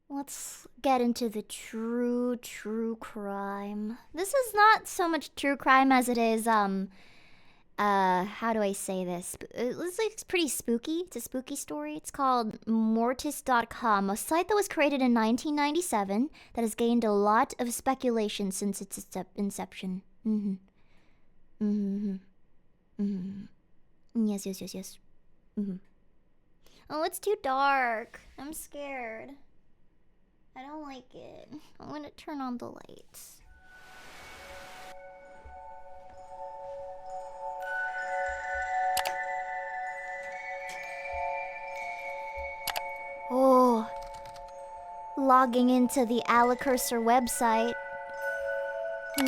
Let's get into the true crime. This is not so much true crime as it is, how do I say this? It's pretty spooky. It's a spooky story. It's called Mortis.com, a site that was created in 1997 that has gained a lot of speculation since its inception. Yes. Oh, it's too dark. I'm scared. I don't like it. I'm gonna turn on the lights. Oh, logging into the Alekirser website.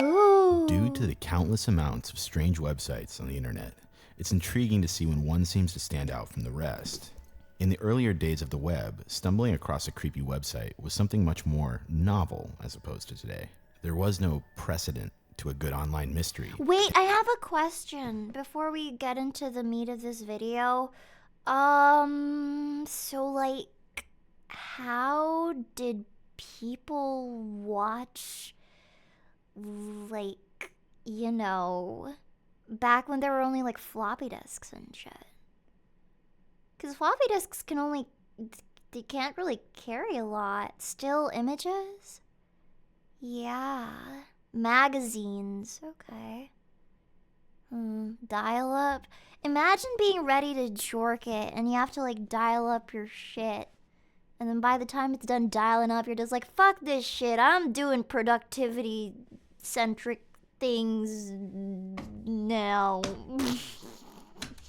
Ooh. Due to the countless amounts of strange websites on the internet, it's intriguing to see when one seems to stand out from the rest. In the earlier days of the web, stumbling across a creepy website was something much more novel as opposed to today. There was no precedent to a good online mystery. Wait, I have a question before we get into the meat of this video. So like, how did people watch, like, back when there were only like floppy disks and shit? Because floppy disks they can't really carry a lot. Still images? Yeah. Magazines. Okay. Dial up. Imagine being ready to jork it and you have to like dial up your shit. And then by the time it's done dialing up, you're just like, fuck this shit. I'm doing productivity-centric things now.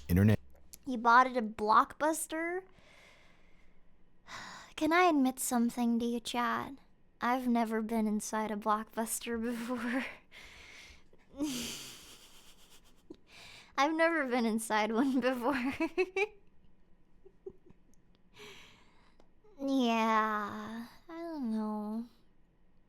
Internet. You bought it at Blockbuster? Can I admit something to you, Chad? I've never been inside a Blockbuster before. I've never been inside one before. Yeah, I don't know.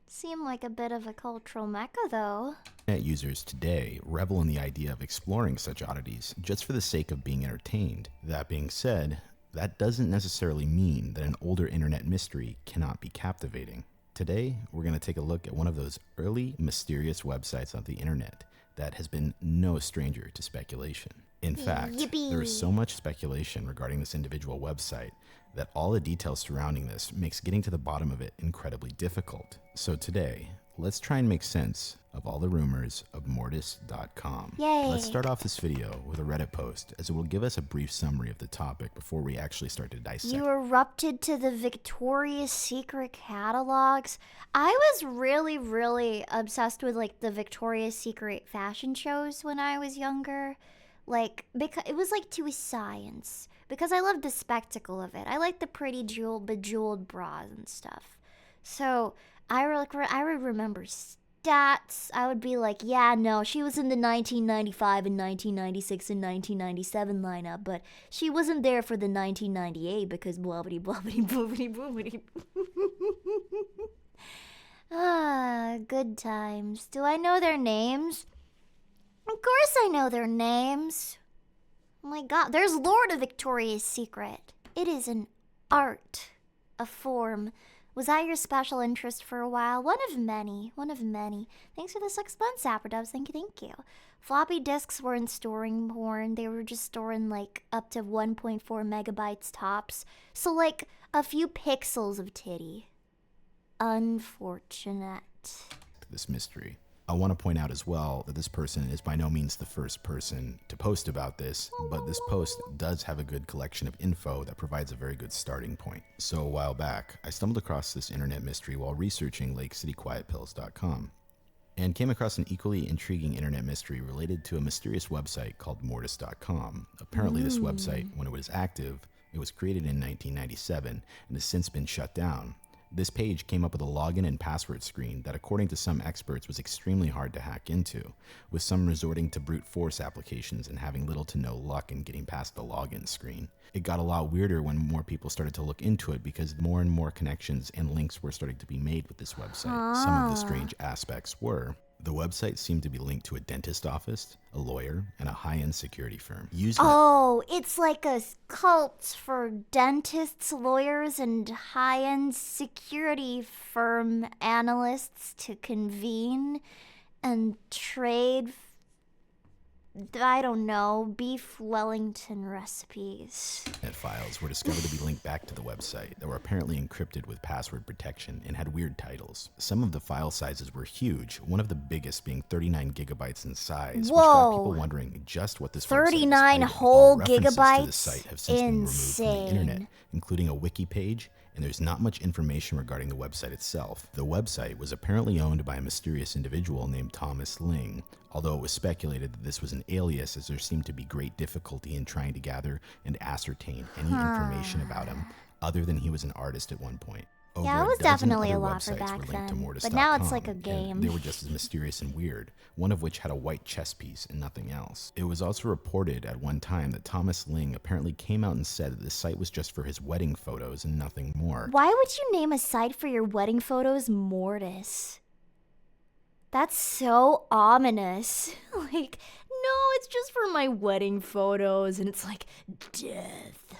Seemed like a bit of a cultural mecca, though. Internet users today revel in the idea of exploring such oddities just for the sake of being entertained. That being said, that doesn't necessarily mean that an older internet mystery cannot be captivating. Today, we're going to take a look at one of those early mysterious websites on the internet that has been no stranger to speculation. In fact, there is so much speculation regarding this individual website that all the details surrounding this makes getting to the bottom of it incredibly difficult. So today, let's try and make sense of all the rumors of Mortis.com. Yay. Let's start off this video with a Reddit post, as it will give us a brief summary of the topic before we actually start to dissect. You erupted to the Victoria's Secret catalogs. I was really obsessed with like the Victoria's Secret fashion shows when I was younger. Like, because it was like to a science. Because I loved the spectacle of it. I liked the pretty bejeweled bras and stuff. So I would remember stats. I would be like, yeah, no, she was in the 1995 and 1996 and 1997 lineup, but she wasn't there for the 1998 because blobbity. Ah, good times. Do I know their names? Of course I know their names. Oh my god, there's Lord of Victoria's Secret. It is an art, a form. Was that your special interest for a while? One of many. Thanks for the 6 months, Apperdubs. Thank you. Floppy disks weren't storing porn. They were just storing like up to 1.4 megabytes tops. So like a few pixels of titty. Unfortunate. This mystery. I want to point out as well that this person is by no means the first person to post about this, but this post does have a good collection of info that provides a very good starting point. So a while back, I stumbled across this internet mystery while researching LakeCityQuietPills.com and came across an equally intriguing internet mystery related to a mysterious website called Mortis.com. Apparently this website, when it was active, it was created in 1997 and has since been shut down. This page came up with a login and password screen that, according to some experts, was extremely hard to hack into, with some resorting to brute force applications and having little to no luck in getting past the login screen. It got a lot weirder when more people started to look into it because more and more connections and links were starting to be made with this website. Some of the strange aspects were The website seemed to be linked to a dentist office, a lawyer, and a high-end security firm. Oh, it's like a cult for dentists, lawyers, and high-end security firm analysts to convene and trade, I don't know, beef Wellington recipes. Files were discovered to be linked back to the website that were apparently encrypted with password protection and had weird titles. Some of the file sizes were huge, one of the biggest being 39 gigabytes in size, which got people wondering just what this 39 whole gigabytes? To the site have since been removed from the internet, including a wiki page, and there's not much information regarding the website itself. The website was apparently owned by a mysterious individual named Thomas Ling, although it was speculated that this was an alias as there seemed to be great difficulty in trying to gather and ascertain any information about him, other than he was an artist at one point. Yeah, it was definitely a lot for back then, but now it's like a game. They were just as mysterious and weird, one of which had a white chess piece and nothing else. It was also reported at one time that Thomas Ling apparently came out and said that the site was just for his wedding photos and nothing more. Why would you name a site for your wedding photos Mortis? That's so ominous. Like, no, it's just for my wedding photos, and it's like, death,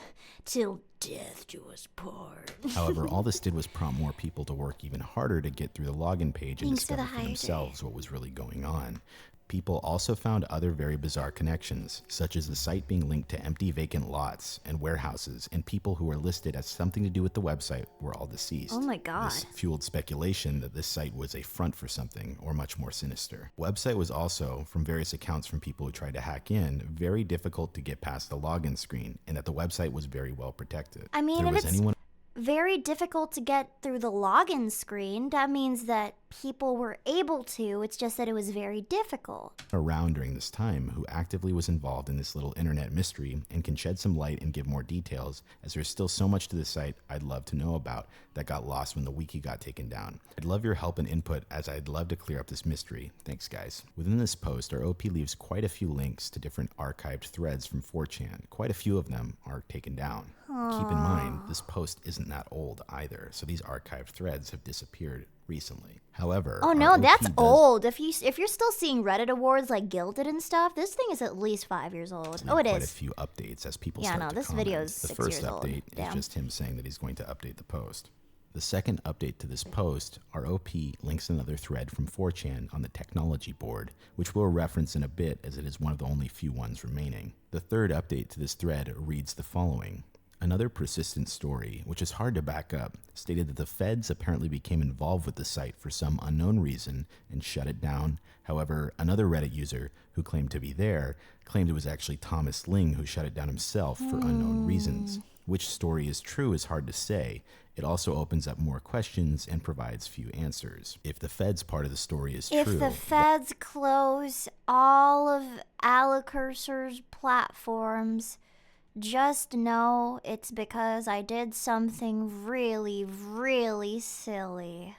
till death do us part. However, all this did was prompt more people to work even harder to get through the login page and discover for themselves what was really going on. People also found other very bizarre connections, such as the site being linked to empty vacant lots and warehouses, and people who were listed as something to do with the website were all deceased. Oh my god. This fueled speculation that this site was a front for something, or much more sinister. The website was also, from various accounts from people who tried to hack in, very difficult to get past the login screen, and that the website was very well protected. I mean, if it's very difficult to get through the login screen, that means that people were able to, it's just that it was very difficult. Around during this time who actively was involved in this little internet mystery and can shed some light and give more details, as there's still so much to the site I'd love to know about that got lost when the wiki got taken down. I'd love your help and input, as I'd love to clear up this mystery. Thanks guys. Within this post, our OP leaves quite a few links to different archived threads from 4chan. Quite a few of them are taken down. Keep in mind, this post isn't that old either, so these archived threads have disappeared recently. However, oh no, that's old. If you're still seeing Reddit awards like Gilded and stuff, this thing is at least 5 years old. Oh, it is. Quite a few updates as people start to comment. Yeah, no, this video is 6 years old. The first update is just him saying that he's going to update the post. The second update to this post, our OP links another thread from 4chan on the technology board, which we'll reference in a bit as it is one of the only few ones remaining. The third update to this thread reads the following. Another persistent story, which is hard to back up, stated that the feds apparently became involved with the site for some unknown reason and shut it down. However, another Reddit user who claimed to be there claimed it was actually Thomas Ling who shut it down himself for unknown reasons. Which story is true is hard to say. It also opens up more questions and provides few answers. If the feds part of the story is true... If the feds close all of Alekirser's platforms, just know it's because I did something really, really silly.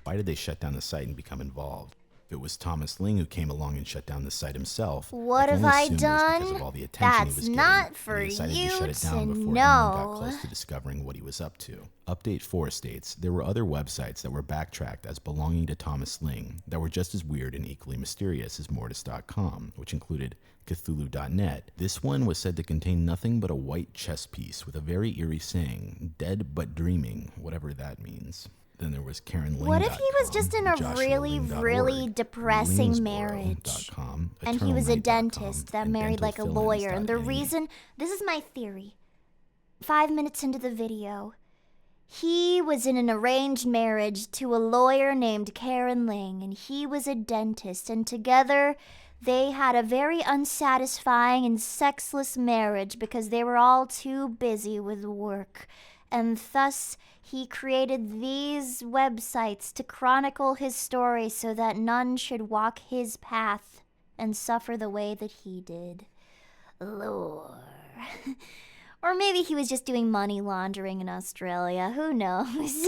Why did they shut down the site and become involved? If it was Thomas Ling who came along and shut down the site himself, what have I done? Of all the attention That's he was not getting, for he decided you to shut it down to before anyone got close to discovering what he was up to. Update 4 states there were other websites that were backtracked as belonging to Thomas Ling that were just as weird and equally mysterious as Mortis.com, which included Cthulhu.net. This one was said to contain nothing but a white chess piece with a very eerie saying, dead but dreaming, whatever that means. Then there was KarenLing.com. What if he was just in a really, really depressing marriage? And he was a dentist that married like a lawyer. And the reason, this is my theory. 5 minutes into the video, he was in an arranged marriage to a lawyer named Karen Ling, and he was a dentist. And together, they had a very unsatisfying and sexless marriage because they were all too busy with work. And thus, he created these websites to chronicle his story so that none should walk his path and suffer the way that he did. Lore. Or maybe he was just doing money laundering in Australia. Who knows?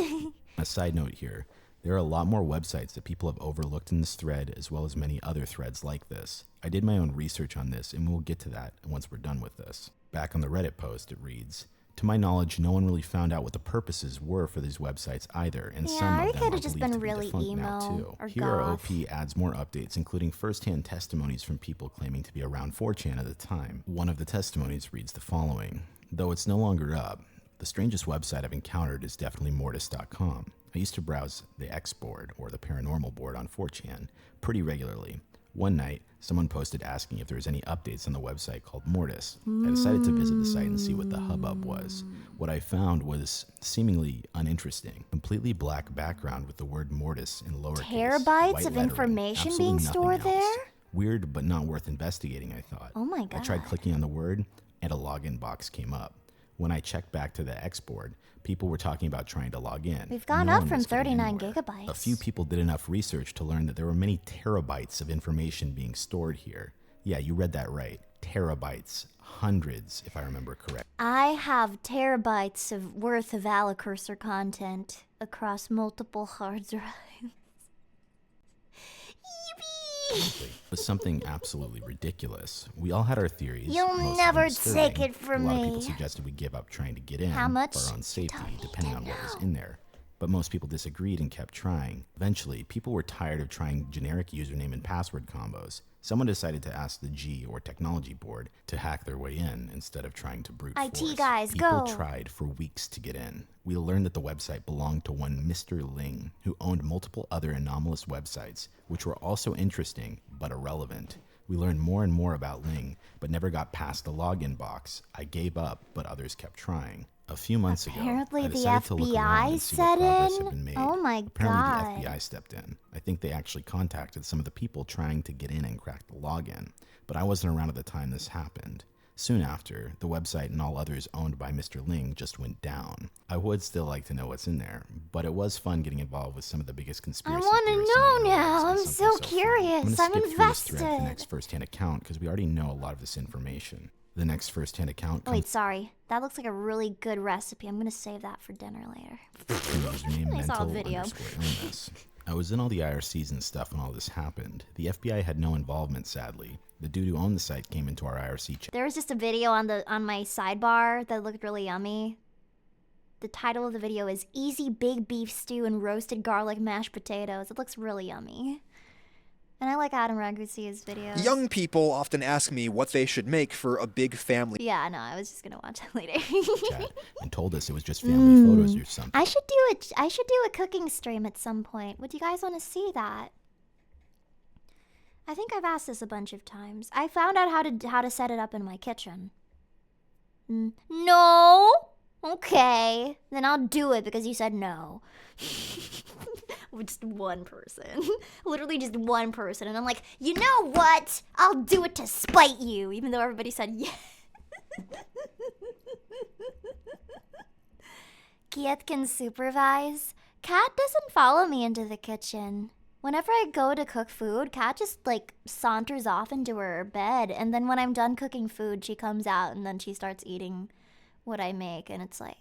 A side note here. There are a lot more websites that people have overlooked in this thread, as well as many other threads like this. I did my own research on this, and we'll get to that once we're done with this. Back on the Reddit post, it reads, To my knowledge, no one really found out what the purposes were for these websites either, and Yeah, some or of it them could are have just believed been to be really defunct emo now too. or Here, our goth. OP adds more updates, including first-hand testimonies from people claiming to be around 4chan at the time. One of the testimonies reads the following: though it's no longer up, the strangest website I've encountered is definitely Mortis.com. I used to browse the X board, or the paranormal board on 4chan, pretty regularly. One night, someone posted asking if there was any updates on the website called Mortis. I decided to visit the site and see what the hubbub was. What I found was seemingly uninteresting. Completely black background with the word Mortis in lowercase. Terabytes white of lettering, information absolutely being nothing stored else. there? Weird, but not worth investigating, I thought. Oh my I tried God. clicking on the word, and a login box came up. When I checked back to the X board, people were talking about trying to log in. We've gone No up one from was getting 39 anywhere. gigabytes. A few people did enough research to learn that there were many terabytes of information being stored here. Yeah, you read that right. Terabytes. Hundreds, if I remember correct. I have terabytes worth of Alekirser content across multiple hard drives. Yippee! It was something absolutely ridiculous. We all had our theories. You'll most of them never disturbing. take it from A lot of me. people suggested we give up trying to get in How much? for our own safety, Don't need depending to on what was know. in there. But most people disagreed and kept trying. Eventually, people were tired of trying generic username and password combos. Someone decided to ask the G, or technology board, to hack their way in instead of trying to brute IT force. guys, People go. tried for weeks to get in. We learned that the website belonged to one Mr. Ling, who owned multiple other anomalous websites, which were also interesting but irrelevant. We learned more and more about Ling, but never got past the login box. I gave up, but others kept trying. A few months Apparently ago, I the decided to look around and see what FBI progress set had been in? made. Oh my Apparently God. the FBI stepped in. I think they actually contacted some of the people trying to get in and crack the login, but I wasn't around at the time this happened. Soon after, the website and all others owned by Mr. Ling just went down. I would still like to know what's in there, but it was fun getting involved with some of the biggest I conspiracy want theorists to on the know internet. now. I'm It's so something fun. curious. I'm I'm gonna skip through this thread to the invested. next first-hand account because we already know a lot of this information. The next first-hand account comes Wait, sorry. That looks like a really good recipe. I'm gonna save that for dinner later. from the username I saw a video. mental_illness. I was in all the IRCs and stuff when all this happened. The FBI had no involvement, sadly. The dude who owned the site came into our IRC chat. There was just a video on my sidebar that looked really yummy. The title of the video is Easy Big Beef Stew and Roasted Garlic Mashed Potatoes. It looks really yummy. And I like Adam Ragusi's videos. Young people often ask me what they should make for a big family. Yeah, no, I was just gonna watch that later. Chat and told us it was just family photos or something. I should do a cooking stream at some point. Would you guys want to see that? I think I've asked this a bunch of times. I found out how to set it up in my kitchen. No? Okay. Then I'll do it because you said no. With just one person. Literally just one person. And I'm like, you know what? I'll do it to spite you. Even though everybody said yes. Kiet can supervise. Kat doesn't follow me into the kitchen. Whenever I go to cook food, Kat just like saunters off into her bed, and then when I'm done cooking food, she comes out and then she starts eating what I make, and it's like,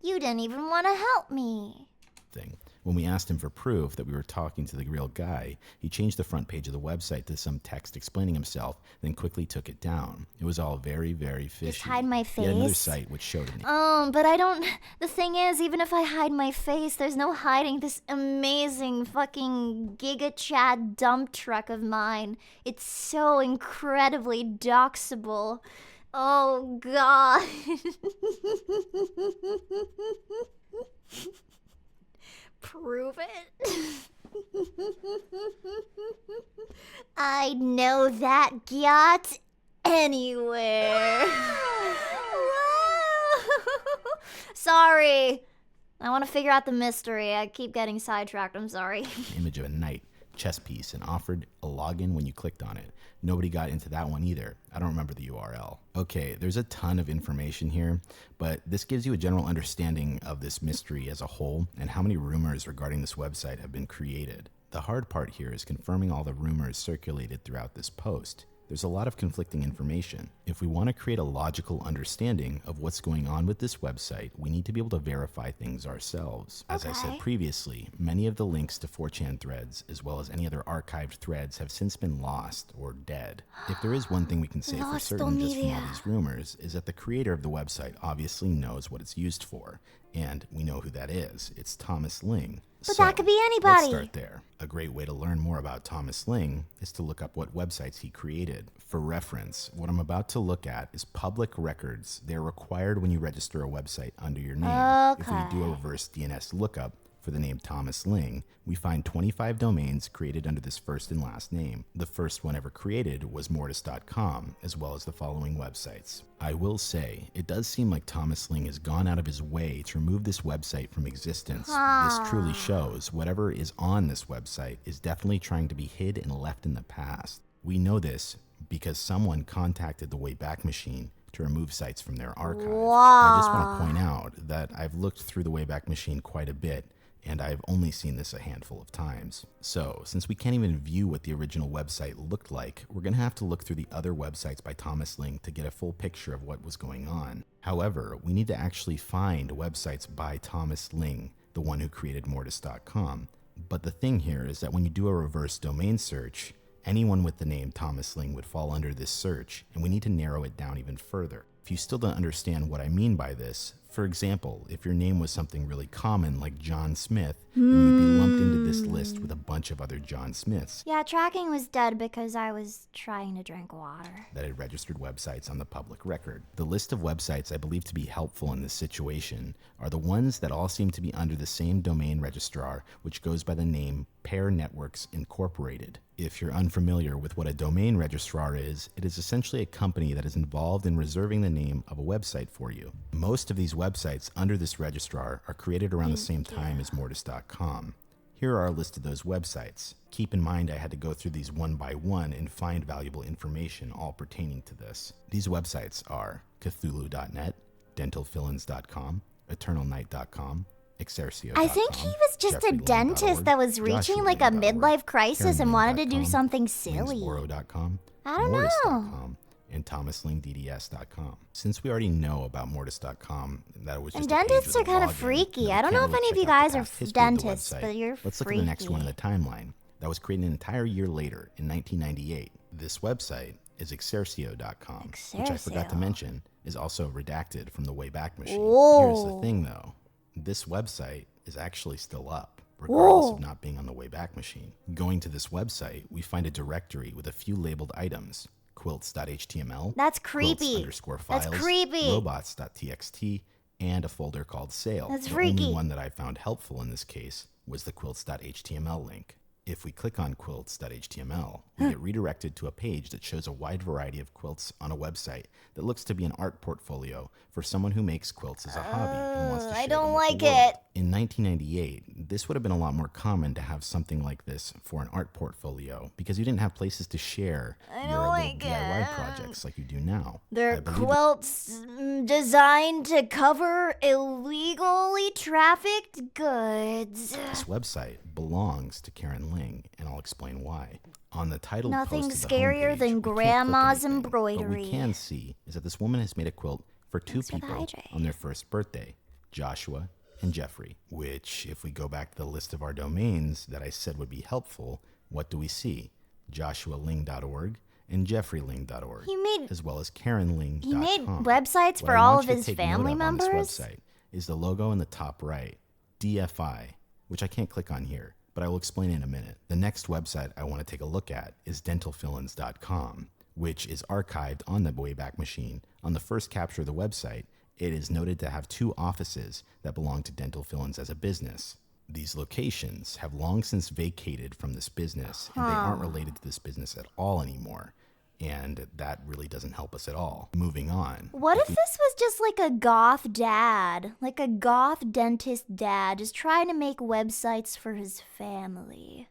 you didn't even want to help me. Thing. When we asked him for proof that we were talking to the real guy, he changed the front page of the website to some text explaining himself, then quickly took it down. It was all very, very fishy. Just hide my He had another face? site which showed him. But I don't. The thing is, even if I hide my face, there's no hiding this amazing fucking Giga Chad dump truck of mine. It's so incredibly doxable. Oh, God. Prove it. I know that yacht anywhere. Sorry. I want to figure out the mystery. I keep getting sidetracked. I'm sorry. Image of a knight, chess piece, and offered a login when you clicked on it. Nobody got into that one either. I don't remember the URL. Okay, there's a ton of information here, but this gives you a general understanding of this mystery as a whole and how many rumors regarding this website have been created. The hard part here is confirming all the rumors circulated throughout this post. there's a lot of conflicting information. If we want to create a logical understanding of what's going on with this website, we need to be able to verify things ourselves. As I said previously, many of the links to 4chan threads, as well as any other archived threads, have since been lost or dead. If there is one thing we can say for certain just from all these rumors, is that the creator of the website obviously knows what it's used for. And we know who that is. It's Thomas Ling. But that could be anybody. Let's start there. A great way to learn more about Thomas Ling is to look up what websites he created. For reference, what I'm about to look at is public records. They're required when you register a website under your name. If we do a reverse DNS lookup for the name Thomas Ling, we find 25 domains created under this first and last name. The first one ever created was mortis.com, as well as the following websites. I will say, it does seem like Thomas Ling has gone out of his way to remove this website from existence. This truly shows whatever is on this website is definitely trying to be hid and left in the past. We know this because someone contacted the Wayback Machine to remove sites from their archive. I just want to point out that I've looked through the Wayback Machine quite a bit, and I've only seen this a handful of times. So, since we can't even view what the original website looked like, we're going to have to look through the other websites by Thomas Ling to get a full picture of what was going on. However, we need to actually find websites by Thomas Ling, the one who created mortis.com. But the thing here is that when you do a reverse domain search, anyone with the name Thomas Ling would fall under this search, and we need to narrow it down even further. If you still don't understand what I mean by this, for example, if your name was something really common like John Smith, then you would be lumped into this list with a bunch of other John Smiths. Yeah, tracking was dead because I was trying to drink water. That had registered websites on the public record. The list of websites I believe to be helpful in this situation are the ones that all seem to be under the same domain registrar, which goes by the name Pair Networks Incorporated. If you're unfamiliar with what a domain registrar is, it is essentially a company that is involved in reserving the name of a website for you. Most of these websites under this registrar are created around the same time as mortis.com. Here are a list of those websites. Keep in mind I had to go through these one by one and find valuable information all pertaining to this. These websites are Cthulhu.net, dentalfillins.com, eternalnight.com, Exercio.com, I think he was just a dentist that was reaching like a midlife crisis and wanted to do something silly. Lingsboro.com, I don't know. Mortis.com, and ThomasLingDDS.com. Since we already know about Mortis.com, that it was just And a page dentists with are a kind of login, freaky. then I we don't can't know if really any of check you out the guys are past history of the dentists, website. but you're Let's look freaky. at the next one in the timeline. That was created an entire year later, in 1998. This website is Exercio.com, which I forgot to Exercio. mention is also redacted from the Wayback Machine. Whoa. Here's the thing, though. This website is actually still up, regardless of not being on the Wayback Machine. Going to this website, we find a directory with a few labeled items. Quilts.html. That's creepy. Quilts_files. That's creepy. Robots.txt. And a folder called sale. That's the freaky. only one that I found helpful in this case was the quilts.html link. If we click on quilts.html, we get redirected to a page that shows a wide variety of quilts on a website that looks to be an art portfolio for someone who makes quilts as a hobby and wants to share I them don't with like the world. it. In 1998, this would have been a lot more common to have something like this for an art portfolio because you didn't have places to share your little like DIY it. projects like you do now. I They're believe quilts designed to cover illegally trafficked goods. This website belongs to Karen Ling, and I'll explain why. On the title Nothing post of the scarier homepage, than we can't click grandma's anything. What embroidery. we can see is that this woman has made a quilt for two Thanks for the people hydrate. on their first birthday, Joshua and Jeffrey, which, if we go back to the list of our domains that I said would be helpful, what do we see? joshualing.org and jeffreyling.org, He made- as well as karenling.com. He made websites What for I all want of you to his take note family of on this members? website is the logo in the top right, DFI, which I can't click on here, but I will explain in a minute. The next website I want to take a look at is dentalfillins.com, which is archived on the Wayback Machine. On the first capture of the website, it is noted to have two offices that belong to Dental Fillins as a business. These locations have long since vacated from this business, and they aren't related to this business at all anymore. And that really doesn't help us at all. Moving on. What if this was just like a goth dad? Like a goth dentist dad just trying to make websites for his family?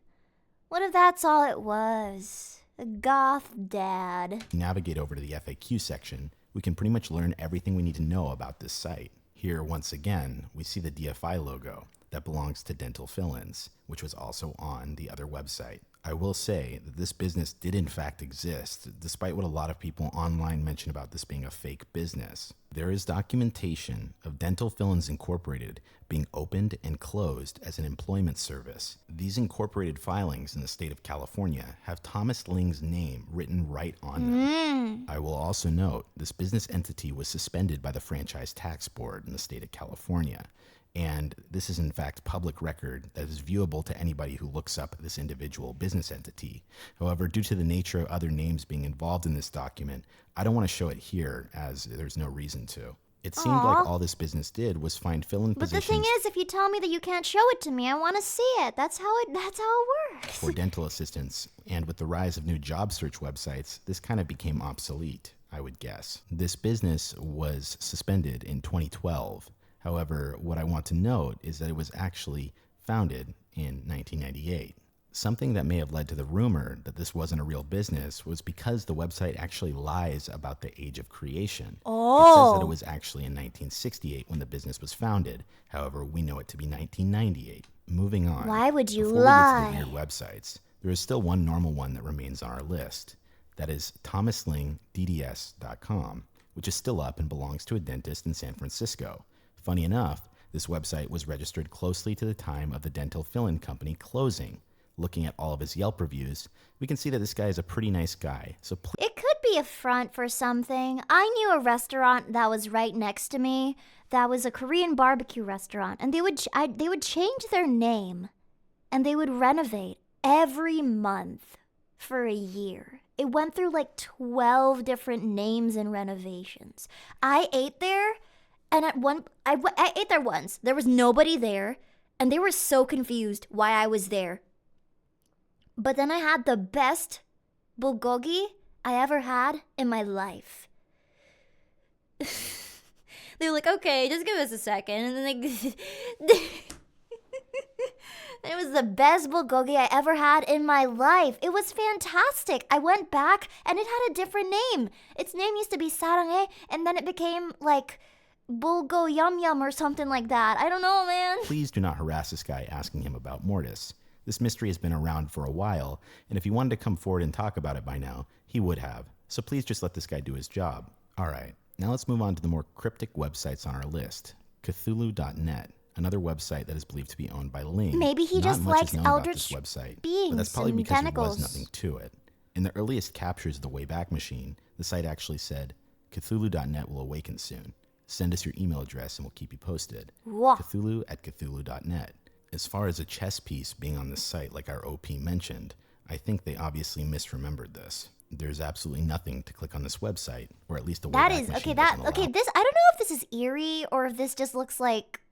What if that's all it was? A goth dad. Navigate over to the FAQ section, we can pretty much learn everything we need to know about this site. Here, once again, we see the DFI logo. that belongs to Dental Fill-Ins, which was also on the other website. I will say that this business did in fact exist, despite what a lot of people online mention about this being a fake business. There is documentation of Dental Fill-Ins Incorporated being opened and closed as an employment service. These incorporated filings in the state of California have Thomas Ling's name written right on them. I will also note this business entity was suspended by the Franchise Tax Board in the state of California. And this is in fact public record that is viewable to anybody who looks up this individual business entity. However, due to the nature of other names being involved in this document, I don't want to show it here as there's no reason to. It seemed like all this business did was find fill-in positions. But the thing is, if you tell me that you can't show it to me, I want to see it. That's how it works. For dental assistants, and with the rise of new job search websites, this kind of became obsolete, I would guess. This business was suspended in 2012. However, what I want to note is that it was actually founded in 1998. Something that may have led to the rumor that this wasn't a real business was because the website actually lies about the age of creation. It says that it was actually in 1968 when the business was founded. However, we know it to be 1998. Moving on. Why would you Before lie? we get to the weird websites, there is still one normal one that remains on our list. That is thomaslingdds.com, which is still up and belongs to a dentist in San Francisco. Funny enough, this website was registered closely to the time of the dental fill-in company closing. Looking at all of his Yelp reviews, we can see that this guy is a pretty nice guy. So it could be a front for something. I knew a restaurant that was right next to me that was a Korean barbecue restaurant, and they would change their name, and they would renovate every month for a year. It went through like 12 different names and renovations. I ate there. And I ate there once. There was nobody there, and they were so confused why I was there. But then I had the best bulgogi I ever had in my life. They were like, okay, just give us a second. And then it was the best bulgogi I ever had in my life. It was fantastic. I went back, and it had a different name. Its name used to be Sarange, and then it became like Bulgo Yum Yum or something like that. I don't know, man. Please do not harass this guy asking him about Mortis. This mystery has been around for a while, and if he wanted to come forward and talk about it by now, he would have. So please just let this guy do his job. Alright, now let's move on to the more cryptic websites on our list. Cthulhu.net, another website that is believed to be owned by Ling. Maybe he just likes eldritch website, beings but that's probably and because tentacles. there was nothing to it. In the earliest captures of the Wayback Machine, the site actually said, Cthulhu.net will awaken soon. Send us your email address and we'll keep you posted. Whoa. Cthulhu@Cthulhu.net. As far as a chess piece being on this site, like our OP mentioned, I think they obviously misremembered this. There's absolutely nothing to click on this website, or at least the Wayback Machine doesn't allow. This I don't know if this is eerie or if this just looks like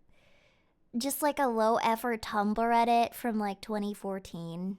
just like a low effort Tumblr edit from like 2014.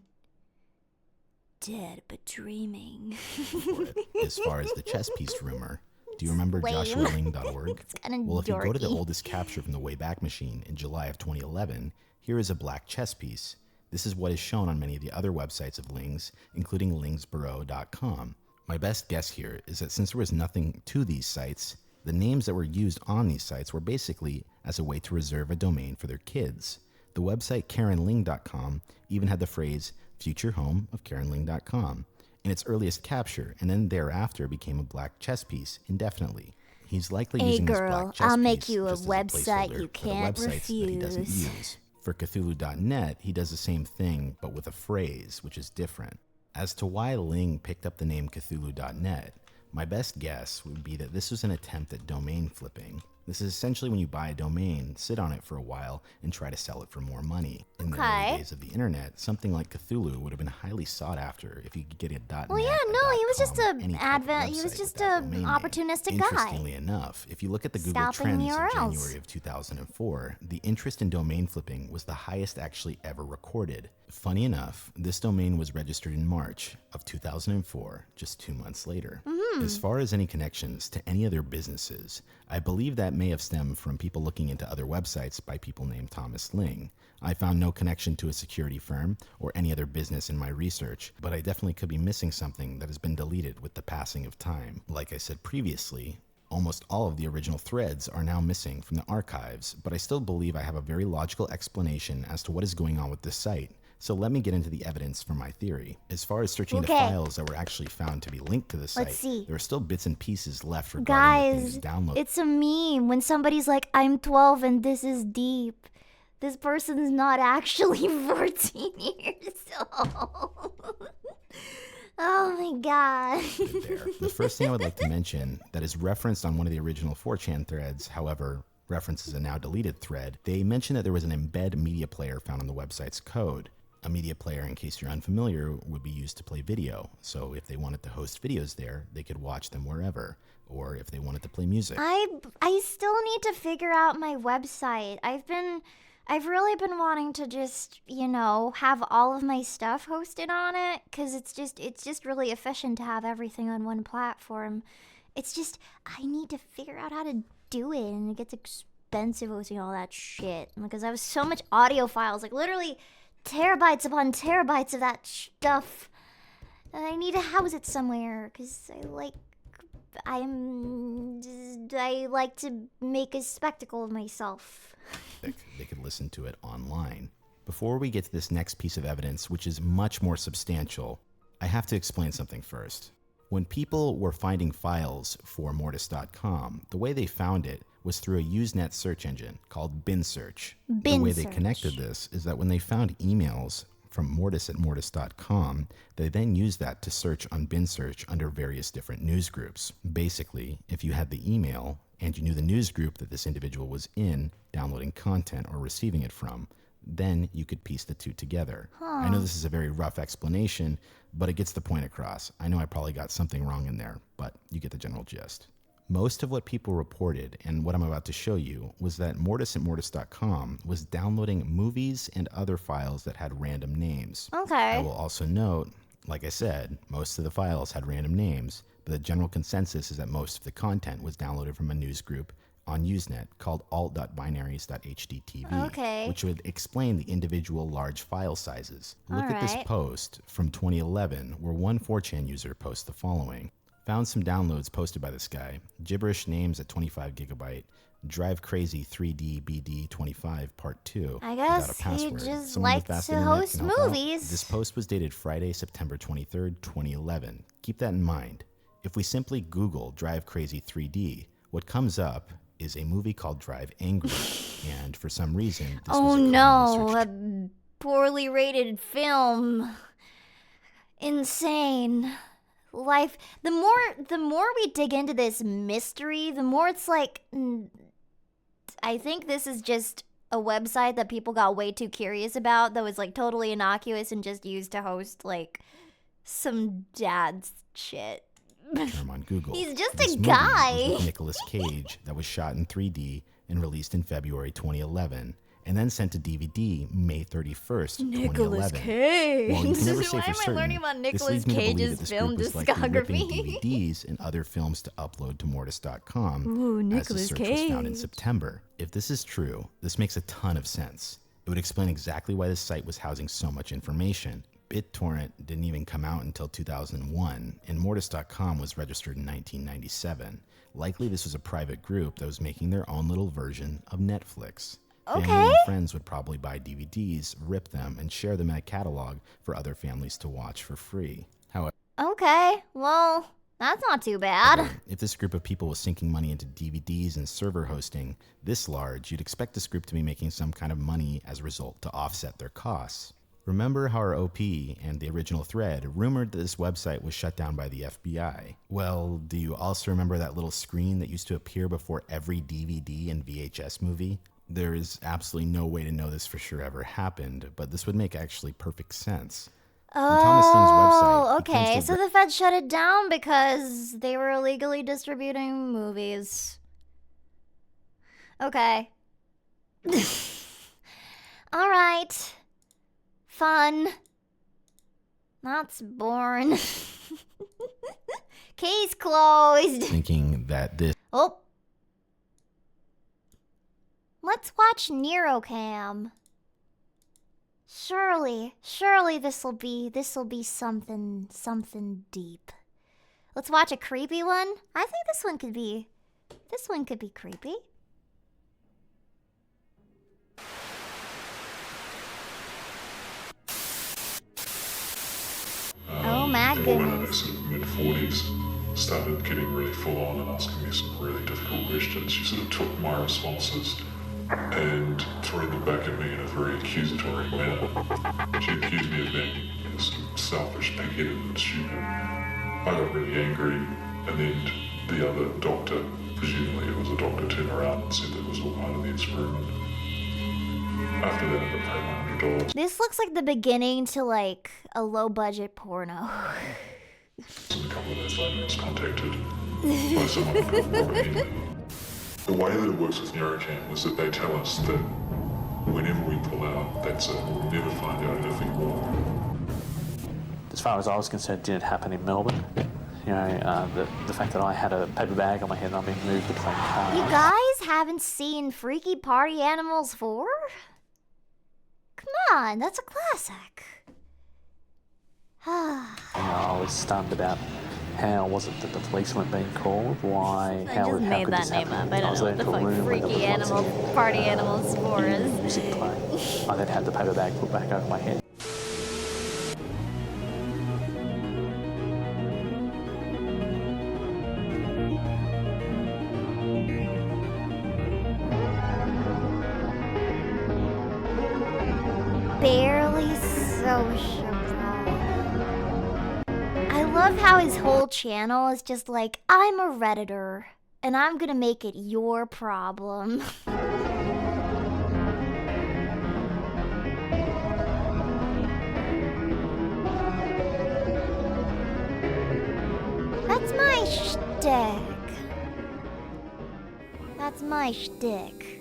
Dead but dreaming. For it. As far as the chess piece rumor, do you remember joshualing.org? It's kind of Well, if you go to the dorky. oldest capture from the Wayback Machine in July of 2011, here is a black chess piece. This is what is shown on many of the other websites of Ling's, including lingsborough.com. My best guess here is that since there was nothing to these sites, the names that were used on these sites were basically as a way to reserve a domain for their kids. The website KarenLing.com even had the phrase future home of KarenLing.com in its earliest capture, and then thereafter became a black chess piece indefinitely. He's likely using this black chess I'll make piece you a just as website placeholder you for the can't websites that he doesn't refuse. use. For Cthulhu.net, he does the same thing, but with a phrase, which is different. As to why Ling picked up the name Cthulhu.net, my best guess would be that this was an attempt at domain flipping. This is essentially when you buy a domain, sit on it for a while, and try to sell it for more money. In the early days of the internet, something like Cthulhu would have been highly sought after if you could get a .net. Well, yeah, a no, he was .com, just any type of he was website just with that a domain name. opportunistic guy. Interestingly enough, if you look at the Google Scalping Trends in URLs. January of 2004, the interest in domain flipping was the highest actually ever recorded. Funny enough, this domain was registered in March of 2004, just 2 months later. As far as any connections to any other businesses, I believe that may have stemmed from people looking into other websites by people named Thomas Ling. I found no connection to a security firm or any other business in my research, but I definitely could be missing something that has been deleted with the passing of time. Like I said previously, Almost all of the original threads are now missing from the archives, but I still believe I have a very logical explanation as to what is going on with this site. So let me get into the evidence for my theory. As far as searching the files that were actually found to be linked to the site, there are still bits and pieces left regarding the things downloaded. It's a meme when somebody's like, I'm 12 and this is deep. This person's not actually 14 years old. Oh my god. The first thing I would like to mention that is referenced on one of the original 4chan threads, however, references a now deleted thread, they mentioned that there was an embed media player found on the website's code. A media player, in case you're unfamiliar, would be used to play video. So if they wanted to host videos there, they could watch them wherever. Or if they wanted to play music. I still need to figure out my website. I've really been wanting to just, have all of my stuff hosted on it, because it's just really efficient to have everything on one platform. It's just, I need to figure out how to do it, and it gets expensive hosting all that shit, because I have so much audio files, like literally terabytes upon terabytes of that stuff, and I need to house it somewhere, because I like to make a spectacle of myself. They could listen to it online. Before we get to this next piece of evidence, which is much more substantial, I have to explain something first. When people were finding files for Mortis.com, the way they found it was through a Usenet search engine called Bin Search. The way they connected this is that when they found emails from Mortis at Mortis.com, they then used that to search on Bin Search under various different news groups. Basically, if you had the email and you knew the news group that this individual was in, downloading content or receiving it from, then you could piece the two together. I know this is a very rough explanation, but it gets the point across. I know I probably got something wrong in there, but you get the general gist. Most of what people reported, and what I'm about to show you, was that Mortis at Mortis.com was downloading movies and other files that had random names. Okay. I will also note, like I said, most of the files had random names, but the general consensus is that most of the content was downloaded from a news group on Usenet called alt.binaries.hdtv, which would explain the individual large file sizes. Look at this post from 2011, where one 4chan user posts the following. Found some downloads posted by this guy. Gibberish names at 25 gigabyte. Drive Crazy 3D BD 25 Part 2. I guess he just likes to host movies. This post was dated Friday, September 23rd, 2011. Keep that in mind. If we simply Google Drive Crazy 3D, what comes up is a movie called Drive Angry, and for some reason, this was a poorly rated film. Insane. Life. The more we dig into this mystery, the more it's like, I think this is just a website that people got way too curious about, that was like totally innocuous and just used to host like some dad's shit. Term on Google. He's just this a guy. Was with Nicolas Cage that was shot in 3D and released in February 2011, and then sent to DVD May 31st, 2011. Nicolas Cage. Well, you can never say for certain. Why am I learning about Nicolas Cage's film discography? DVDs and other films to upload to Mortis.com. Ooh, as the search was found in September. If this is true, this makes a ton of sense. It would explain exactly why this site was housing so much information. BitTorrent didn't even come out until 2001, and Mortis.com was registered in 1997. Likely this was a private group that was making their own little version of Netflix. Family and friends would probably buy DVDs, rip them, and share them in a catalog for other families to watch for free. However, well, that's not too bad. If this group of people was sinking money into DVDs and server hosting this large, you'd expect this group to be making some kind of money as a result to offset their costs. Remember how our OP and the original thread rumored that this website was shut down by the FBI? Well, do you also remember that little screen that used to appear before every DVD and VHS movie? There is absolutely no way to know this for sure ever happened, but this would make actually perfect sense. Oh, okay. So the Fed shut it down because they were illegally distributing movies. Okay. All right. Fun. That's boring. Case closed. Thinking that this... Oh. Let's watch Neurocam. Surely this'll be something deep. Let's watch a creepy one. I think this one could be This one could be creepy. Oh my The woman in her goodness. sort of mid-40s started getting really full on and asking me some really difficult questions. She sort of took my responses and threw them back at me in a very accusatory manner. She accused me of being sort of selfish, pig-headed and stupid. I got really angry, and then the other doctor, presumably it was a doctor, turned around and said that it was all part of the experiment. After that, I got paid $100. This looks like the beginning to like a low budget porno. And a couple of days later, I was contacted by someone from Covert. The way that it works with Neurocam was that they tell us that whenever we pull out, that's it. We'll never find out anything more. As far as I was concerned, it didn't happen in Melbourne. You know, the fact that I had a paper bag on my head and I'm being moved between cars. You guys haven't seen Freaky Party Animals 4? Come on, that's a classic. You know, I was stunned about how was it that the police weren't being called? Why? I How just how made could that this name happen? up. I don't was know there what the in a fuck room where there Freaky was lots of Animal Party Animals 4 is. music playing. I then had the paper bag put back over my head. Barely sociable. I love how his whole channel is just like, I'm a Redditor, and I'm gonna make it your problem. That's my shtick. That's my shtick.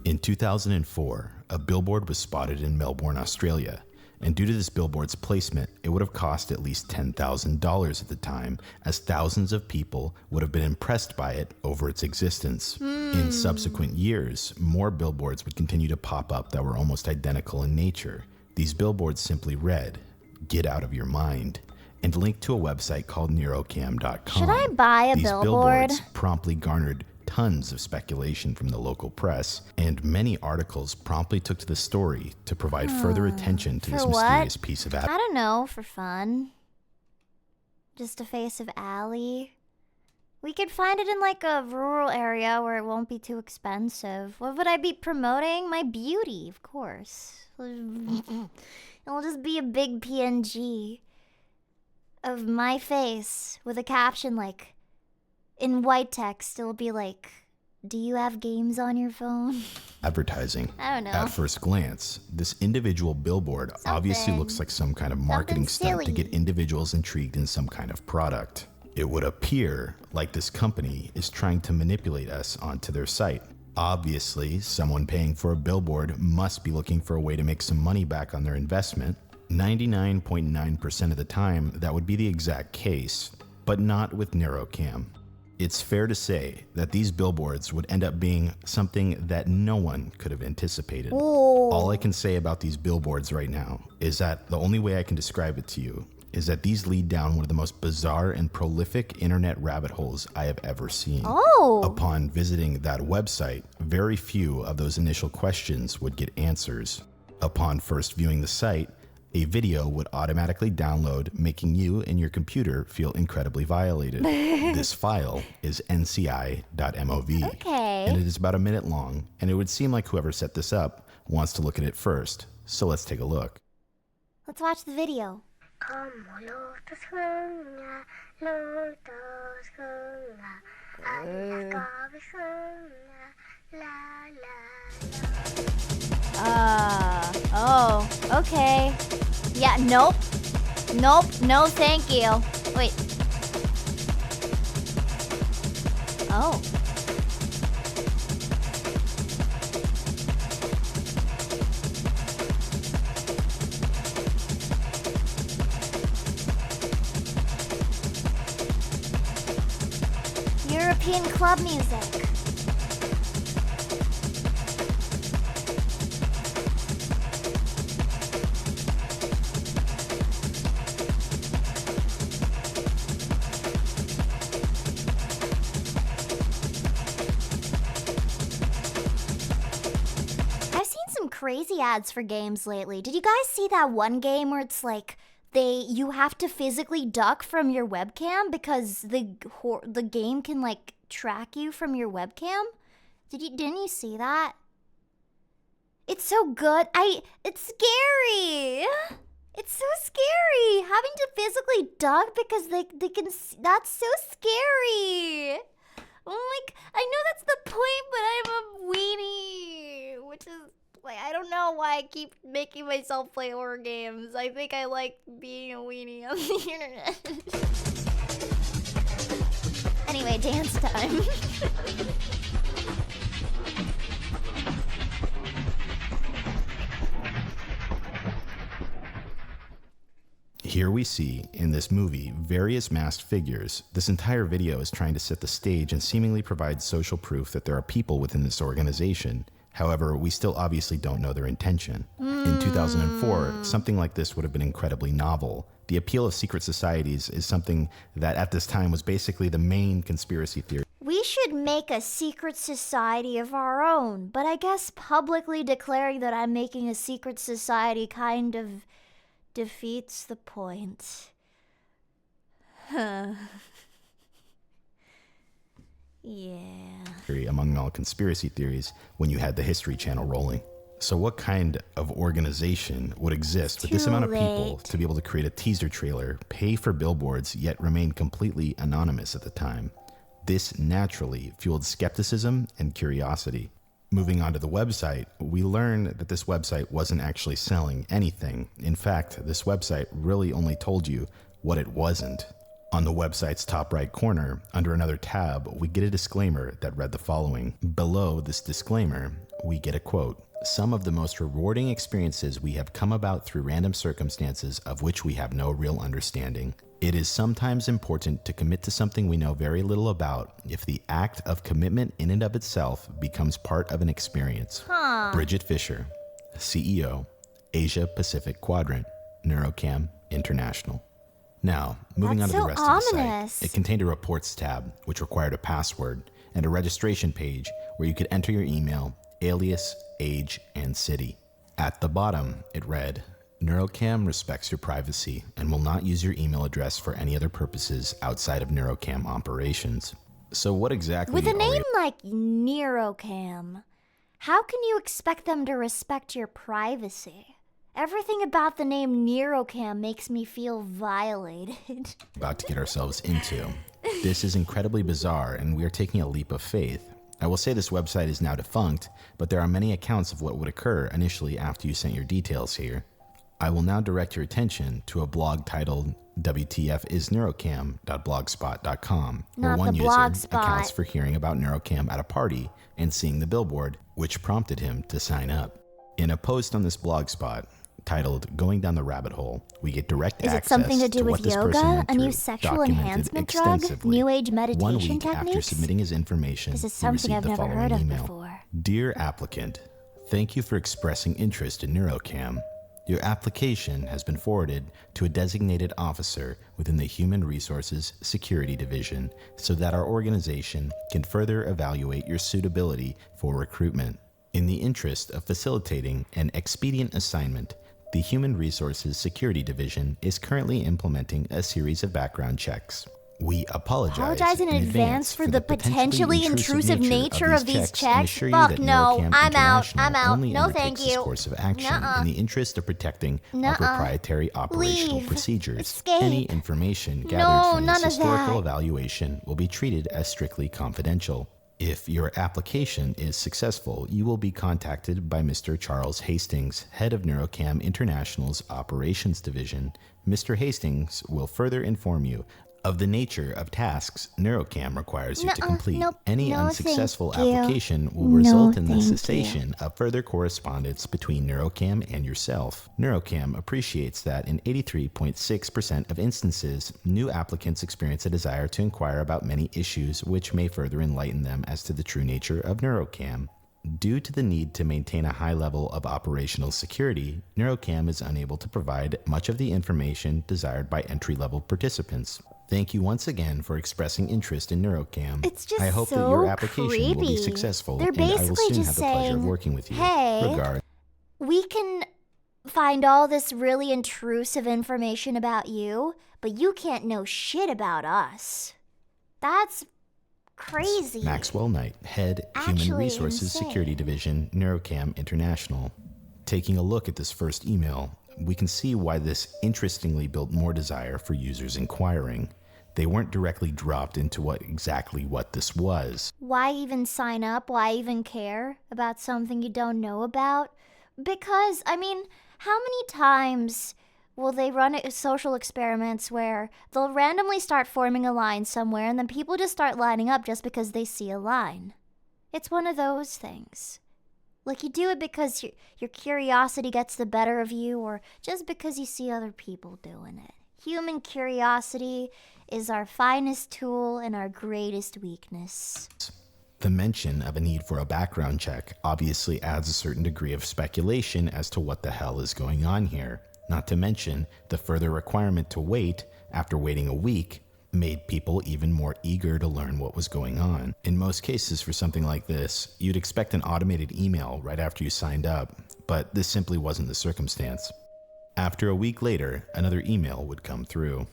In 2004, a billboard was spotted in Melbourne, Australia, and due to this billboard's placement, it would have cost at least $10,000 at the time, as thousands of people would have been impressed by it over its existence. In subsequent years, more billboards would continue to pop up that were almost identical in nature. These billboards simply read, "Get out of your mind," and linked to a website called Neurocam.com. Should I buy a These billboard? billboards promptly garnered tons of speculation from the local press, and many articles promptly took to the story to provide further attention to this For what? mysterious piece of I don't know, for fun. Just a face of Allie. We could find it in like a rural area where it won't be too expensive. What would I be promoting? My beauty, of course. It'll just be a big PNG of my face with a caption like, in white text, it'll be like, do you have games on your phone? advertising. I don't know. At first glance, this individual billboard obviously Something. looks like some kind of marketing stunt to silly. get individuals intrigued in some kind of product. It would appear like this company is trying to manipulate us onto their site. Obviously, someone paying for a billboard must be looking for a way to make some money back on their investment. 99.9% of the time, that would be the exact case, but not with Neurocam. It's fair to say that these billboards would end up being something that no one could have anticipated. All I can say about these billboards right now is that the only way I can describe it to you is that these lead down one of the most bizarre and prolific internet rabbit holes I have ever seen. Upon visiting that website, very few of those initial questions would get answers. Upon first viewing the site, a video would automatically download, making you and your computer feel incredibly violated. This file is nci.mov. Okay. And it is about a minute long, and it would seem like whoever set this up wants to look at it first. So let's take a look. Let's watch the video. Oh, okay. Yeah, nope. Nope, no thank you. Wait. Oh. European club music. crazy ads for games lately. Did you guys see that one game where it's like you have to physically duck from your webcam because the game can like track you from your webcam? Didn't you see that? It's so good. It's scary. It's so scary having to physically duck because they can. That's so scary. Like, I know that's the point, but I'm a weenie, which is like, I don't know why I keep making myself play horror games. I think I like being a weenie on the internet. Anyway, dance time. Here we see, in this movie, various masked figures. This entire video is trying to set the stage and seemingly provide social proof that there are people within this organization. However, we still obviously don't know their intention. In 2004, something like this would have been incredibly novel. The appeal of secret societies is something that at this time was basically the main conspiracy theory. We should make a secret society of our own, but I guess publicly declaring that I'm making a secret society kind of defeats the point. Yeah. Among all conspiracy theories when you had the History Channel rolling. So what kind of organization would exist with this amount of people to be able to create a teaser trailer, pay for billboards, yet remain completely anonymous at the time? This naturally fueled skepticism and curiosity. Moving on to the website, we learn that this website wasn't actually selling anything. In fact, this website really only told you what it wasn't. On the website's top right corner, under another tab, we get a disclaimer that read the following. Below this disclaimer, we get a quote. Some of the most rewarding experiences we have come about through random circumstances of which we have no real understanding. It is sometimes important to commit to something we know very little about if the act of commitment in and of itself becomes part of an experience. Bridget Fisher, CEO, Asia Pacific Quadrant, Neurocam International. Now, moving on to the rest of the site. It contained a reports tab, which required a password, and a registration page where you could enter your email, alias, age, and city. At the bottom, it read, Neurocam respects your privacy and will not use your email address for any other purposes outside of Neurocam operations. So what exactly... With a name like Neurocam, how can you expect them to respect your privacy? Everything about the name Neurocam makes me feel violated. About to get ourselves into. This is incredibly bizarre, and we are taking a leap of faith. I will say this website is now defunct, but there are many accounts of what would occur initially after you sent your details here. I will now direct your attention to a blog titled WTFisNeurocam.blogspot.com, where one user accounts for hearing about Neurocam at a party and seeing the billboard, which prompted him to sign up. In a post on this blogspot titled Going Down the Rabbit Hole, we get direct access to something to do with yoga, a new sexual enhancement drug, new age meditation 1 week techniques? After submitting his information, this is something I've never heard of before. Dear applicant, thank you for expressing interest in Neurocam. Your application has been forwarded to a designated officer within the Human Resources Security Division so that our organization can further evaluate your suitability for recruitment. In the interest of facilitating an expedient assignment, the Human Resources Security Division is currently implementing a series of background checks. We apologize in advance for the potentially intrusive nature of these checks. Fuck no, I'm out. No, thank you. Course of action in the interest of protecting our proprietary operational procedures. Any information gathered from this historical evaluation will be treated as strictly confidential. If your application is successful, you will be contacted by Mr. Charles Hastings, head of Neurocam International's Operations Division. Mr. Hastings will further inform you of the nature of tasks Neurocam requires you to complete. Any unsuccessful application will result in the cessation of further correspondence between Neurocam and yourself. Neurocam appreciates that in 83.6% of instances, new applicants experience a desire to inquire about many issues which may further enlighten them as to the true nature of Neurocam. Due to the need to maintain a high level of operational security, Neurocam is unable to provide much of the information desired by entry-level participants. Thank you once again for expressing interest in Neurocam. It's just I hope so that your application creepy. will be successful, They're and I will basically soon just have the pleasure of saying, working with you. hey, Regards. We can find all this really intrusive information about you, but you can't know shit about us. That's crazy. Maxwell Knight, Head, Human Actually Resources insane. Security Division, Neurocam International. Taking a look at this first email, we can see why this interestingly built more desire for users inquiring. They weren't directly dropped into exactly what this was. Why even sign up? Why even care about something you don't know about? Because, I mean, how many times will they run social experiments where they'll randomly start forming a line somewhere and then people just start lining up just because they see a line? It's one of those things. Like, you do it because your curiosity gets the better of you, or just because you see other people doing it. Human curiosity is our finest tool and our greatest weakness. The mention of a need for a background check obviously adds a certain degree of speculation as to what the hell is going on here. Not to mention, the further requirement to wait, after waiting a week, made people even more eager to learn what was going on. In most cases for something like this, you'd expect an automated email right after you signed up, but this simply wasn't the circumstance. After a week later, another email would come through.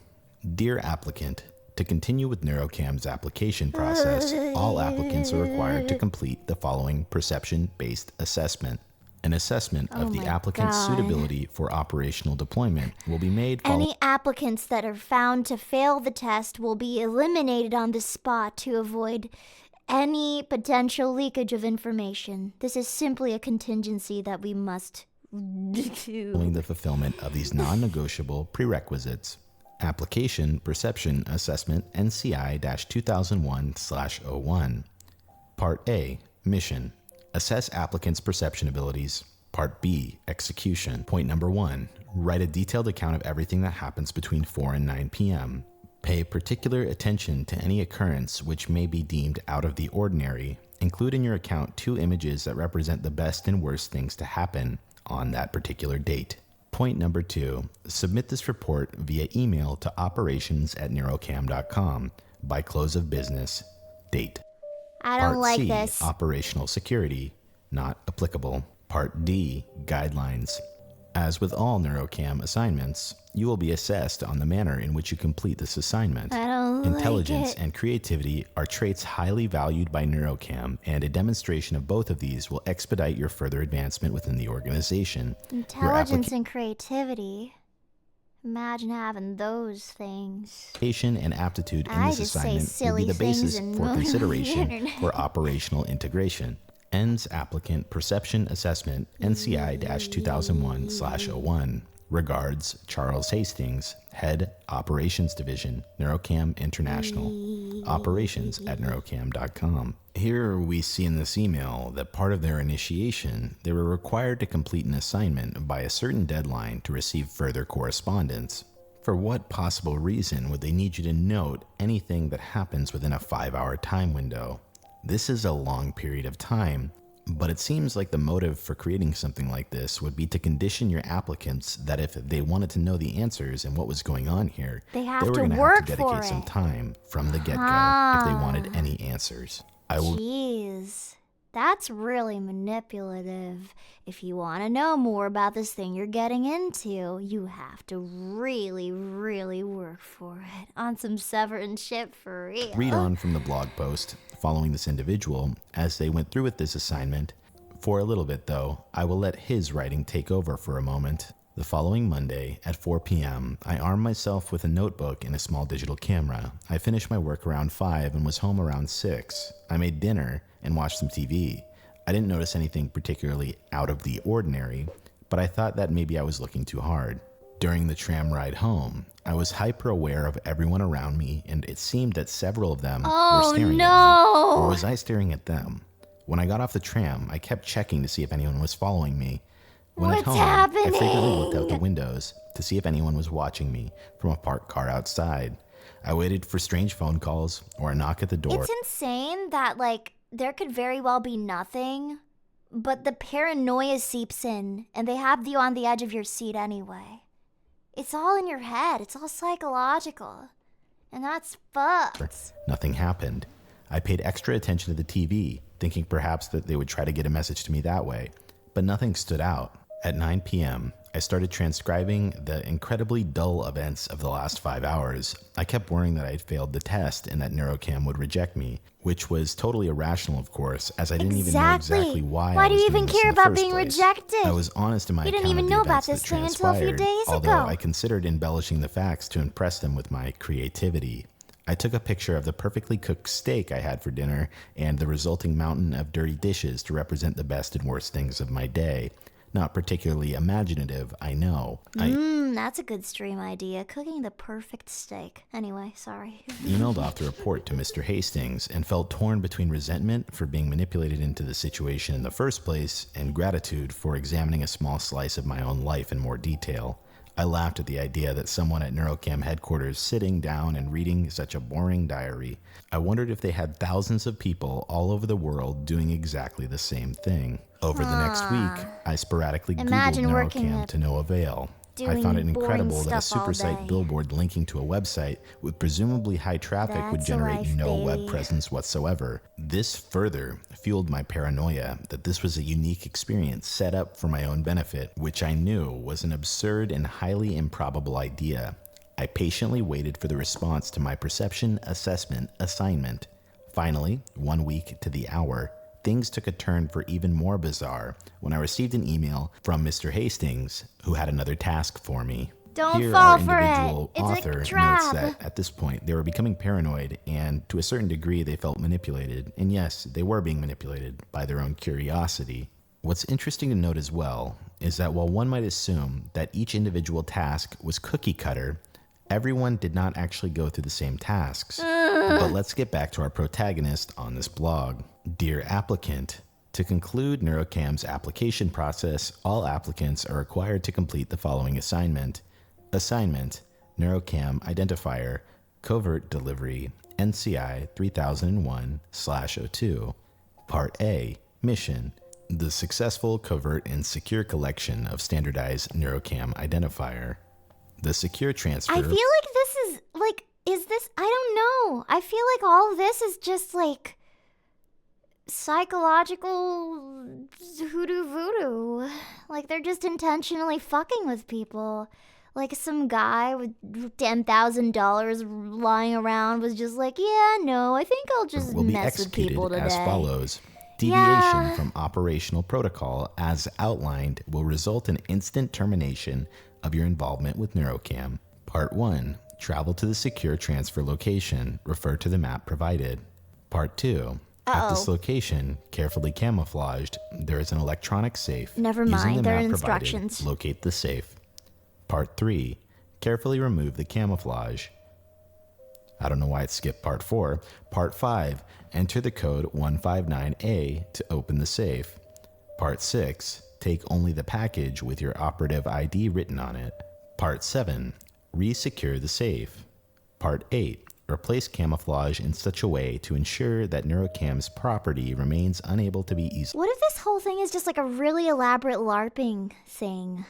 Dear applicant, to continue with Neurocam's application process, all applicants are required to complete the following perception-based assessment. An assessment of the applicant's suitability for operational deployment will be made following. Any applicants that are found to fail the test will be eliminated on the spot to avoid any potential leakage of information. This is simply a contingency that we must do. Following the fulfillment of these non-negotiable prerequisites. Application Perception Assessment NCI-2001/01. Part A, Mission. Assess applicants' perception abilities. Part B, Execution. Point number 1, write a detailed account of everything that happens between 4 and 9 p.m. Pay particular attention to any occurrence which may be deemed out of the ordinary. Include in your account 2 images that represent the best and worst things to happen on that particular date. Point number 2, submit this report via email to operations@neurocam.com by close of business date. I don't Part like C, this. Operational security, not applicable. Part D, guidelines. As with all Neurocam assignments, you will be assessed on the manner in which you complete this assignment. I don't Intelligence like it. and creativity are traits highly valued by Neurocam, and a demonstration of both of these will expedite your further advancement within the organization. Intelligence and creativity. Imagine having those things. Application and aptitude in I this just say assignment will silly be the things basis and for go to the consideration internet. for operational integration. Ends Applicant Perception Assessment NCI-2001/01. Regards, Charles Hastings, Head, Operations Division, Neurocam International. Operations@neurocam.com. Here we see in this email that part of their initiation, they were required to complete an assignment by a certain deadline to receive further correspondence. For what possible reason would they need you to note anything that happens within a 5-hour time window? This is a long period of time, but it seems like the motive for creating something like this would be to condition your applicants that if they wanted to know the answers and what was going on here, They have were to going to work have to dedicate for some it. time from the get-go if they wanted any answers. I will Jeez, that's really manipulative. If you want to know more about this thing you're getting into, you have to really, really work for it on some severance shit for real. read on from the blog post following this individual as they went through with this assignment. For a little bit, though, I will let his writing take over for a moment. The following Monday at 4 p.m., I armed myself with a notebook and a small digital camera. I finished my work around 5 and was home around 6. I made dinner and watched some TV. I didn't notice anything particularly out of the ordinary, but I thought that maybe I was looking too hard. During the tram ride home, I was hyper aware of everyone around me, and it seemed that several of them were staring at me. Or was I staring at them? When I got off the tram, I kept checking to see if anyone was following me. When at What's home, happening? I frequently looked out the windows to see if anyone was watching me from a parked car outside. I waited for strange phone calls or a knock at the door. It's insane that, like, there could very well be nothing, but the paranoia seeps in, and they have you on the edge of your seat anyway. It's all in your head. It's all psychological. And that's fucked. Nothing happened. I paid extra attention to the TV, thinking perhaps that they would try to get a message to me that way, but nothing stood out. At 9 p.m., I started transcribing the incredibly dull events of the last 5 hours. I kept worrying that I had failed the test and that Neurocam would reject me, which was totally irrational, of course, as I didn't even know exactly why I do was you doing even this in care the about first being place. rejected? I was honest in my You didn't account even of the know about events this that thing until a few transpired, days although ago. I considered embellishing the facts to impress them with my creativity. I took a picture of the perfectly cooked steak I had for dinner and the resulting mountain of dirty dishes to represent the best and worst things of my day. Not particularly imaginative, I know. That's a good stream idea. Cooking the perfect steak. Anyway, sorry. Emailed off the report to Mr. Hastings and felt torn between resentment for being manipulated into the situation in the first place and gratitude for examining a small slice of my own life in more detail. I laughed at the idea that someone at Neurocam headquarters sitting down and reading such a boring diary. I wondered if they had thousands of people all over the world doing exactly the same thing. Over the next week, I sporadically Imagine Googled working Neurocam at to no avail. I doing found it boring incredible that a stuff all supersite day. billboard linking to a website with presumably high traffic would That's generate life, no baby. web presence whatsoever. This further fueled my paranoia that this was a unique experience set up for my own benefit, which I knew was an absurd and highly improbable idea. I patiently waited for the response to my perception assessment assignment. Finally, 1 week to the hour, things took a turn for even more bizarre when I received an email from Mr. Hastings, who had another task for me. Don't Here, fall our for it. individual It's a author notes trap. that at this point they were becoming paranoid, and to a certain degree they felt manipulated. And yes, they were being manipulated by their own curiosity. What's interesting to note as well is that while one might assume that each individual task was cookie cutter, everyone did not actually go through the same tasks. But let's get back to our protagonist on this blog. Dear applicant, to conclude Neurocam's application process, all applicants are required to complete the following assignment. Assignment, Neurocam Identifier, Covert Delivery, NCI 3001/02. Part A, Mission, the successful covert and secure collection of standardized Neurocam Identifier. The secure transfer... I feel like this is, like, is this, I don't know. I feel like all this is just, like, psychological hoodoo voodoo. Like, they're just intentionally fucking with people. Like, some guy with $10,000 lying around was just like, yeah, no, I think I'll just will be mess with executed people today. as follows. Deviation Yeah. from operational protocol as outlined will result in instant termination of your involvement with Neurocam. Part 1. Travel to the secure transfer location. Refer to the map provided. Part 2. At this location, carefully camouflaged, there is an electronic safe. Never Using mind, the there are map provided, instructions. locate the safe. Part 3. Carefully remove the camouflage. I don't know why it skipped part 4. Part 5. Enter the code 159A to open the safe. Part 6. Take only the package with your operative ID written on it. Part 7. Re-secure the safe. Part 8. Replace camouflage in such a way to ensure that Neurocam's property remains unable to be easily... What if this whole thing is just like a really elaborate LARPing thing?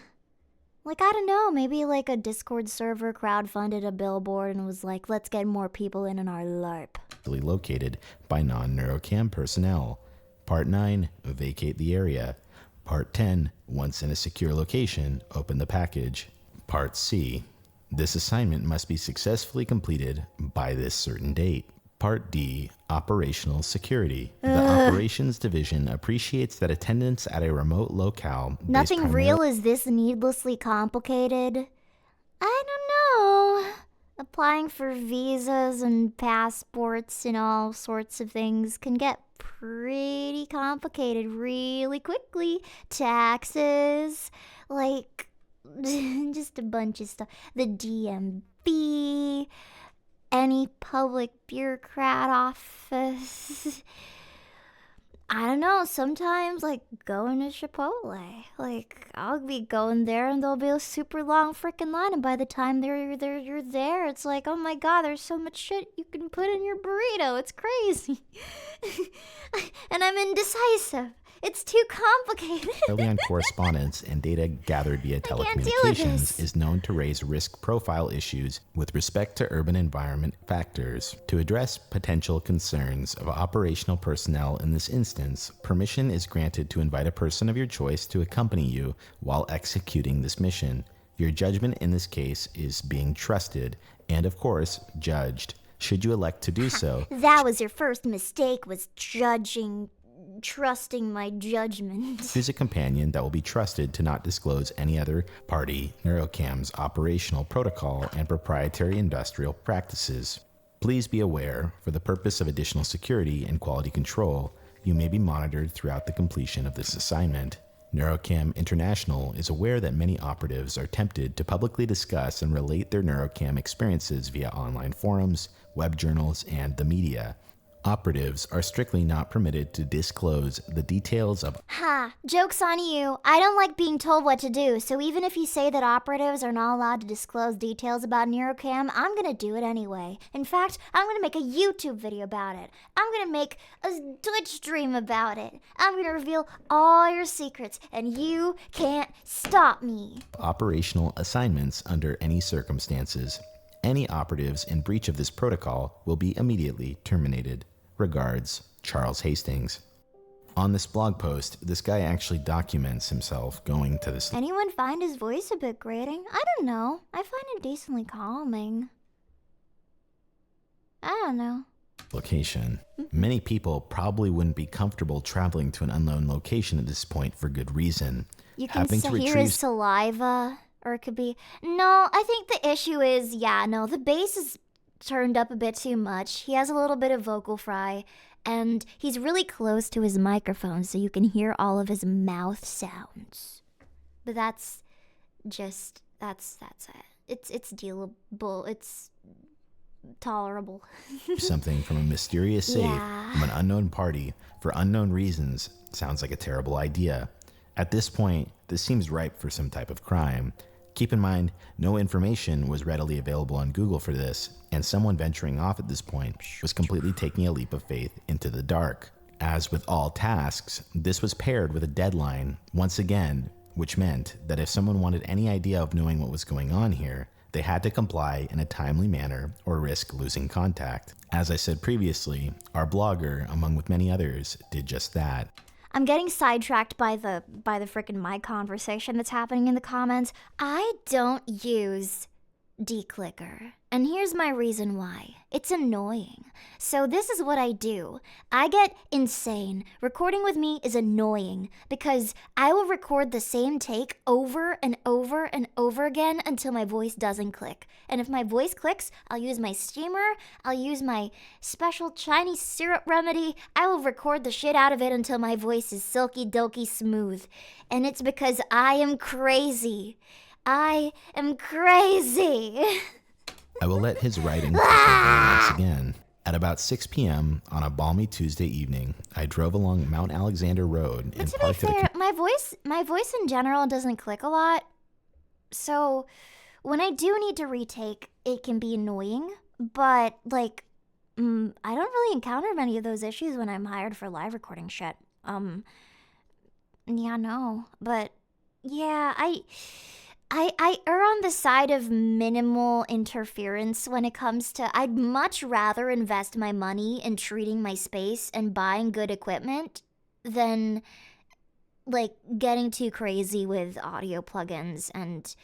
Like, I don't know, maybe like a Discord server crowdfunded a billboard and was like, let's get more people in on our LARP. located by non-Neurocam personnel. Part 9. Vacate the area. Part 10. Once in a secure location, open the package. Part C. This assignment must be successfully completed by this certain date. Part D. Operational security. The Operations Division appreciates that attendance at a remote locale... based Nothing primarily- real is this needlessly complicated. I don't know. Applying for visas and passports and all sorts of things can get pretty complicated really quickly. Taxes, like, just a bunch of stuff. The DMV, any public bureaucrat office. I don't know, sometimes, like, going to Chipotle. Like, I'll be going there and there'll be a super long freaking line, and by the time you're there, it's like, oh my god, there's so much shit you can put in your burrito. It's crazy. And I'm indecisive. It's too complicated. Early on correspondence and data gathered via can't deal with telecommunications this. is known to raise risk profile issues with respect to urban environment factors. To address potential concerns of operational personnel in this instance, permission is granted to invite a person of your choice to accompany you while executing this mission. Your judgment in this case is being trusted and, of course, judged. Should you elect to do so, That was your first mistake, was trusting my judgment. choose a companion that will be trusted to not disclose any other party Neurocam's operational protocol and proprietary industrial practices. Please be aware, for the purpose of additional security and quality control, you may be monitored throughout the completion of this assignment. Neurocam International is aware that many operatives are tempted to publicly discuss and relate their Neurocam experiences via online forums, web journals, and the media. Operatives are strictly not permitted to disclose the details of Ha, joke's on you. I don't like being told what to do, so even if you say that operatives are not allowed to disclose details about Neurocam, I'm gonna do it anyway. In fact, I'm gonna make a YouTube video about it. I'm gonna make a Twitch stream about it. I'm gonna reveal all your secrets, and you can't stop me. operational assignments under any circumstances. Any operatives in breach of this protocol will be immediately terminated. Regards, Charles Hastings. On this blog post, this guy actually documents himself going to this Anyone find his voice a bit grating? I don't know. I find it decently calming. I don't know. location. Many people probably wouldn't be comfortable traveling to an unknown location at this point for good reason. You can Having to hear retrieve his saliva, or it could be... No, I think the issue is, the bass is turned up a bit too much. He has a little bit of vocal fry, and he's really close to his microphone, so you can hear all of his mouth sounds. But that's just... That's it. It's dealable. It's tolerable. something from a mysterious safe Yeah. from an unknown party for unknown reasons sounds like a terrible idea. At this point, this seems ripe for some type of crime. Keep in mind, no information was readily available on Google for this, and someone venturing off at this point was completely taking a leap of faith into the dark. As with all tasks, this was paired with a deadline, once again, which meant that if someone wanted any idea of knowing what was going on here, they had to comply in a timely manner or risk losing contact. As I said previously, our blogger, among with many others, did just that. I'm getting sidetracked by the frickin' mic conversation that's happening in the comments. I don't use declicker. And here's my reason why. It's annoying. So this is what I do. I get insane. Recording with me is annoying because I will record the same take over and over and over again until my voice doesn't click. And if my voice clicks, I'll use my steamer, I'll use my special Chinese syrup remedy. I will record the shit out of it until my voice is silky dokey smooth. And it's because I am crazy. I am crazy. I will let his writing take over once again. At about 6 p.m. on a balmy Tuesday evening, I drove along Mount Alexander Road and To be parked at a fair, my voice in general doesn't click a lot. So when I do need to retake, it can be annoying. But I don't really encounter many of those issues when I'm hired for live recording shit. But yeah, I err on the side of minimal interference when it comes to... I'd much rather invest my money in treating my space and buying good equipment than, getting too crazy with audio plugins and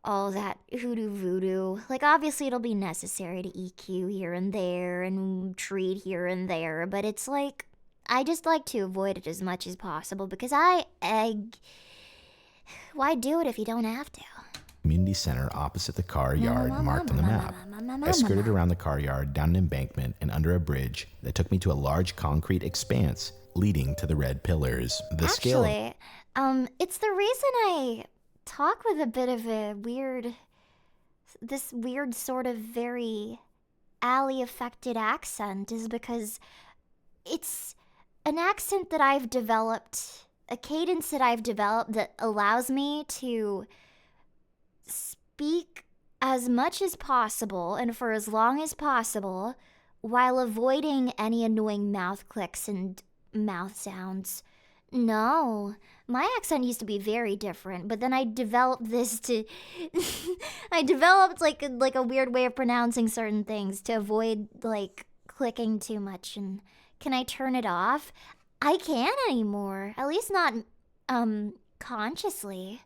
all that hoodoo voodoo. Obviously it'll be necessary to EQ here and there and treat here and there, but it's I just like to avoid it as much as possible because why do it if you don't have to? community center opposite the car yard marked on the map. I skirted around the car yard, down an embankment, and under a bridge that took me to a large concrete expanse leading to the red pillars. Actually, it's the reason I talk with a bit of a this weird sort of very alley-affected accent is because it's an accent that I've developed, a cadence that I've developed that allows me to speak as much as possible and for as long as possible while avoiding any annoying mouth clicks and mouth sounds. No. My accent used to be very different, but then I developed this to I developed like a weird way of pronouncing certain things to avoid like clicking too much. And can I turn it off? I can't anymore. At least not consciously.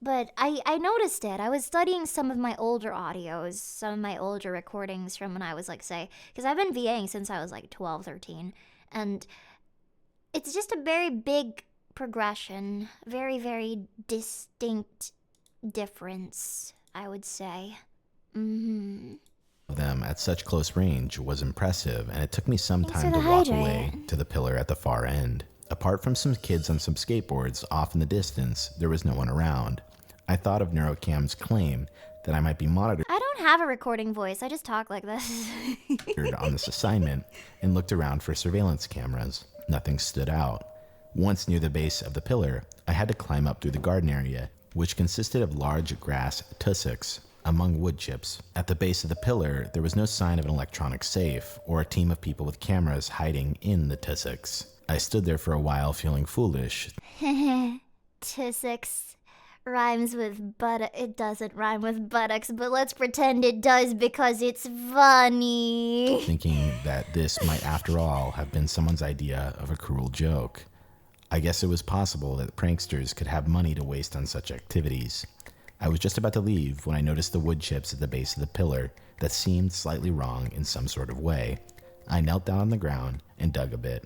But I noticed it. I was studying some of my older audios, some of my older recordings from when I was like, say, because I've been VAing since I was like 12, 13. And it's just a very big progression, very, very distinct difference, I would say. Them at such close range was impressive, and it took me some Thanks time for to the walk hydrate. away to the pillar at the far end. Apart from some kids on some skateboards off in the distance, there was no one around. I thought of Neurocam's claim that I might be monitored I don't have a recording voice. I just talk like this. on this assignment and looked around for surveillance cameras. Nothing stood out. Once near the base of the pillar, I had to climb up through the garden area, which consisted of large grass tussocks among wood chips. At the base of the pillar, there was no sign of an electronic safe or a team of people with cameras hiding in the tussocks. I stood there for a while feeling foolish, Tussocks rhymes with butt. It doesn't rhyme with buttocks, but let's pretend it does because it's funny. thinking that this might after all have been someone's idea of a cruel joke. I guess it was possible that pranksters could have money to waste on such activities. I was just about to leave when I noticed the wood chips at the base of the pillar that seemed slightly wrong in some sort of way. I knelt down on the ground and dug a bit.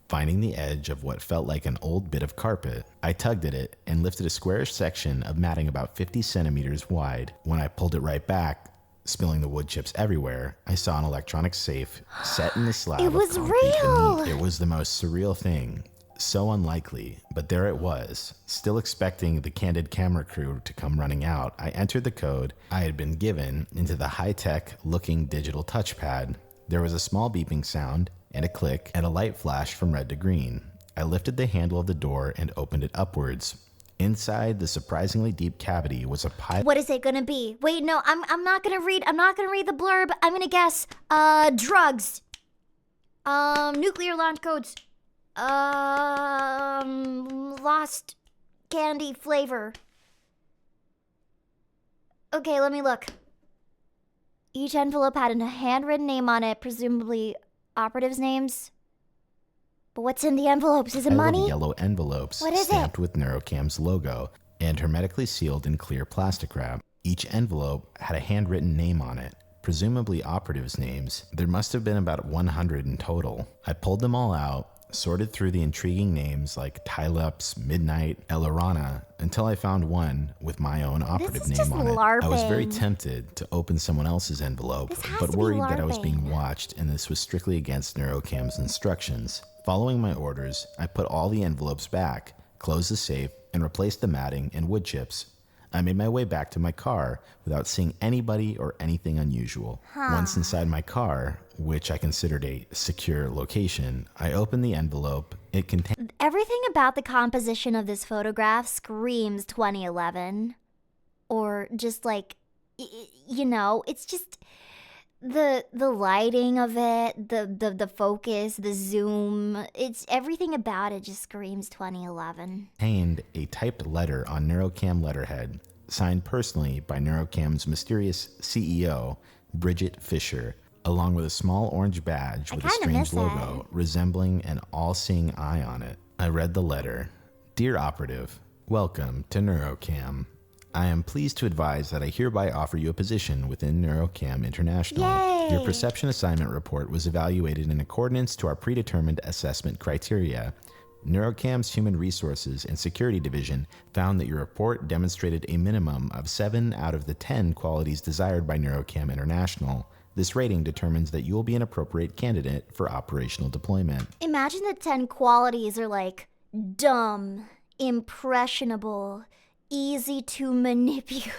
Finding the edge of what felt like an old bit of carpet, I tugged at it and lifted a squarish section of matting about 50 centimeters wide. When I pulled it right back, spilling the wood chips everywhere, I saw an electronic safe set in the slab It of was concrete real! beneath. It was the most surreal thing. So unlikely, but there it was. Still expecting the candid camera crew to come running out, I entered the code I had been given into the high-tech looking digital touchpad. There was a small beeping sound and a click and a light flashed from red to green. I lifted the handle of the door and opened it upwards. Inside the surprisingly deep cavity was a pile What is it gonna be? Wait, no, I'm not gonna read. I'm not gonna read the blurb. I'm gonna guess. Drugs. Nuclear launch codes. Lost candy flavor. Okay, let me look. Each envelope had a handwritten name on it, presumably operatives' names. But what's in the envelopes? Is it of money? yellow envelopes What is it? stamped with Neurocam's logo and hermetically sealed in clear plastic wrap. Each envelope had a handwritten name on it, presumably operatives' names. There must have been about 100 in total. I pulled them all out, sorted through the intriguing names like Tyleps, Midnight, Elorana, until I found one with my own operative is name just on it. I was very LARPing. tempted to open someone else's envelope, This has but to be worried that I was LARPing. being watched and this was strictly against Neurocam's instructions. Following my orders, I put all the envelopes back, closed the safe, and replaced the matting and wood chips. I made my way back to my car without seeing anybody or anything unusual. Once inside my car, which I considered a secure location, I opened the envelope. It contained Everything about the composition of this photograph screams 2011. Or just like, it's just the lighting of it, the focus, the zoom. It's everything about it just screams 2011. a typed letter on Neurocam letterhead, signed personally by Neurocam's mysterious CEO, Bridget Fisher, along with a small orange badge with a kinda strange miss logo resembling an all-seeing eye on it. I read the letter. Dear Operative, welcome to Neurocam. I am pleased to advise that I hereby offer you a position within Neurocam International. Yay! Your perception assignment report was evaluated in accordance to our predetermined assessment criteria. Neurocam's Human Resources and Security Division found that your report demonstrated a minimum of 7 out of the 10 qualities desired by Neurocam International. This rating determines that you will be an appropriate candidate for operational deployment. Imagine the 10 qualities are like dumb, impressionable, easy to manipulate.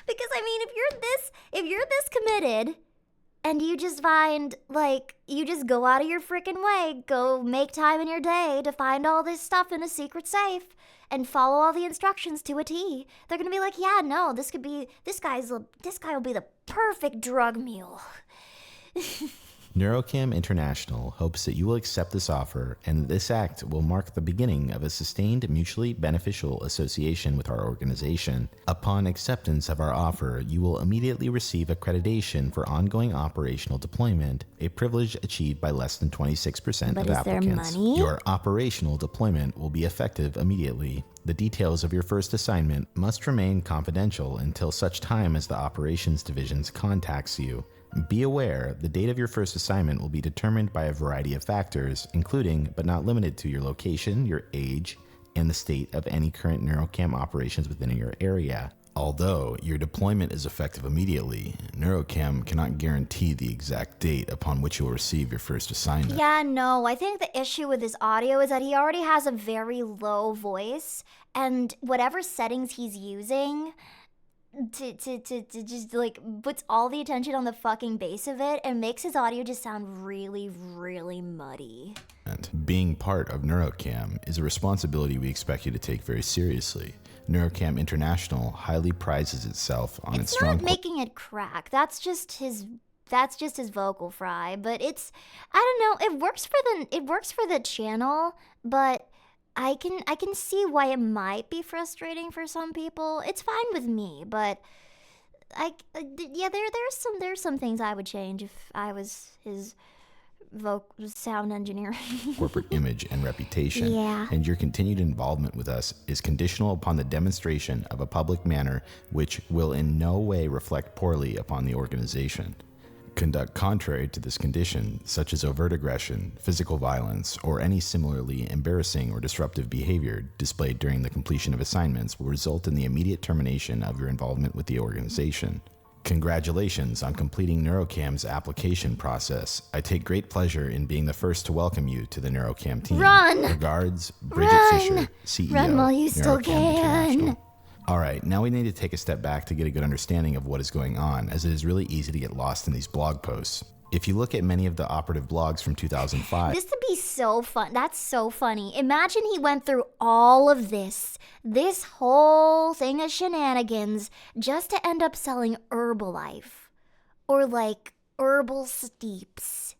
Because I mean, if you're this committed and you just find like you just go out of your freaking way, go make time in your day to find all this stuff in a secret safe and follow all the instructions to a T, they're going to be like, "Yeah, no, this guy will be the perfect drug mule." Neurocam International hopes that you will accept this offer and that this act will mark the beginning of a sustained mutually beneficial association with our organization. Upon acceptance of our offer, you will immediately receive accreditation for ongoing operational deployment, a privilege achieved by less than 26% But of is there applicants. money? Your operational deployment will be effective immediately. The details of your first assignment must remain confidential until such time as the operations division contacts you. Be aware, the date of your first assignment will be determined by a variety of factors, including, but not limited to, your location, your age, and the state of any current Neurocam operations within your area. Although your deployment is effective immediately, Neurocam cannot guarantee the exact date upon which you will receive your first assignment. Yeah, no, I think the issue with his audio is that he already has a very low voice, and whatever settings he's using to just like puts all the attention on the fucking base of it and makes his audio just sound really, really muddy. Being part of Neurocam is a responsibility we expect you to take very seriously. Neurocam International highly prizes itself on its It's strong not making it crack. That's just his vocal fry, but it's, I don't know, it works for the channel, but I can see why it might be frustrating for some people. It's fine with me, but there's some things I would change if I was his sound engineer. corporate image and reputation, Yeah. and your continued involvement with us is conditional upon the demonstration of a public manner which will in no way reflect poorly upon the organization. Conduct contrary to this condition, such as overt aggression, physical violence, or any similarly embarrassing or disruptive behavior displayed during the completion of assignments will result in the immediate termination of your involvement with the organization. Congratulations on completing Neurocam's application process. I take great pleasure in being the first to welcome you to the Neurocam team. Run! Regards, Bridget Run! Fisher, CEO, Run while you still Neurocam can. International. All right, now we need to take a step back to get a good understanding of what is going on, as it is really easy to get lost in these blog posts. If you look at many of the operative blogs from 2005, This would be so fun. That's so funny. Imagine he went through all of this whole thing of shenanigans, just to end up selling Herbalife. Or like herbal steeps.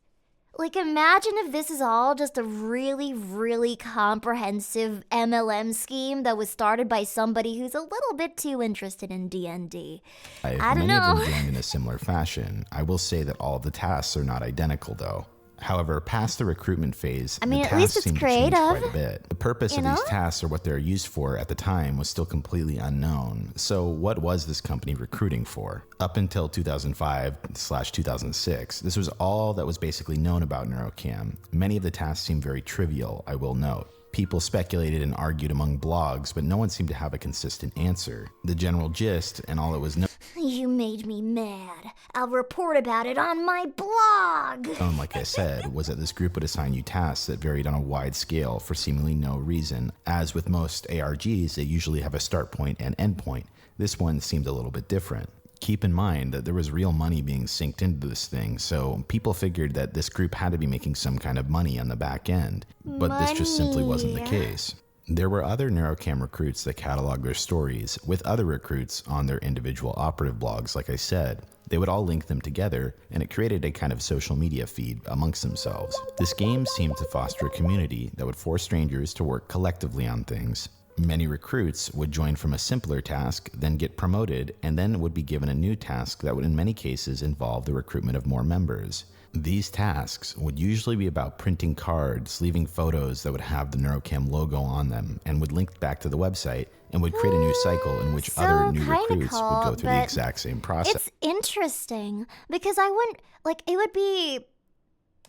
Like, imagine if this is all just a really, really comprehensive MLM scheme that was started by somebody who's a little bit too interested in D&D. I don't many of know. them joined in a similar fashion. I will say that all of the tasks are not identical, though. However, past the recruitment phase, I mean, the at least tasks it's seem to change creative, quite a bit. The purpose you of know? these tasks or what they're used for at the time was still completely unknown. So what was this company recruiting for? Up until 2005/2006, this was all that was basically known about Neurocam. Many of the tasks seem very trivial, I will note. People speculated and argued among blogs, but no one seemed to have a consistent answer. The general gist, and all it was known, You made me mad. I'll report about it on my blog. like I said, was that this group would assign you tasks that varied on a wide scale for seemingly no reason. As with most ARGs, they usually have a start point and end point. This one seemed a little bit different. Keep in mind that there was real money being synced into this thing, so people figured that this group had to be making some kind of money on the back end, but this just simply wasn't the Money. case. There were other Neurocam recruits that cataloged their stories with other recruits on their individual operative blogs, like I said. They would all link them together, and it created a kind of social media feed amongst themselves. This game seemed to foster a community that would force strangers to work collectively on things. Many recruits would join from a simpler task, then get promoted, and then would be given a new task that would in many cases involve the recruitment of more members. These tasks would usually be about printing cards, leaving photos that would have the Neurocam logo on them, and would link back to the website, and would create a new cycle in which So other new kinda recruits would go cool, through the but exact same process. It's interesting because I wouldn't, like, it would be,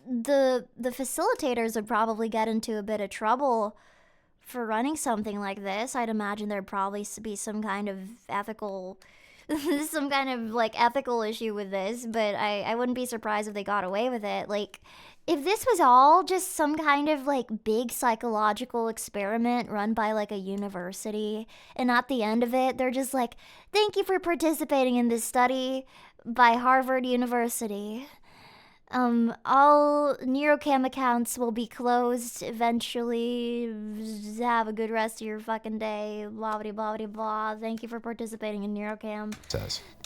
the facilitators would probably get into a bit of trouble for running something like this. I'd imagine there'd probably be some kind of ethical issue with this, but I wouldn't be surprised if they got away with it. Like, if this was all just some kind of like big psychological experiment run by like a university, and at the end of it they're just like, thank you for participating in this study by Harvard University. All Neurocam accounts will be closed eventually. Have a good rest of your fucking day. Blah blah blah blah blah. Thank you for participating in Neurocam.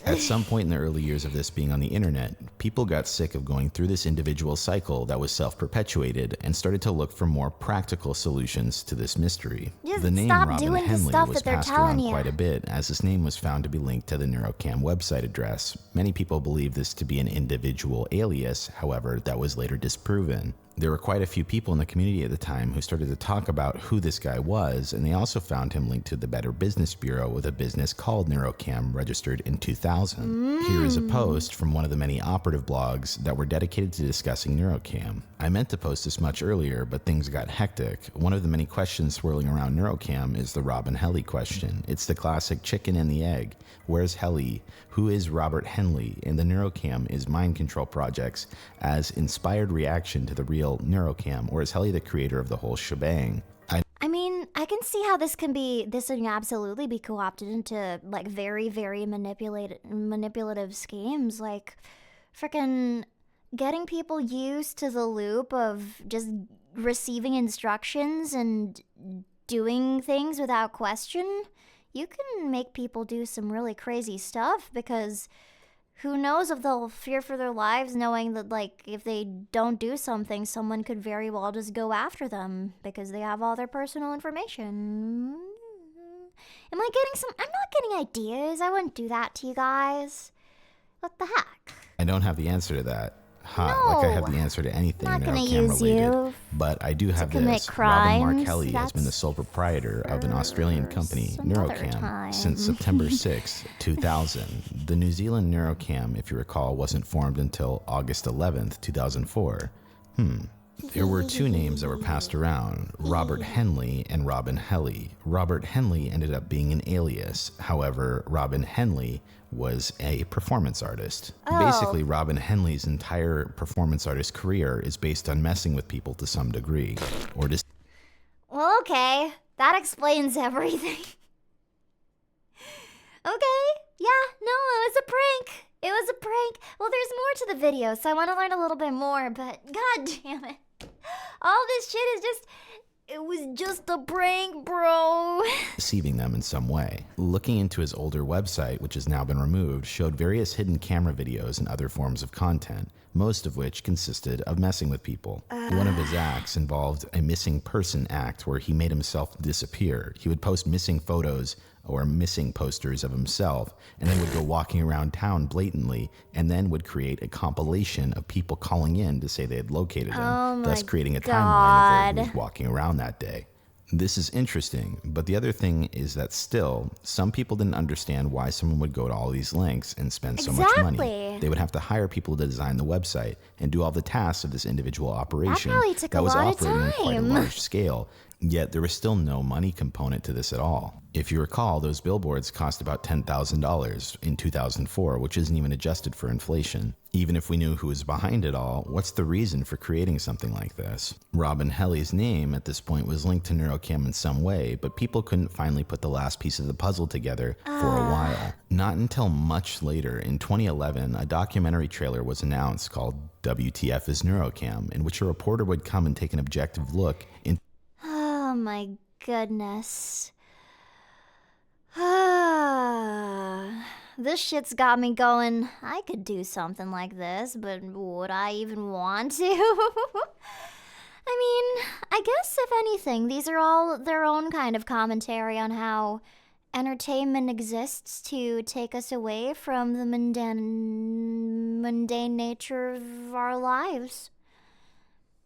At some point in the early years of this being on the internet, people got sick of going through this individual cycle that was self-perpetuated and started to look for more practical solutions to this mystery. Just The name stop Robin doing the Henley stuff was that they're passed telling around you. quite a bit, as his name was found to be linked to the Neurocam website address. Many people believe this to be an individual alias, however, that was later disproven. There were quite a few people in the community at the time who started to talk about who this guy was, and they also found him linked to the Better Business Bureau with a business called Neurocam registered in 2000. Here is a post from one of the many operative blogs that were dedicated to discussing Neurocam. I meant to post this much earlier, but things got hectic. One of the many questions swirling around Neurocam is the Robin Henley question. It's the classic chicken and the egg. Where's Henley? Who is Robert Henley? And the Neurocam is mind control projects as inspired reaction to the real Neurocam, or is Henley the creator of the whole shebang? I mean, I can see how this can absolutely be co-opted into like very, very manipulative schemes, like freaking getting people used to the loop of just receiving instructions and doing things without question. You can make people do some really crazy stuff, because who knows if they'll fear for their lives knowing that, like, if they don't do something, someone could very well just go after them because they have all their personal information. Am I getting I'm not getting ideas. I wouldn't do that to you guys. What the heck? I don't have the answer to that. No, like I have the answer to anything I'm not gonna Neurocam use related. you But I do have commit this. crimes. Robin Mark Henley has been the That's sole proprietor of an Australian company, some other Neurocam, time. since September 6, 2000. The New Zealand Neurocam, if you recall, wasn't formed until August 11th, 2004. There were two names that were passed around, Robert Henley and Robin Henley. Robert Henley ended up being an alias. However, Robin Henley was a performance artist. Basically, Robin Henley's entire performance artist career is based on messing with people to some degree. Or just Well, okay. That explains everything. Okay. Yeah, no, it was a prank. It was a prank. Well, there's more to the video, so I want to learn a little bit more, but god damn it. All this shit is it was just a prank, bro. deceiving them in some way. Looking into his older website, which has now been removed, showed various hidden camera videos and other forms of content, most of which consisted of messing with people. One of his acts involved a missing person act where he made himself disappear. He would post missing photos or missing posters of himself, and then would go walking around town blatantly, and then would create a compilation of people calling in to say they had located him, thus creating a timeline of where he was walking around that day. This is interesting, but the other thing is that still, some people didn't understand why someone would go to all these lengths and spend so much money. They would have to hire people to design the website and do all the tasks of this individual operation That was lot of operating on quite a time. large scale, yet there was still no money component to this at all. If you recall, those billboards cost about $10,000 in 2004, which isn't even adjusted for inflation. Even if we knew who was behind it all, what's the reason for creating something like this? Robin Henley's name at this point was linked to Neurocam in some way, but people couldn't finally put the last piece of the puzzle together for a while. Not until much later, in 2011, a documentary trailer was announced called WTF is Neurocam, in which a reporter would come and take an objective look into Oh my goodness. This shit's got me going. I could do something like this, but would I even want to? I mean, I guess if anything, these are all their own kind of commentary on how entertainment exists to take us away from the mundane nature of our lives.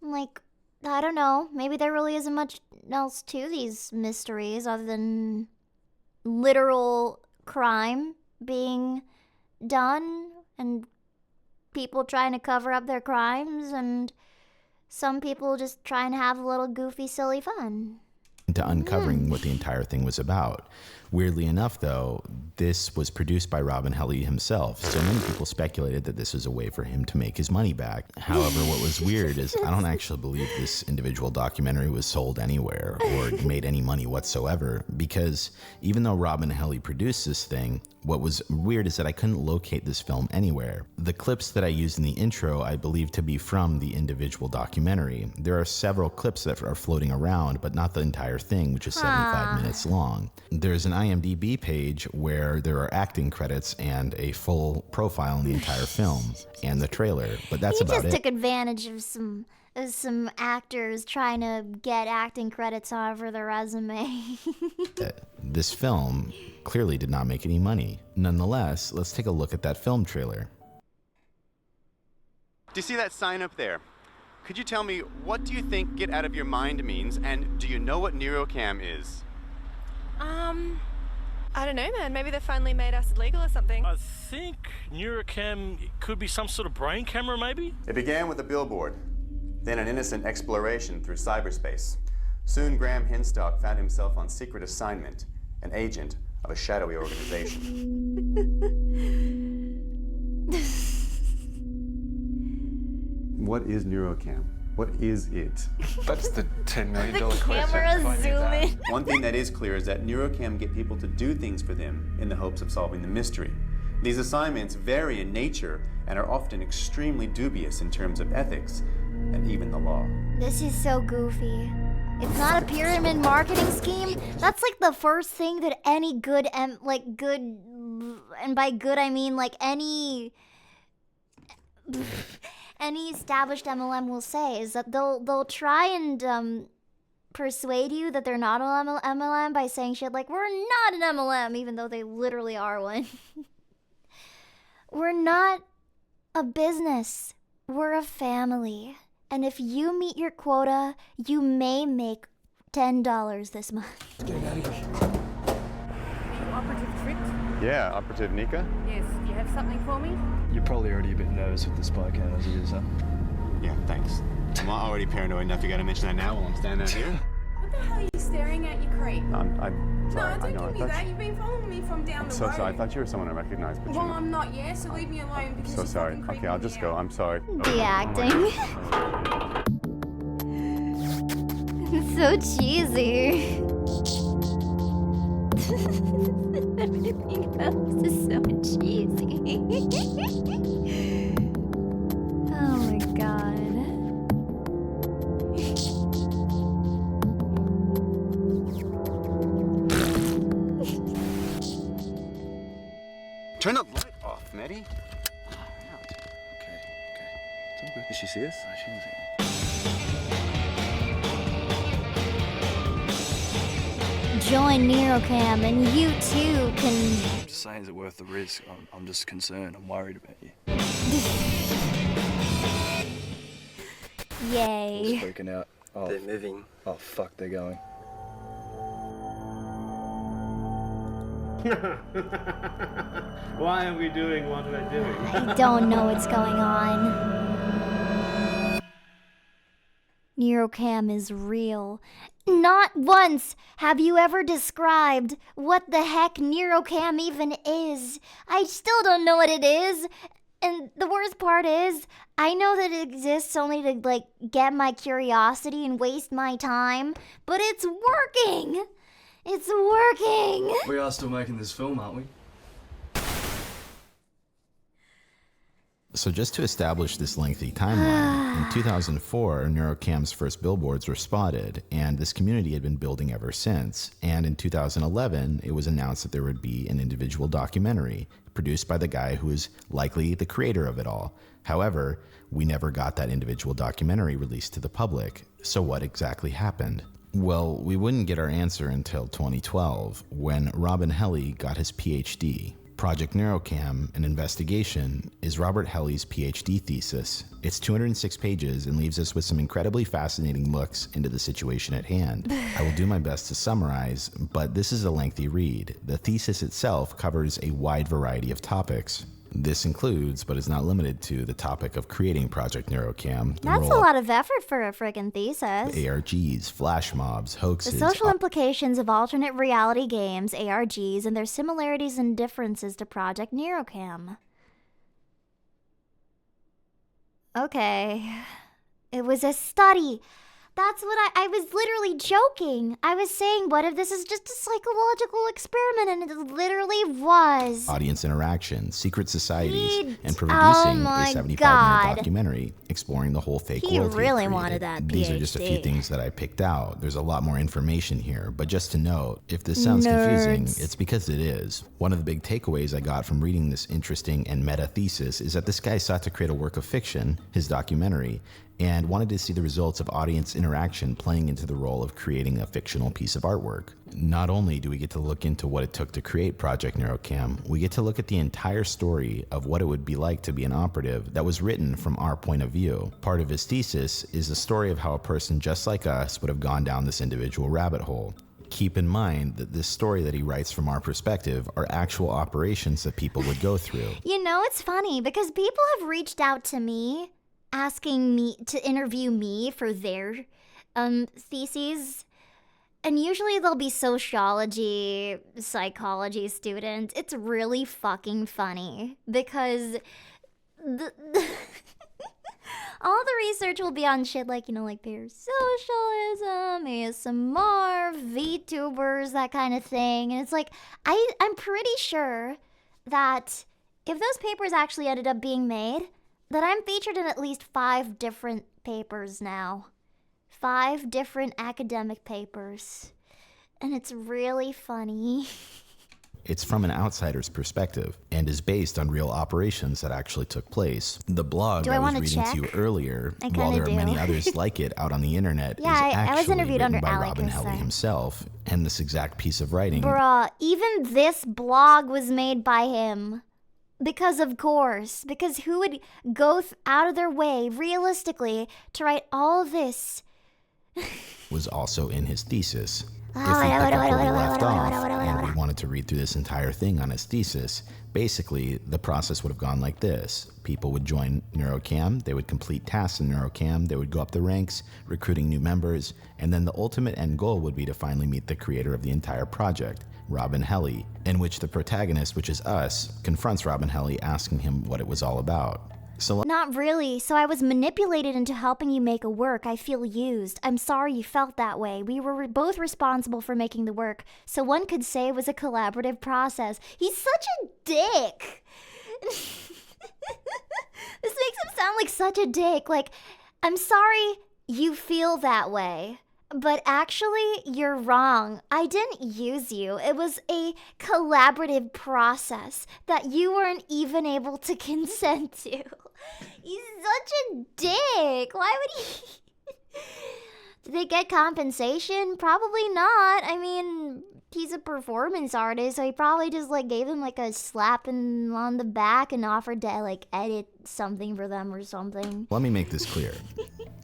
Like, I don't know, maybe there really isn't much else to these mysteries other than literal crime being done and people trying to cover up their crimes and some people just trying to have a little goofy, silly fun. uncovering what the entire thing was about. Weirdly enough, though, this was produced by Robin Henley himself, so many people speculated that this was a way for him to make his money back. However, what was weird is I don't actually believe this individual documentary was sold anywhere or made any money whatsoever, because even though Robin Henley produced this thing, what was weird is that I couldn't locate this film anywhere. The clips that I used in the intro I believe to be from the individual documentary. There are several clips that are floating around, but not the entire entire thing, which is 75 minutes long. There's an IMDb page where there are acting credits and a full profile on the entire film and the trailer, but that's about He it. just took advantage of some actors trying to get acting credits over their resume. This film clearly did not make any money. Nonetheless, let's take a look at that film trailer. Do you see that sign up there? Could you tell me, what do you think get out of your mind means, and do you know what Neurocam is? I don't know, man. Maybe they finally made us legal or something. I think Neurocam could be some sort of brain camera, maybe? It began with a billboard, then an innocent exploration through cyberspace. Soon Graham Hinstock found himself on secret assignment, an agent of a shadowy organization. What is Neurocam? What is it? That's the $10 million The question. camera zoom in. One thing that is clear is that Neurocam get people to do things for them in the hopes of solving the mystery. These assignments vary in nature and are often extremely dubious in terms of ethics and even the law. This is so goofy. It's not a pyramid marketing scheme. That's like the first thing that any good, and by good I mean like any established MLM will say is that they'll try and persuade you that they're not an MLM by saying shit like, we're not an MLM, even though they literally are one. We're not a business. We're a family. And if you meet your quota, you may make $10 this month. Operative tripped? Yeah, Operative Nika? Yes. Do you have something for me? You're probably already a bit nervous with the spy cam as it is, huh? Yeah, thanks. I'm already paranoid enough. You gotta mention that now while I'm standing out here. What the hell are you staring at, you creep? I'm sorry. No, I know. don't give me that. You've been following me from down the So road. sorry. I thought you were someone I recognized, but Well, you're I'm not, yeah, so leave me alone because so you're sorry. fucking Okay, I'll creeping just me go. out. I'm sorry. The acting. So cheesy. Everything else is so cheesy. Oh my god. Turn the light off, Maddie. Okay. It's all good. Did she see us? No, she didn't see us. Join Neurocam and you too can... I'm just saying, is it worth the risk? I'm just concerned. I'm worried about you. Yay. Freaking out. Oh, They're moving. oh, fuck, they're going. Why are we doing what we're doing? I don't know what's going on. Neurocam is real. Not once have you ever described what the heck Neurocam even is. I still don't know what it is. And the worst part is, I know that it exists only to, like, get my curiosity and waste my time. But it's working! It's working! We are still making this film, aren't we? So just to establish this lengthy timeline, in 2004, Neurocam's first billboards were spotted, and this community had been building ever since. And in 2011, it was announced that there would be an individual documentary produced by the guy who is likely the creator of it all. However, we never got that individual documentary released to the public. So what exactly happened? Well, we wouldn't get our answer until 2012, when Robin Henley got his PhD. Project Neurocam, an investigation, is Robert Henley's PhD thesis. It's 206 pages and leaves us with some incredibly fascinating looks into the situation at hand. I will do my best to summarize, but this is a lengthy read. The thesis itself covers a wide variety of topics. This includes, but is not limited to, the topic of creating Project Neurocam. That's a lot of effort for a friggin' thesis. ARGs, flash mobs, The hoaxes. social implications of alternate reality games, ARGs, and their similarities and differences to Project Neurocam. Okay. It was a study That's what I was literally joking. I was saying, what if this is just a psychological experiment? And it literally was. Audience interaction, secret societies, and Oh producing my a 75-minute God. documentary exploring the whole fake He world really created. wanted that These are just a few PhD. things that I picked out. There's a lot more information here, but just to note, if this sounds confusing, Nerds. it's because it is. One of the big takeaways I got from reading this interesting and meta thesis is that this guy sought to create a work of fiction, his documentary, and wanted to see the results of audience interaction playing into the role of creating a fictional piece of artwork. Not only do we get to look into what it took to create Project Neurocam, we get to look at the entire story of what it would be like to be an operative that was written from our point of view. Part of his thesis is the story of how a person just like us would have gone down this individual rabbit hole. Keep in mind that this story that he writes from our perspective are actual operations that people would go through. You know, it's funny because people have reached out to me asking me to interview me for their theses. And usually they'll be sociology, psychology students. It's really fucking funny because all the research will be on shit like, like parasocialism, ASMR, VTubers, that kind of thing. And it's like, I'm pretty sure that if those papers actually ended up being made, that I'm featured in at least 5 different papers now. 5 different academic papers. And it's really funny. It's from an outsider's perspective and is based on real operations that actually took place. The blog Do I I was wanna reading to you check? earlier, I while kinda there are many do. others like it out on the internet, Yeah, is I was actually interviewed written under by Robin Henley Alekirser. himself, and this exact piece of writing Bruh, even this blog was made by him. Because of course. Because who would go out of their way, realistically, to write all of this? was also in his thesis. If we Ah, pick whatever, up where we whatever, left whatever, off, whatever, and whatever. we wanted to read through this entire thing on his thesis, basically the process would have gone like this. People would join Neurocam, they would complete tasks in Neurocam, they would go up the ranks, recruiting new members, and then the ultimate end goal would be to finally meet the creator of the entire project, Robin Henley, in which the protagonist, which is us, confronts Robin Henley asking him what it was all about. So Not really. So I was manipulated into helping you make a work. I feel used. I'm sorry you felt that way. We were both responsible for making the work. So one could say it was a collaborative process. He's such a dick. This makes him sound like such a dick. Like, I'm sorry you feel that way. But actually, you're wrong. I didn't use you. It was a collaborative process that you weren't even able to consent to. He's such a dick. Why would he? Did they get compensation? Probably not. I mean, he's a performance artist, so he probably just gave them a slap on the back and offered to edit something for them or something. let me make this clear.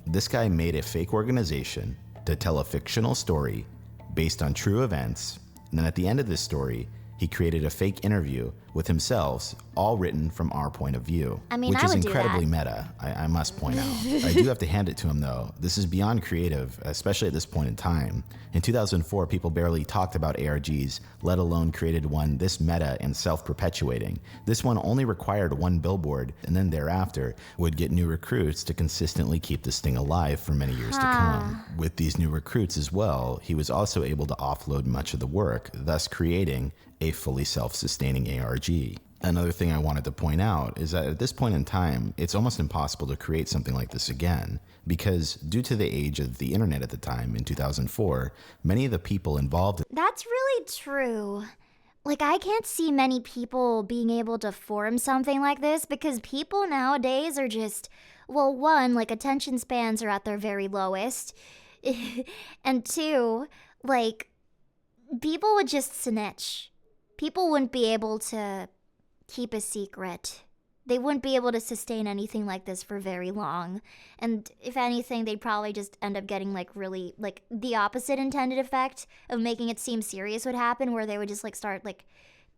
This guy made a fake organization to tell a fictional story based on true events, and then at the end of this story, he created a fake interview with himself, all written from our point of view. I mean, which I is would do incredibly that. meta, I must point out. I do have to hand it to him though. This is beyond creative, especially at this point in time. In 2004, people barely talked about ARGs, let alone created one this meta and self-perpetuating. This one only required 1 billboard, and then thereafter would get new recruits to consistently keep this thing alive for many years to come. With these new recruits as well, he was also able to offload much of the work, thus creating a fully self-sustaining ARG. Another thing I wanted to point out is that at this point in time, it's almost impossible to create something like this again, because due to the age of the internet at the time, in 2004, many of the people involved That's really true. I can't see many people being able to form something like this because people nowadays are just, well, one, attention spans are at their very lowest. And 2, people would just snitch. People wouldn't be able to keep a secret. They wouldn't be able to sustain anything like this for very long. And if anything, they'd probably just end up getting really the opposite intended effect of making it seem serious would happen, where they would just start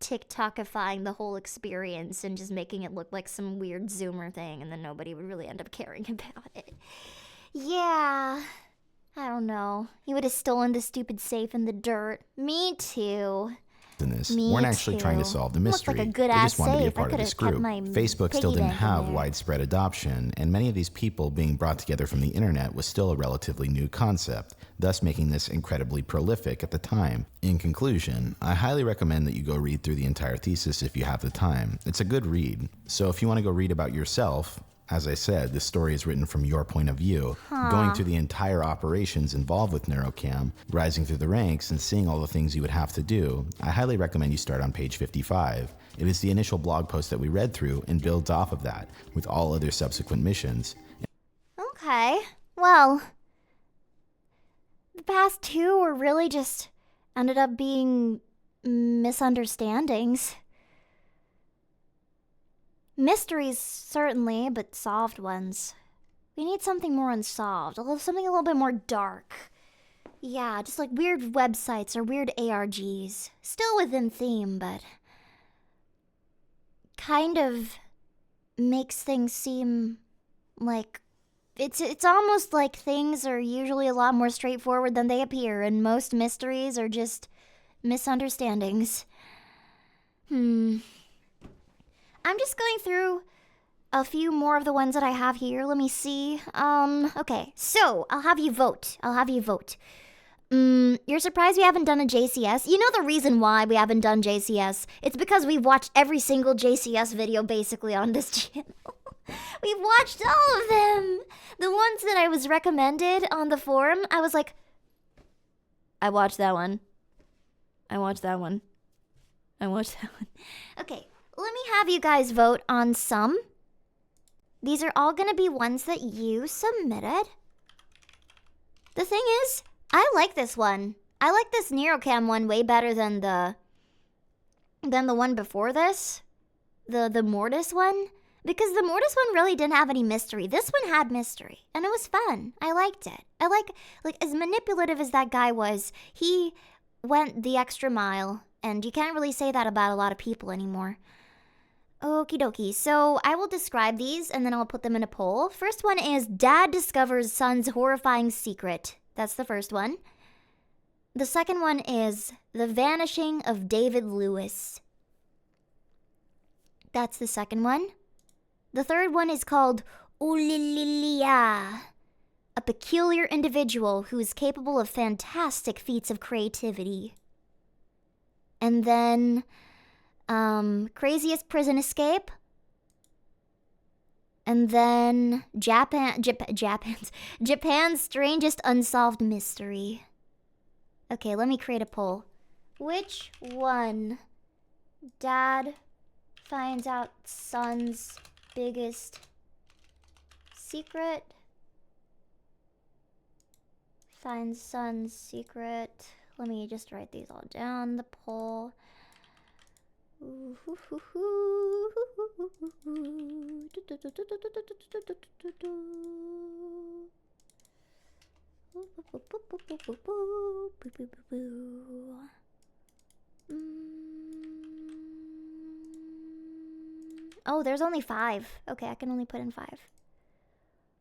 TikTokifying the whole experience and just making it look like some weird Zoomer thing, and then nobody would really end up caring about it. Yeah, I don't know. He would have stolen the stupid safe in the dirt. Me too. in this Me weren't actually trying to too. solve the Looks like mystery. a good They ass just wanted to be a safe. I part of coulda this kept group. my Facebook still piggy didn't bank in have there. widespread adoption, and many of these people being brought together from the internet was still a relatively new concept, thus making this incredibly prolific at the time. In conclusion, I highly recommend that you go read through the entire thesis if you have the time. It's a good read. So if you want to go read about yourself, as I said, this story is written from your point of view, going through the entire operations involved with Neurocam, rising through the ranks, and seeing all the things you would have to do. I highly recommend you start on page 55. It is the initial blog post that we read through and builds off of that, with all other subsequent missions. Okay. Well, the past two were really just ended up being misunderstandings. Mysteries, certainly, but solved ones. We need something more unsolved, something a little bit more dark. Yeah, just like weird websites or weird ARGs. Still within theme, but kind of makes things seem like it's almost like things are usually a lot more straightforward than they appear, and most mysteries are just misunderstandings. I'm just going through a few more of the ones that I have here. Let me see. Okay, so I'll have you vote. You're surprised we haven't done a JCS? You know the reason why we haven't done JCS? It's because we've watched every single JCS video basically on this channel. We've watched all of them. The ones that I was recommended on the forum, I was like, I watched that one. Okay. Let me have you guys vote on some. These are all gonna be ones that you submitted. The thing is, I like this one. I like this Neurocam one way better than the one before this. The Mortis one. Because the Mortis one really didn't have any mystery. This one had mystery. And it was fun. I liked it. I like as manipulative as that guy was, he went the extra mile. And you can't really say that about a lot of people anymore. Okie dokie, so I will describe these and then I'll put them in a poll. First one is Dad discovers son's horrifying secret. That's the first one. The second one is The Vanishing of David Lewis. That's the second one. The third one is called Ulililia, a peculiar individual who is capable of fantastic feats of creativity. And then Craziest Prison Escape. And then Japan's Strangest Unsolved Mystery. Okay, let me create a poll. Which one? Dad finds out son's biggest secret. Finds son's secret. Let me just write these all down. The poll. Oh, there's only 5. Okay, I can only put in 5.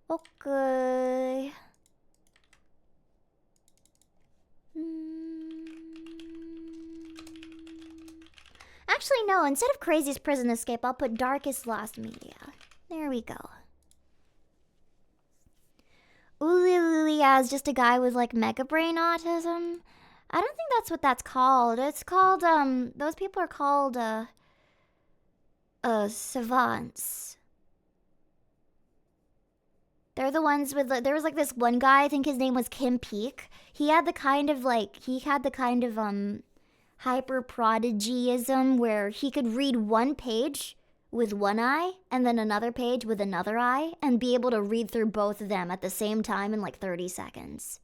Okay. Actually, no. Instead of Craziest Prison Escape, I'll put Darkest Lost Media. There we go. Ulilia is just a guy with, like, mega brain autism. I don't think that's what that's called. It's called, those people are called, savants. They're the ones with, there was, like, this one guy, I think his name was Kim Peek. He had the kind of, hyper prodigyism where he could read one page with one eye and then another page with another eye and be able to read through both of them at the same time in like 30 seconds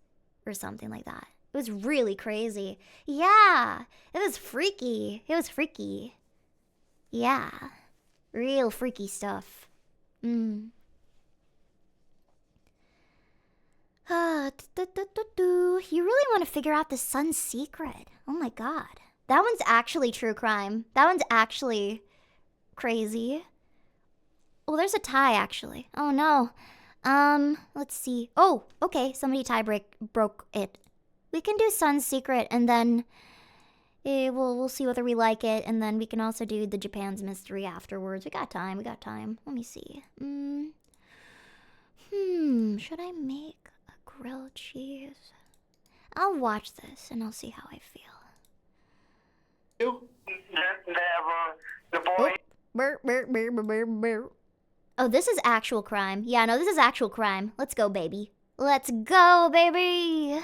or something like that. It was really crazy. Yeah, it was freaky. Yeah, real freaky stuff. You really want to figure out the son's secret. Oh my god. That one's actually true crime. That one's actually crazy. Well, there's a tie, actually. Oh, no. Let's see. Oh, okay. Somebody broke it. We can do son's secret, and then We'll see whether we like it, and then we can also do the Japan's mystery afterwards. We got time. Let me see. Should I make a grilled cheese? I'll watch this, and I'll see how I feel. Never. The boy. Oh, this is actual crime. Yeah, no, this is actual crime. Let's go, baby. Let's go, baby!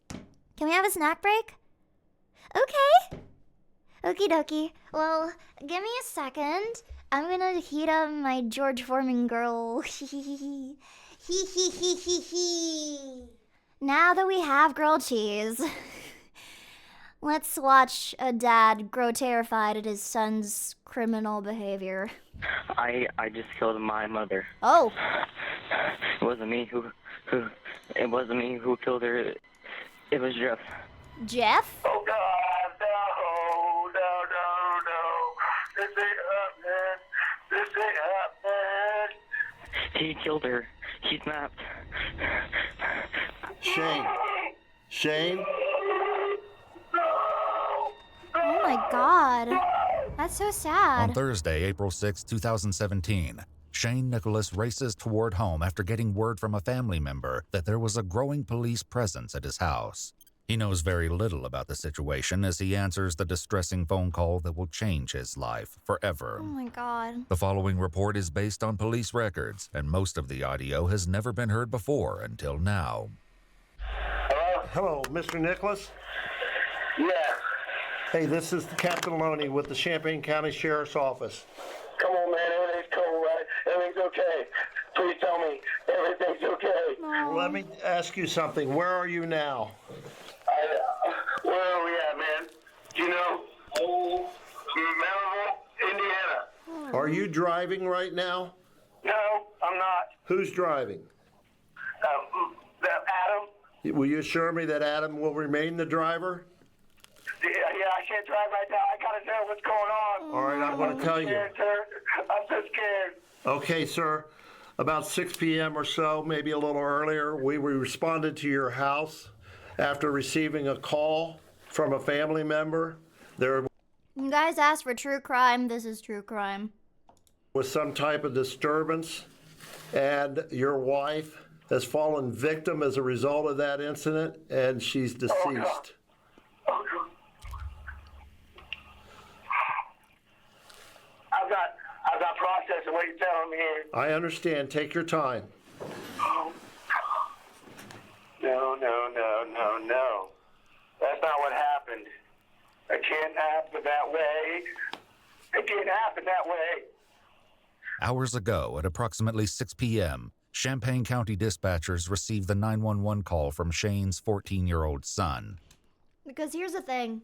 Can we have a snack break? Okay. Okie dokie. Well, give me a second. I'm gonna heat up my George Foreman girl. Now that we have grilled cheese, let's watch a dad grow terrified at his son's criminal behavior. I just killed my mother. Oh. It wasn't me who killed her. It was Jeff. Jeff? Oh God, no. This ain't happening. He killed her. He snapped. Shane? Oh my God. That's so sad. On Thursday, April 6, 2017, Shane Nicholas races toward home after getting word from a family member that there was a growing police presence at his house. He knows very little about the situation as he answers the distressing phone call that will change his life forever. Oh my God. The following report is based on police records, and most of the audio has never been heard before until now. Hello, Mr. Nicholas? Yeah. Hey, this is Captain Loney with the Champaign County Sheriff's Office. Come on, man. Everything's cool, right? Everything's okay. Please tell me everything's okay. Let me ask you something. Where are you now? Where are we at, man? Do you know? Melville, Indiana. Are you driving right now? No, I'm not. Who's driving? Adam. Will you assure me that Adam will remain the driver? Yeah, I can't drive right now. I gotta know what's going on. All right, I'm going to tell you. Scared, sir. I'm so scared. Okay, sir. About 6 p.m. or so, maybe a little earlier, we responded to your house after receiving a call from a family member. There You guys asked for true crime. This is true crime. was some type of disturbance, and your wife has fallen victim as a result of that incident, and she's deceased. I've got processing what you're telling me here. I understand. Take your time. No. That's not what happened. It can't happen that way. It can't happen that way. Hours ago, at approximately 6 p.m., Champaign County dispatchers received the 911 call from Shane's 14-year-old son. Because here's the thing.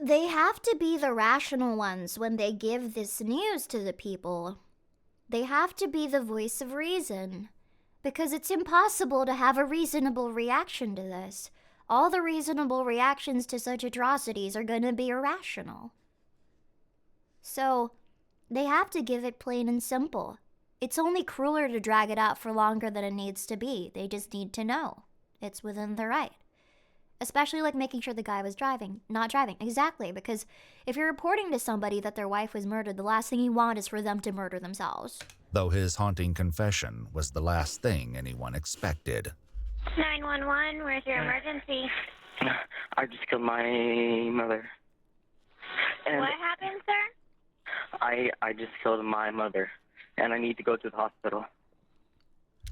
They have to be the rational ones when they give this news to the people. They have to be the voice of reason. Because it's impossible to have a reasonable reaction to this. All the reasonable reactions to such atrocities are going to be irrational. So, they have to give it plain and simple. It's only crueler to drag it out for longer than it needs to be. They just need to know. It's within their right. Especially like making sure the guy was not driving. Exactly, because if you're reporting to somebody that their wife was murdered, the last thing you want is for them to murder themselves. Though his haunting confession was the last thing anyone expected. 911, where's your emergency? I just killed my mother. And What happened, sir? I just killed my mother, and I need to go to the hospital.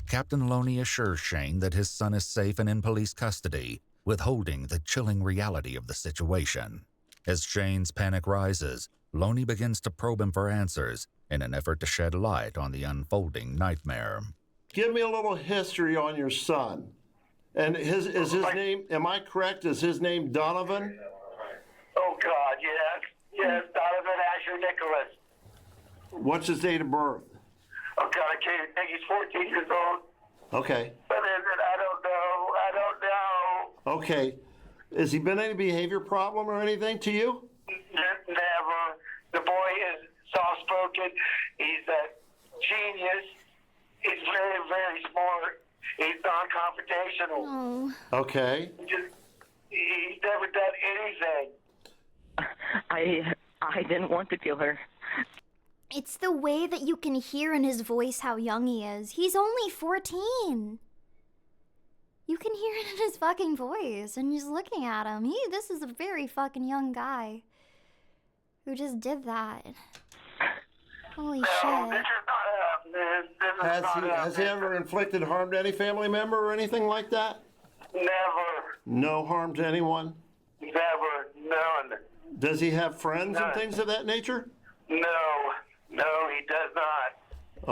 Captain Loney assures Shane that his son is safe and in police custody, withholding the chilling reality of the situation. As Shane's panic rises, Loney begins to probe him for answers in an effort to shed light on the unfolding nightmare. Give me a little history on your son. And is his name, am I correct, is his name Donovan? Oh, God, yes, Donovan Asher Nicholas. What's his date of birth? Oh, God, I can't think he's 14 years old. Okay. But I don't know. Okay. Has he been any behavior problem or anything to you? Never. The boy is soft-spoken. He's a genius. He's very, very smart. He's non-confrontational. Oh. Okay. He's never done anything. I didn't want to kill her. It's the way that you can hear in his voice how young he is. He's only 14. You can hear it in his fucking voice, and just looking at him. This is a very fucking young guy who just did that. Holy shit. This is not happening. Has he ever inflicted harm to any family member or anything like that? Never. No harm to anyone? Never. None. Does he have friends None. and things of that nature? No, he does not.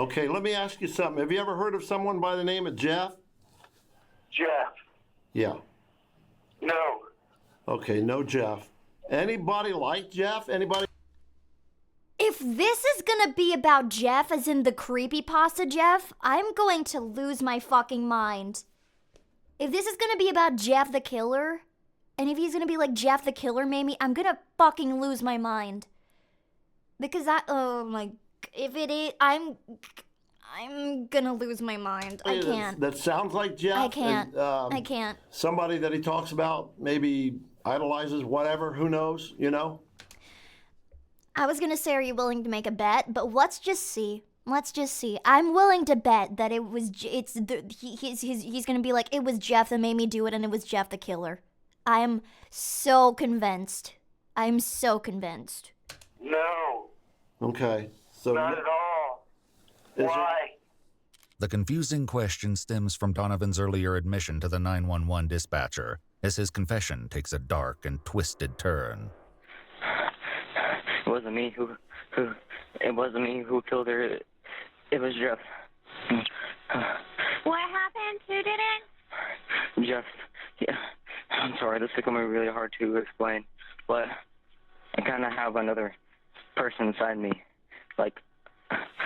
Okay, let me ask you something. Have you ever heard of someone by the name of Jeff? Jeff. Yeah. No. Okay, no Jeff. Anybody like Jeff? Anybody? If this is gonna be about Jeff, as in the creepypasta Jeff, I'm going to lose my fucking mind. If this is gonna be about Jeff the Killer, and if he's gonna be like Jeff the Killer, maybe, I'm gonna fucking lose my mind. Because if it is, I'm gonna lose my mind. I can't. That sounds like Jeff. I can't. I can't. Somebody that he talks about, maybe idolizes, whatever, who knows, you know? I was gonna say, are you willing to make a bet? But let's just see. Let's just see. I'm willing to bet that he's gonna be like, it was Jeff that made me do it, and it was Jeff the Killer. I'm so convinced. I'm so convinced. No. Okay. So not at all. Why? The confusing question stems from Donovan's earlier admission to the 911 dispatcher, as his confession takes a dark and twisted turn. It wasn't me who killed her. It was Jeff. What happened? Who did it? Jeff. Yeah. I'm sorry, this is going to be really hard to explain, but I kind of have another person inside me. Like...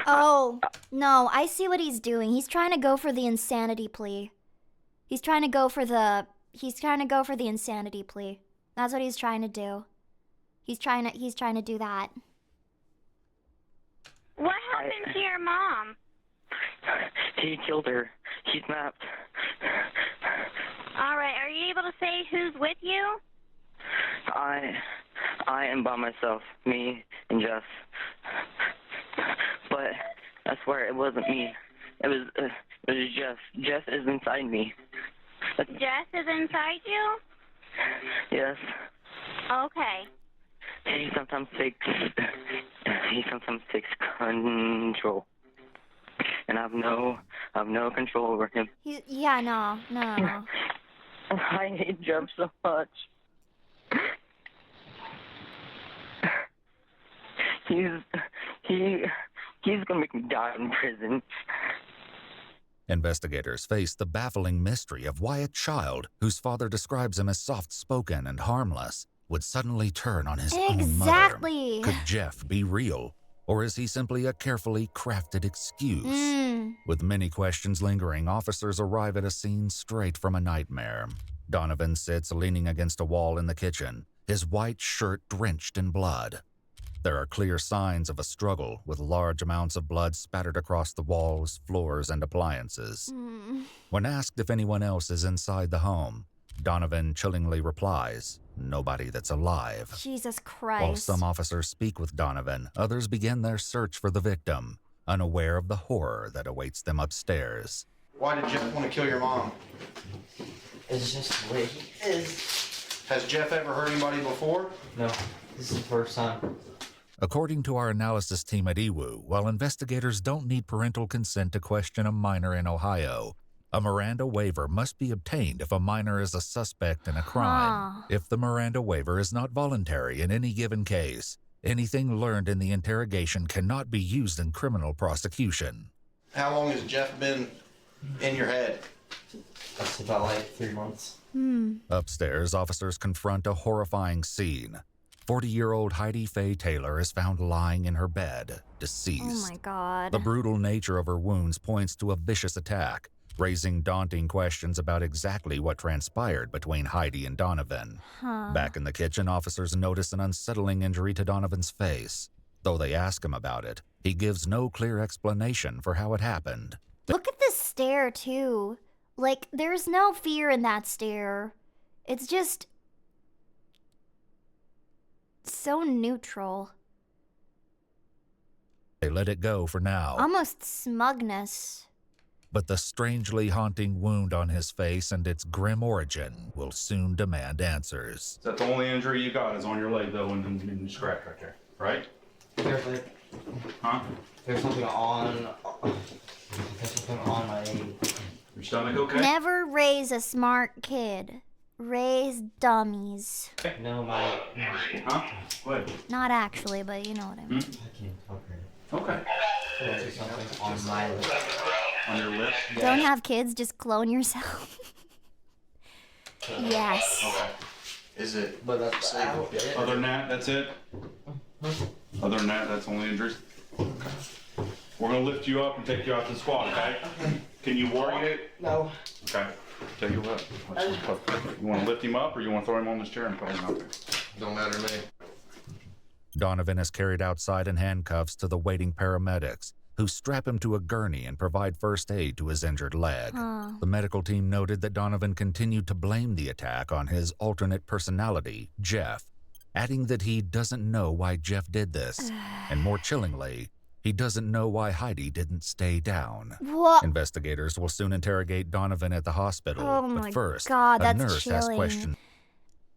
Oh, no, I see what he's doing. He's trying to go for the insanity plea. He's trying to go for the insanity plea. That's what he's trying to do. He's trying to do that. What happened to your mom? He killed her. He snapped. All right, are you able to say who's with you? I am by myself, me and Jeff. But I swear it wasn't me. It was Jeff. Jeff is inside me. Jeff is inside you? Yes. Okay. He sometimes takes control, and I've no control over him. No. I hate Jeff so much. He's gonna make me die in prison. Investigators face the baffling mystery of why a child, whose father describes him as soft-spoken and harmless, would suddenly turn on his own mother. Exactly. Could Jeff be real? Or is he simply a carefully crafted excuse? With many questions lingering, officers arrive at a scene straight from a nightmare. Donovan sits leaning against a wall in the kitchen, his white shirt drenched in blood. There are clear signs of a struggle, with large amounts of blood spattered across the walls, floors, and appliances. When asked if anyone else is inside the home, Donovan chillingly replies, "Nobody that's alive." Jesus Christ. While some officers speak with Donovan, others begin their search for the victim, unaware of the horror that awaits them upstairs. Why did Jeff want to kill your mom? It's just the way he is. Has Jeff ever hurt anybody before? No, this is the first time. According to our analysis team at EWU, while investigators don't need parental consent to question a minor in Ohio, a Miranda waiver must be obtained if a minor is a suspect in a crime. If the Miranda waiver is not voluntary in any given case, anything learned in the interrogation cannot be used in criminal prosecution. How long has Jeff been in your head? That's about like 3 months. Upstairs, officers confront a horrifying scene. 40-year-old Heidi Faye Taylor is found lying in her bed, deceased. Oh my God. The brutal nature of her wounds points to a vicious attack, raising daunting questions about exactly what transpired between Heidi and Donovan. Back in the kitchen, officers notice an unsettling injury to Donovan's face. Though they ask him about it, he gives no clear explanation for how it happened. Look at this stare, too. Like, there's no fear in that stare. It's just so neutral. They let it go for now. Almost smugness. But the strangely haunting wound on his face and its grim origin will soon demand answers. Is that the only injury you got is on your leg, though, and the scratch right there, right? There's Huh? there's something on my... Your stomach okay? Never raise a smart kid. Raise dummies. No, my... Huh? What? Not actually, but you know what I mean. I can't talk right Okay. There's something on my lip. On your lip? Don't have kids, just clone yourself. Yes. Okay. Is it? But that's Other than that, that's it? Other than that, that's only injuries? Okay. We're gonna lift you up and take you out to the squad, okay? Can you worry it? No. Okay. Tell you what, you wanna lift him up or you wanna throw him on this chair and put him out there? Don't matter to me. Donovan is carried outside in handcuffs to the waiting paramedics, who strap him to a gurney and provide first aid to his injured leg. The medical team noted that Donovan continued to blame the attack on his alternate personality, Jeff, adding that he doesn't know why Jeff did this, and more chillingly, he doesn't know why Heidi didn't stay down. What? Investigators will soon interrogate Donovan at the hospital, Oh my but first, God, a that's nurse has chilling. questions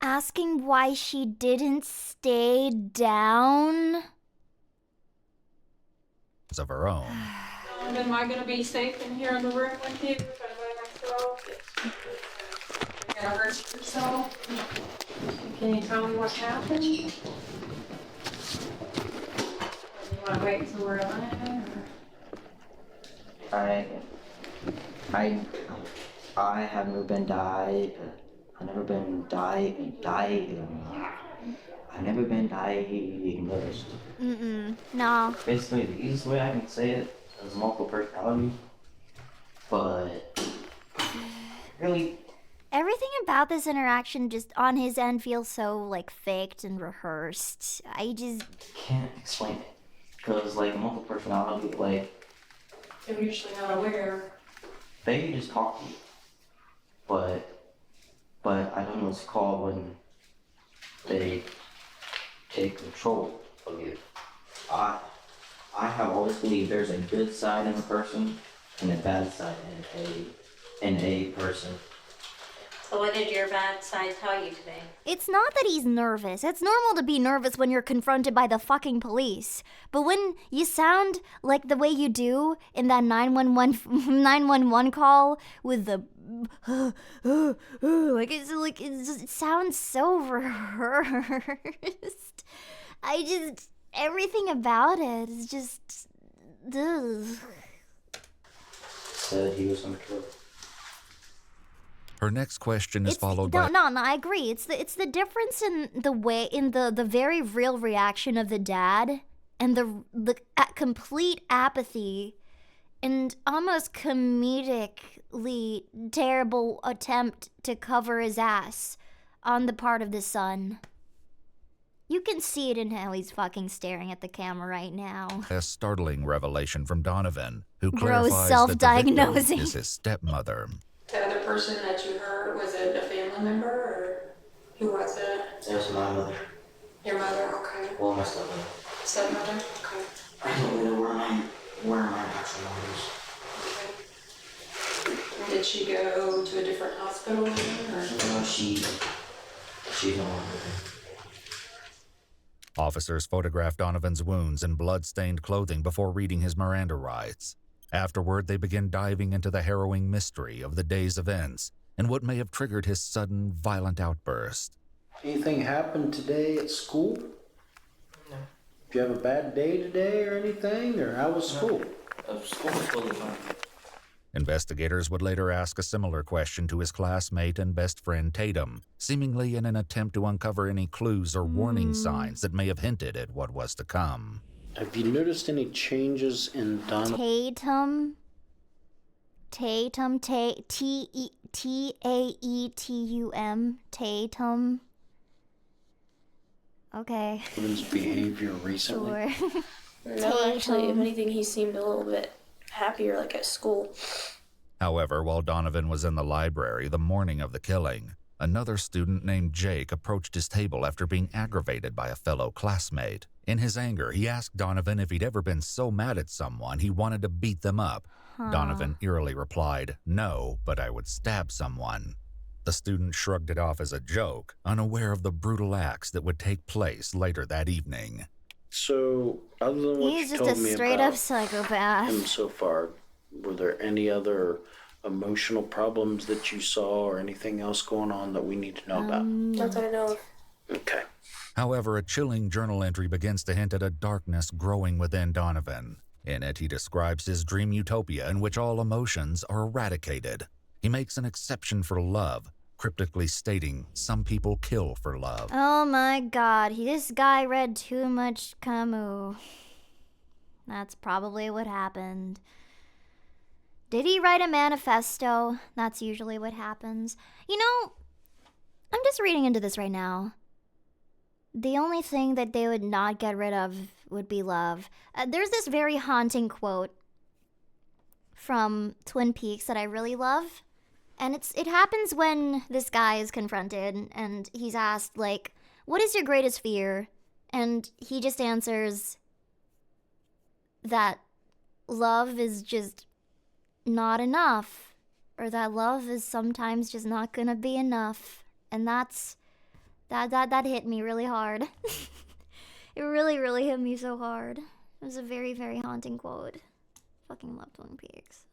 Asking why she didn't stay down? of her own. Am I gonna be safe in here in the room with you? If anybody next door gets gonna hurt yourself? Can you tell me what's happened? Or do you wanna wait until we're done? I have never been diagnosed. No. Basically, the easiest way I can say it is multiple personality. But really, Everything about this interaction just on his end feels so like faked and rehearsed. I just can't explain it. Because like multiple personality, like They're usually not aware. they just talk to you. But I don't know what it's called when they take control of you. I have always believed there's a good side in a person and a bad side in a person. So what did your bad side tell you today? It's not that he's nervous. It's normal to be nervous when you're confronted by the fucking police. But when you sound like the way you do in that 911 call with the it sounds so rehearsed. Everything about it is just ugh. Said he was unsure. Her next question is followed by... No, I agree. It's the difference in the way, in the very real reaction of the dad and the complete apathy and almost comedically terrible attempt to cover his ass on the part of the son. You can see it in how he's fucking staring at the camera right now. A startling revelation from Donovan, who Gross clarifies that the self-diagnosing. victim is his stepmother. The other person that you heard, was it a family member or who was it? It was my mother. Your mother, okay. Well, my stepmother. Stepmother, okay. I don't really know where my actual mother is. Okay. Did she go to a different hospital or? No, she's no longer there. Officers photographed Donovan's wounds and blood-stained clothing before reading his Miranda rights. Afterward, they begin diving into the harrowing mystery of the day's events and what may have triggered his sudden, violent outburst. Anything happened today at school? No. Did you have a bad day today or anything? Or how was school? School was totally fine. Investigators would later ask a similar question to his classmate and best friend Tatum, seemingly in an attempt to uncover any clues or warning signs that may have hinted at what was to come. Have you noticed any changes in Tatum, T-A-E-T-U-M, Tatum. Okay. Donovan's behavior recently? Sure. No, actually, if anything, he seemed a little bit happier, like at school. However, while Donovan was in the library the morning of the killing, another student named Jake approached his table after being aggravated by a fellow classmate. In his anger, he asked Donovan if he'd ever been so mad at someone he wanted to beat them up. Donovan eerily replied, "No, but I would stab someone." The student shrugged it off as a joke, unaware of the brutal acts that would take place later that evening. So, other than what He's you just told a me straight about up psychopath. him so far, were there any other emotional problems that you saw or anything else going on that we need to know about? That's what I know of. Okay. However, a chilling journal entry begins to hint at a darkness growing within Donovan. In it, he describes his dream utopia in which all emotions are eradicated. He makes an exception for love, cryptically stating some people kill for love. Oh my god, this guy read too much Camus. That's probably what happened. Did he write a manifesto? That's usually what happens. You know, I'm just reading into this right now. The only thing that they would not get rid of would be love. There's this very haunting quote from Twin Peaks that I really love. And it happens when this guy is confronted and he's asked, like, what is your greatest fear? And he just answers that love is just not enough, or that love is sometimes just not gonna be enough. And that hit me really hard. It really, really hit me so hard. It was a very, very haunting quote. Fucking love Twin Peaks.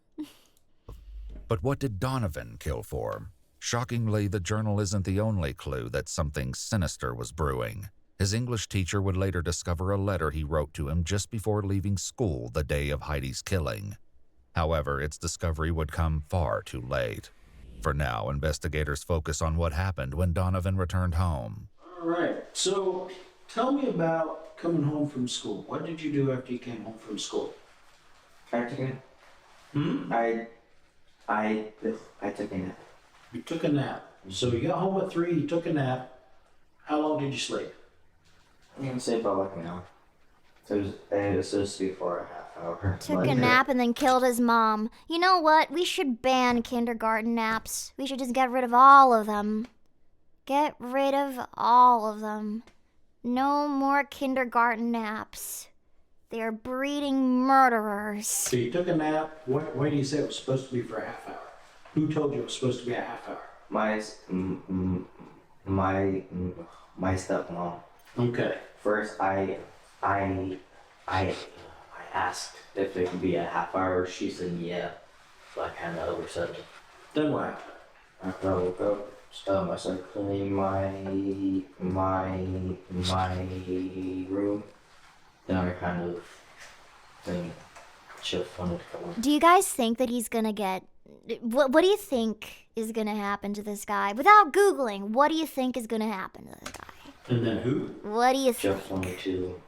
But what did Donovan kill for? Shockingly, the journal isn't the only clue that something sinister was brewing. His English teacher would later discover a letter he wrote to him just before leaving school the day of Heidi's killing. However, its discovery would come far too late. For now, investigators focus on what happened when Donovan returned home. All right. So, tell me about coming home from school. What did you do after you came home from school? I took a nap. You took a nap. So you got home at 3, you took a nap. How long did you sleep? I'm gonna say about like an hour. So it was supposed to be for a half hour. Took a nap and then killed his mom. You know what? We should ban kindergarten naps. We should just get rid of all of them. Get rid of all of them. No more kindergarten naps. They're breeding murderers. So you took a nap. Why do you say it was supposed to be for a half hour? Who told you it was supposed to be a half hour? My stepmom. Okay. First, I asked if it could be a half hour. She said yeah. So I kind of oversaid it. Then what happened? After I woke up, I started cleaning my room. Then I kind of think Chip wanted to come on. Do you guys think that he's gonna get... What do you think is gonna happen to this guy? Without Googling, what do you think is gonna happen to this guy? And then who? What do you think? Jeff wanted to,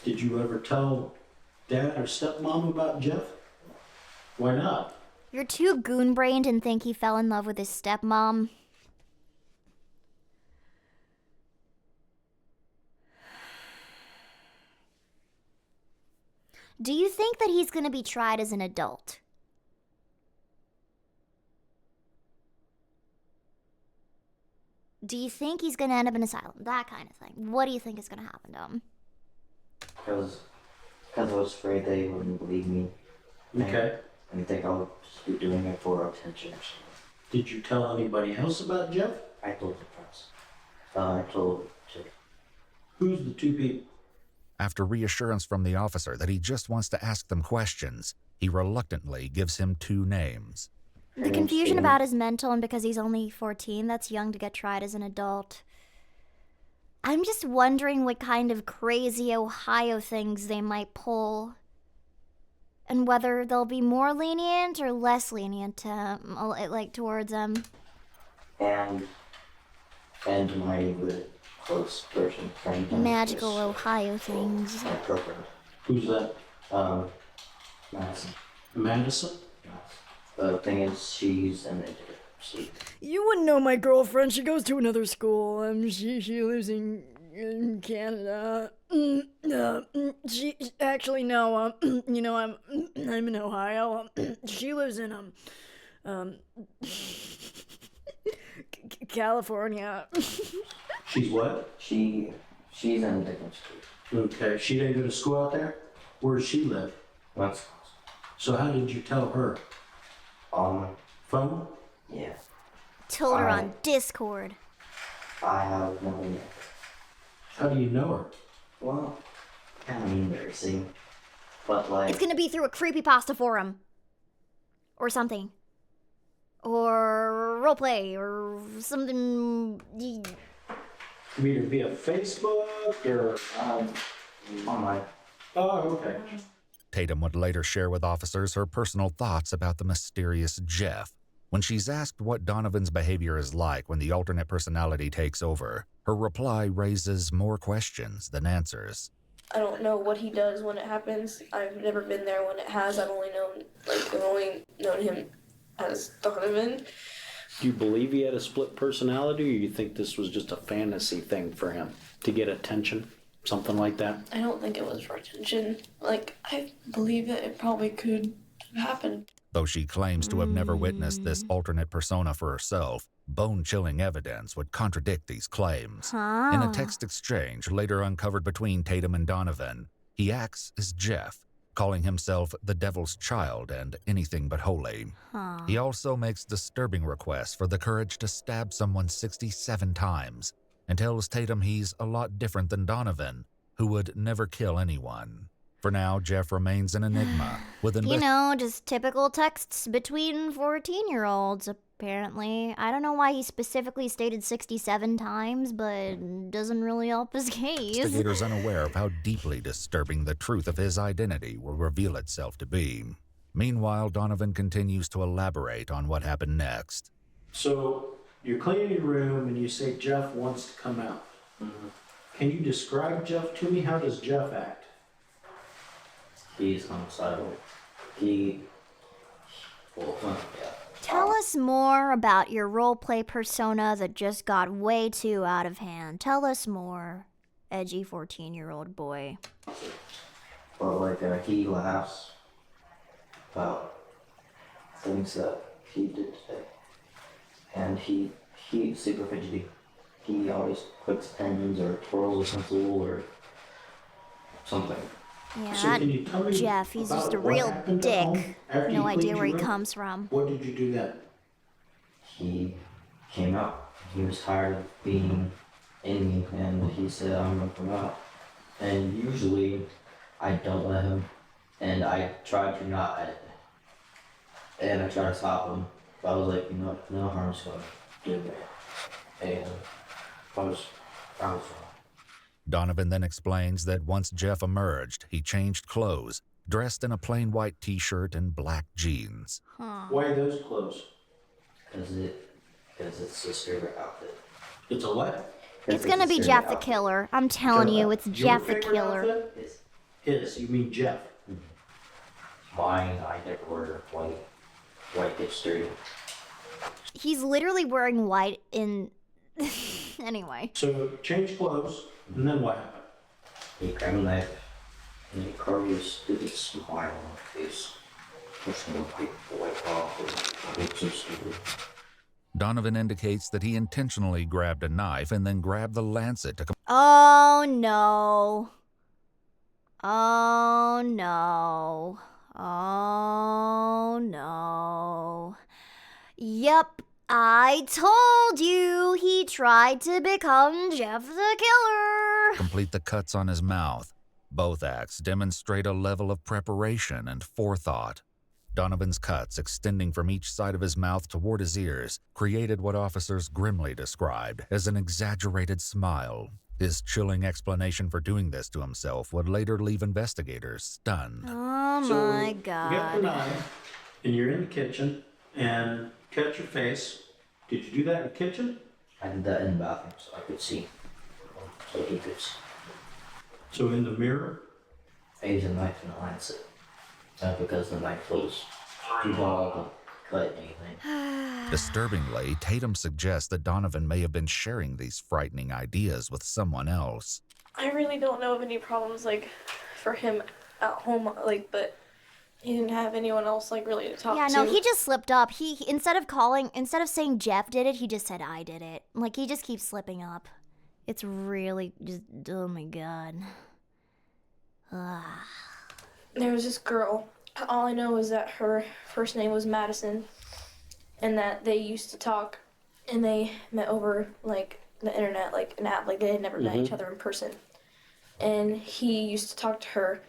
Did you ever tell Dad or stepmom about Jeff? Why not? You're too goon-brained and think he fell in love with his stepmom. Do you think that he's gonna be tried as an adult? Do you think he's gonna end up in asylum? That kind of thing. What do you think is gonna happen to him? Because I was afraid they wouldn't believe me. Okay. And think I'll just be doing it for attention or something. Did you tell anybody else about Jeff? I told the press. I told Jeff. Who's the two people? After reassurance from the officer that he just wants to ask them questions, he reluctantly gives him 2 names. The confusion about his mental and because he's only 14, that's young to get tried as an adult. I'm just wondering what kind of crazy Ohio things they might pull. And whether they'll be more lenient or less lenient to, towards him. And my really close person friend. Magical Ohio things. My girlfriend. Who's that? Madison. Madison? The thing is, she's an idiot. You wouldn't know my girlfriend. She goes to another school. She lives in Canada. She actually no. You know, I'm in Ohio. She lives in California. She's what? She's in a different school. Okay, she didn't go to school out there? Where does she live? West. So how did you tell her? Phone? Yeah. Told her on Discord. I have no idea. How do you know her? Well, kind of embarrassing. But like... It's gonna be through a creepypasta forum. Or something. Or roleplay, or something... Either via Facebook or... online. Oh, okay. Tatum would later share with officers her personal thoughts about the mysterious Jeff. When she's asked what Donovan's behavior is like when the alternate personality takes over, her reply raises more questions than answers. I don't know what he does when it happens. I've never been there when it has. I've only known him as Donovan. Do you believe he had a split personality, or you think this was just a fantasy thing for him to get attention? Something like that? I don't think it was for attention. Like, I believe that it probably could have happened. Though she claims to have never witnessed this alternate persona for herself, bone-chilling evidence would contradict these claims. In a text exchange later uncovered between Tatum and Donovan, he acts as Jeff, calling himself the devil's child and anything but holy. He also makes disturbing requests for the courage to stab someone 67 times and tells Tatum he's a lot different than Donovan, who would never kill anyone. For now, Jeff remains an enigma. Just typical texts between 14-year-olds, apparently. I don't know why he specifically stated 67 times, but doesn't really help his case. Investigators unaware of how deeply disturbing the truth of his identity will reveal itself to be. Meanwhile, Donovan continues to elaborate on what happened next. So, you're cleaning your room and you say Jeff wants to come out. Mm-hmm. Can you describe Jeff to me? How does Jeff act? He's homicidal. Tell us more about your roleplay persona that just got way too out of hand. Tell us more, edgy 14-year-old boy. Well, he laughs about things that he did today. And he's super fidgety. He always clicks pens or twirls a pencil or something. Yeah, So can you tell me Jeff, he's just a about what real happened at home dick. after you No cleaned idea your where he room? comes from. What did you do then? He came out. He was tired of being in me, and he said, I'm gonna come out. And usually, I don't let him, and I try to not, and I try to stop him. But I was like, no harm's gonna do me. And I was fine. Donovan then explains that once Jeff emerged, he changed clothes, dressed in a plain white t-shirt and black jeans. Why are those clothes? Because it's his favorite outfit. It's a what? It's gonna be Jeff the Killer. I'm telling you, it's Your Jeff the favorite Killer. outfit? His, you mean Jeff? Mine, I never wear white. White gets dirty. He's literally wearing white in... Anyway. So, change clothes, and then what happened? He grabbed a knife, and he carved his stupid smile on his face. What's gonna wipe off? It's so stupid. Donovan indicates that he intentionally grabbed a knife and then grabbed the lancet to... Oh no. Oh no. Oh no. Yep, I told you he tried to become Jeff the Killer. complete the cuts on his mouth. Both acts demonstrate a level of preparation and forethought. Donovan's cuts, extending from each side of his mouth toward his ears, created what officers grimly described as an exaggerated smile. His chilling explanation for doing this to himself would later leave investigators stunned. Oh my You get god. the knife, and you're in the kitchen, and cut your face. Did you do that in the kitchen? I did that in the bathroom so I could see. So he could see. So in the mirror? I used a knife and a lancet. Because the knife was too long to cut anything. Disturbingly, Tatum suggests that Donovan may have been sharing these frightening ideas with someone else. I really don't know of any problems, like, for him at home, like, but he didn't have anyone else, like, really to talk to. Yeah, no, he just slipped up. He instead of saying Jeff did it, he just said I did it. Like, he just keeps slipping up. It's really just, oh my god. Ugh. There was this girl. All I know is that her first name was Madison, and that they used to talk, and they met over, like, the internet, like an app. Like, they had never met each other in person. And he used to talk to her.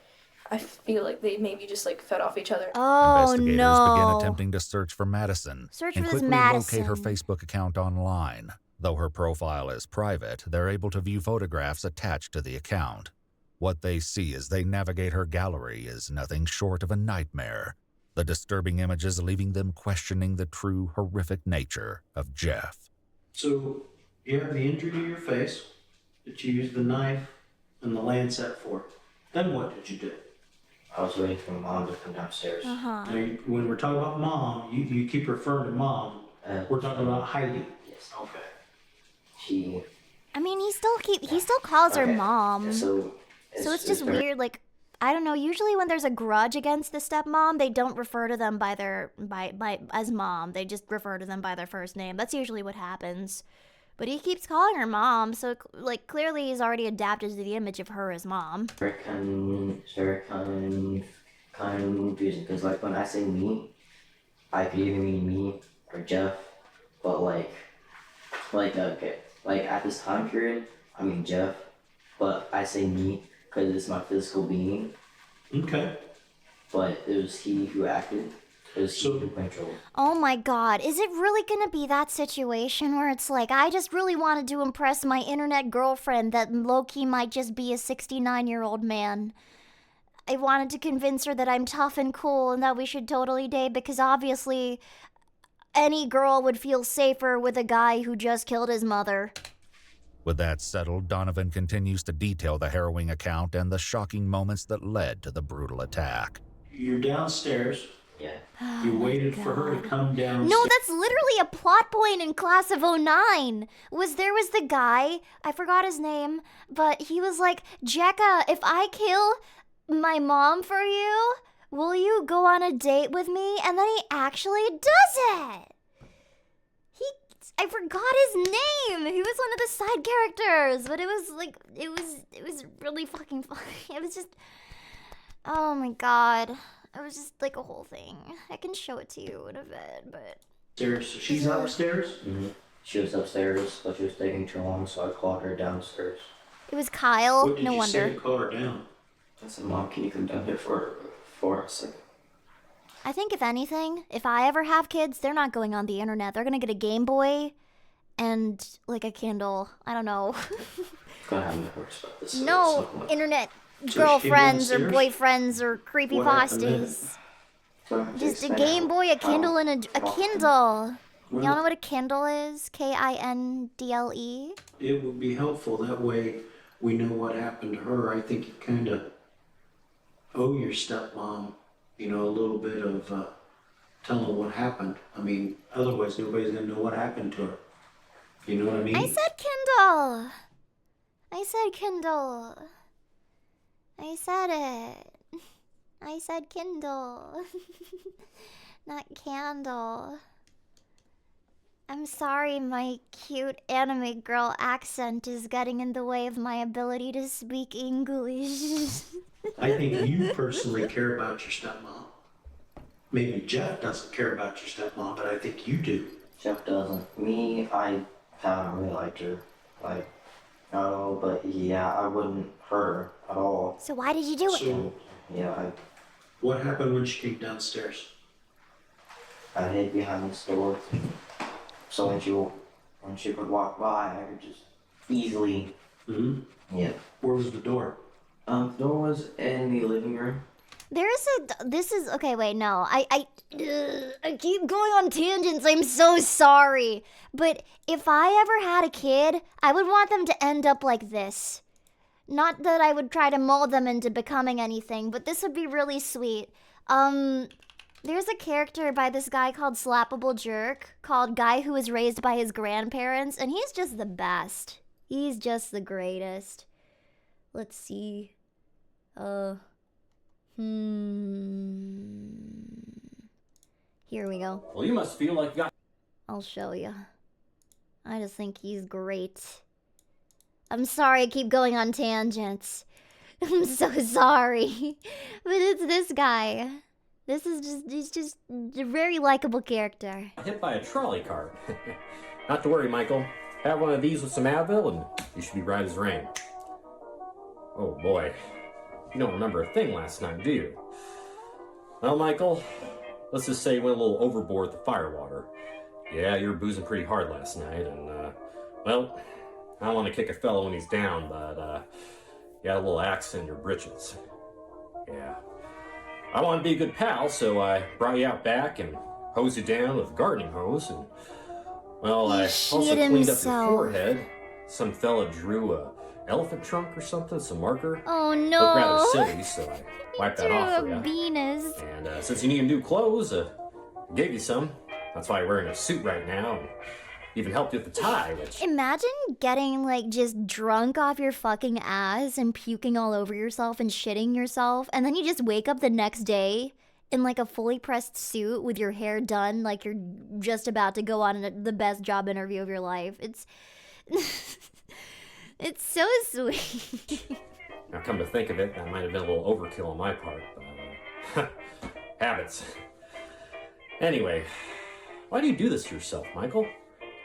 I feel like they maybe just, like, fed off each other. Oh, Investigators no. begin attempting to search for Madison Search and for this quickly locate her Madison. Facebook account online. Though her profile is private, they're able to view photographs attached to the account. What they see as they navigate her gallery is nothing short of a nightmare, the disturbing images leaving them questioning the true horrific nature of Jeff. So, you have the injury to your face that you used the knife and the lancet for. Then what did you do? I was waiting for Mom to come downstairs. Uh-huh. Now, when we're talking about Mom, you keep referring to Mom. We're talking about Heidi. Yes. Okay. I mean, he still calls her Okay, mom. So it's just weird. Like, I don't know. Usually, when there's a grudge against the stepmom, they don't refer to them by as mom. They just refer to them by their first name. That's usually what happens. But he keeps calling her mom, so like clearly he's already adapted to the image of her as mom. very kind of confusing because like when I say me, I could either mean me or Jeff, but okay, like at this time period, I mean Jeff, but I say me because it's my physical being. Okay. But it was he who acted. It was he who controlled. Oh my god, is it really gonna be that situation where it's like, I just really wanted to impress my internet girlfriend that low-key might just be a 69-year-old man. I wanted to convince her that I'm tough and cool and that we should totally date because obviously any girl would feel safer with a guy who just killed his mother. With that settled, Donovan continues to detail the harrowing account and the shocking moments that led to the brutal attack. You're downstairs. Yeah. You waited for her to come downstairs. No, that's literally a plot point in Class of '09. There was the guy, I forgot his name, but he was like, Jekka, if I kill my mom for you, will you go on a date with me? And then he actually does it. I forgot his name. He was one of the side characters, but it was really fucking funny. It was just, oh my god. It was just like a whole thing. I can show it to you in a bit, but. So she's upstairs? Mm-hmm. She was upstairs, but she was taking too long, so I called her downstairs. It was Kyle. What did No you wonder. say to call her down? I said, Mom, can you come down here for a second? I think if anything, if I ever have kids, they're not going on the internet. They're gonna get a Game Boy and like a Kindle. I don't know. Gotta have my horse about this. No internet So she girlfriends or downstairs? boyfriends or creepy What happened pasties. then? Just a Game Boy, a Kindle, and a Kindle. Y'all know what a Kindle is? Kindle. It would be helpful. That way we know what happened to her. I think you kind of owe your stepmom, a little bit of telling what happened. I mean, otherwise nobody's going to know what happened to her. You know what I mean? I said Kindle. I said Kindle. I said it. I said Kindle. Not candle. I'm sorry, my cute anime girl accent is getting in the way of my ability to speak English. I think you personally care about your stepmom. Maybe Jeff doesn't care about your stepmom, but I think you do. Jeff doesn't. Me, I haven't really liked her. No, but yeah, I wouldn't hurt her at all. So why did you do it? So, Yeah, what happened when she came downstairs? I hid behind this door. So when she would walk by, I could just easily. Mm-hmm. Yeah. Where was the door? The door was in the living room. Okay, wait, no. I keep going on tangents. I'm so sorry. But if I ever had a kid, I would want them to end up like this. Not that I would try to mold them into becoming anything, but this would be really sweet. There's a character by this guy called Slappable Jerk, called Guy Who Was Raised by His Grandparents, and he's just the best. He's just the greatest. Let's see. Here we go. Well, you must feel like you got... I'll show you. I just think he's great. I'm sorry I keep going on tangents. I'm so sorry. But it's this guy. He's just a very likable character. hit by a trolley cart. Not to worry, Michael. Have one of these with some Advil and you should be right as rain. Oh boy. You don't remember a thing last night, do you? Well, Michael, let's just say you went a little overboard with the firewater. Yeah, you were boozing pretty hard last night, and, well, I don't want to kick a fellow when he's down, but, you had a little axe in your britches. Yeah. I want to be a good pal, so I brought you out back and hosed you down with a gardening hose, and, well, I also cleaned up your forehead. Some fella drew a elephant trunk or something, some marker. Oh no! Looked rather silly, so I wiped that off for you. Venus. And since you need new clothes, I gave you some. That's why you're wearing a suit right now. And even helped you with the tie, which... Imagine getting, like, just drunk off your fucking ass and puking all over yourself and shitting yourself, and then you just wake up the next day in, like, a fully pressed suit with your hair done, like you're just about to go on the best job interview of your life. It's... It's so sweet. Now, come to think of it, that might have been a little overkill on my part, but, habits. Anyway, why do you do this to yourself, Michael?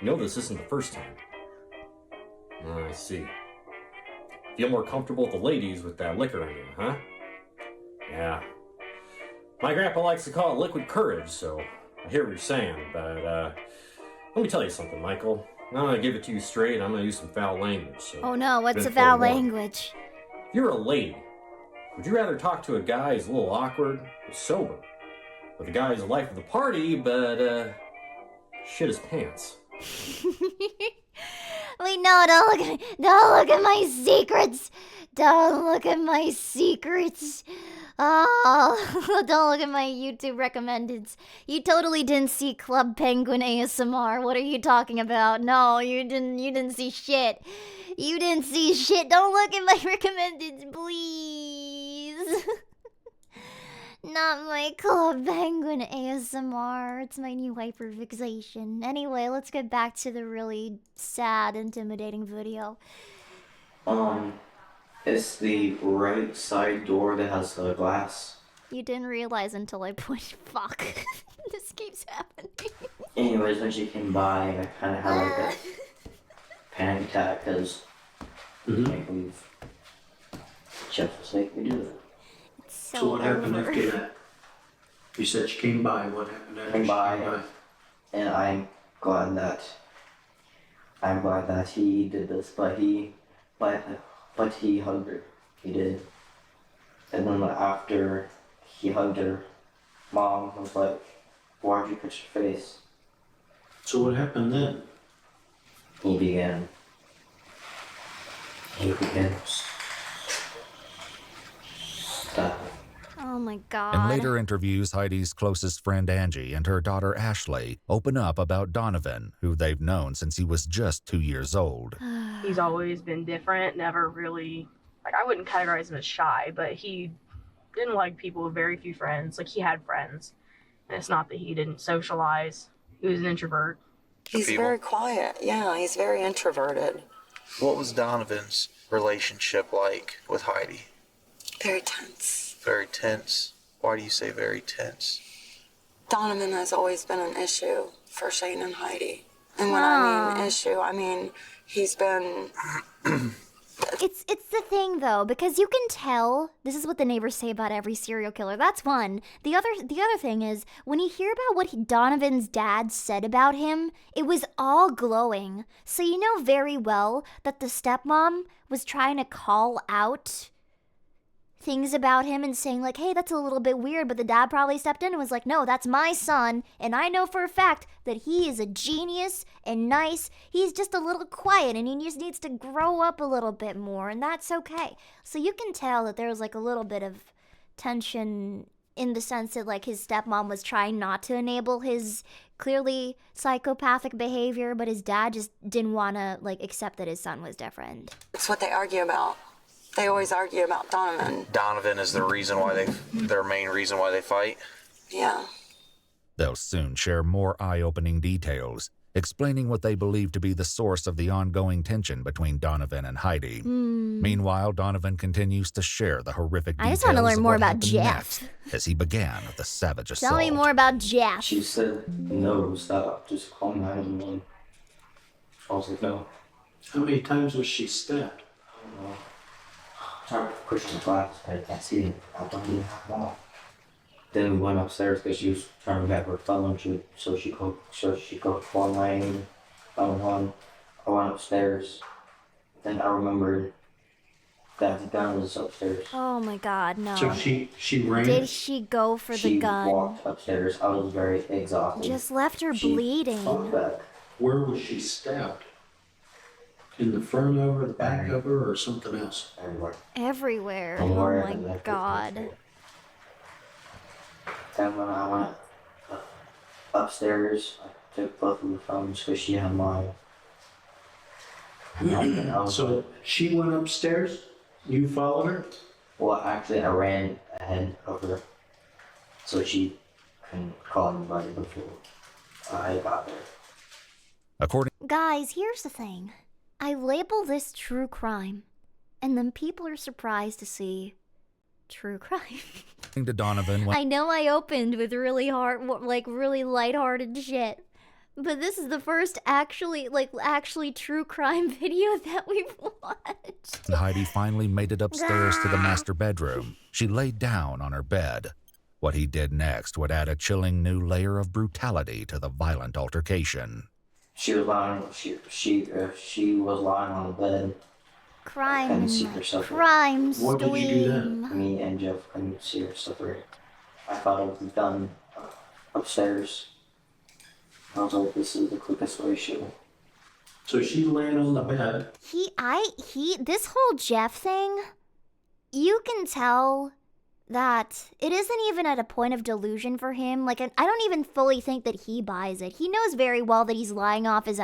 You know this isn't the first time. Oh, I see. Feel more comfortable with the ladies with that liquor in you, huh? Yeah. My grandpa likes to call it liquid courage, so I hear what you're saying, but, let me tell you something, Michael. I'm gonna give it to you straight, and I'm gonna use some foul language, so... Oh no, what's the foul language? If you're a lady, would you rather talk to a guy who's a little awkward or sober? With a guy who's the life of the party, but, shit his pants. Wait, no, don't look at my secrets. Don't look at my secrets. Oh, don't look at my YouTube recommendeds. You totally didn't see Club Penguin ASMR. What are you talking about? No, you didn't see shit. You didn't see shit. Don't look at my recommendeds, please. Not my Club Penguin ASMR. It's my new hyperfixation. Anyway, let's get back to the really sad, intimidating video. It's the right side door that has the glass. You didn't realize until I pushed. Fuck. This keeps happening. Anyways, when she came by, I kind of had like a panic attack because I can't believe Jeff was making me do that. So what happened after that? You said she came by. What happened after she came by? And I'm glad that he did this, but he hugged her. He did. And then after he hugged her, Mom was like, "Why'd you touch your face?" So what happened then? He began. Stop. Oh my god. In later interviews, Heidi's closest friend Angie and her daughter Ashley open up about Donovan, who they've known since he was just 2 years old. He's always been different, never really, like, I wouldn't categorize him as shy, but he didn't like people with very few friends. Like, he had friends, and it's not that he didn't socialize. He was an introvert. He's very quiet. Yeah, he's very introverted. What was Donovan's relationship like with Heidi? Very tense. Very tense? Why do you say very tense? Donovan has always been an issue for Shane and Heidi. And when I mean issue, I mean he's been... It's the thing though, because you can tell. This is what the neighbors say about every serial killer. That's one. The other thing is when you hear about what Donovan's dad said about him, it was all glowing. So you know very well that the stepmom was trying to call out things about him and saying like, hey, that's a little bit weird, but the dad probably stepped in and was like, no, that's my son, and I know for a fact that he is a genius and nice. He's just a little quiet and he just needs to grow up a little bit more, and that's okay. So you can tell that there was like a little bit of tension in the sense that like his stepmom was trying not to enable his clearly psychopathic behavior, but his dad just didn't want to like accept that his son was different. It's what they argue about. They always argue about Donovan. Donovan is their main reason why they fight. Yeah. They'll soon share more eye-opening details, explaining what they believe to be the source of the ongoing tension between Donovan and Heidi. Meanwhile, Donovan continues to share the horrific I details just want to learn of more what about happened Jeff. next as he began the savage assault. Tell me more about Jeff. She said, no, stop, just call 911. I was like, no. How many times was she stabbed? I don't know. I'm trying to push the glass, but I can't see it. I don't even have one. Then we went upstairs because she was trying to get her phone, so she could call 911. I went upstairs. Then I remembered that the gun was upstairs. Oh my God, no. So she ran? Did she go for the gun? She walked upstairs. I was very exhausted. Just left her bleeding. Fought back. Where was she stabbed? In the front of her, the back of her, or something else? Everywhere. Everywhere. Oh my God. Then when I went upstairs, I took both of the phones because she had mine. So she went upstairs? You followed her? Well, actually, I ran ahead of her so she couldn't call anybody before I got there. According Guys, here's the thing. I label this true crime, and then people are surprised to see true crime. to Donovan, I know I opened with really really lighthearted shit, but this is the first actually true crime video that we've watched. when Heidi finally made it upstairs to the master bedroom, she laid down on her bed. What he did next would add a chilling new layer of brutality to the violent altercation. She was lying. She was lying on the bed. Crime Couldn't and see like herself. crime What did you do then? stream. Me and Jeff couldn't see her separate. I thought it was done upstairs. I was like, this is the quickest way she will. So she laying on the bed. This whole Jeff thing, you can tell that it isn't even at a point of delusion for him. Like, I don't even fully think that he buys it. He knows very well that he's lying off his,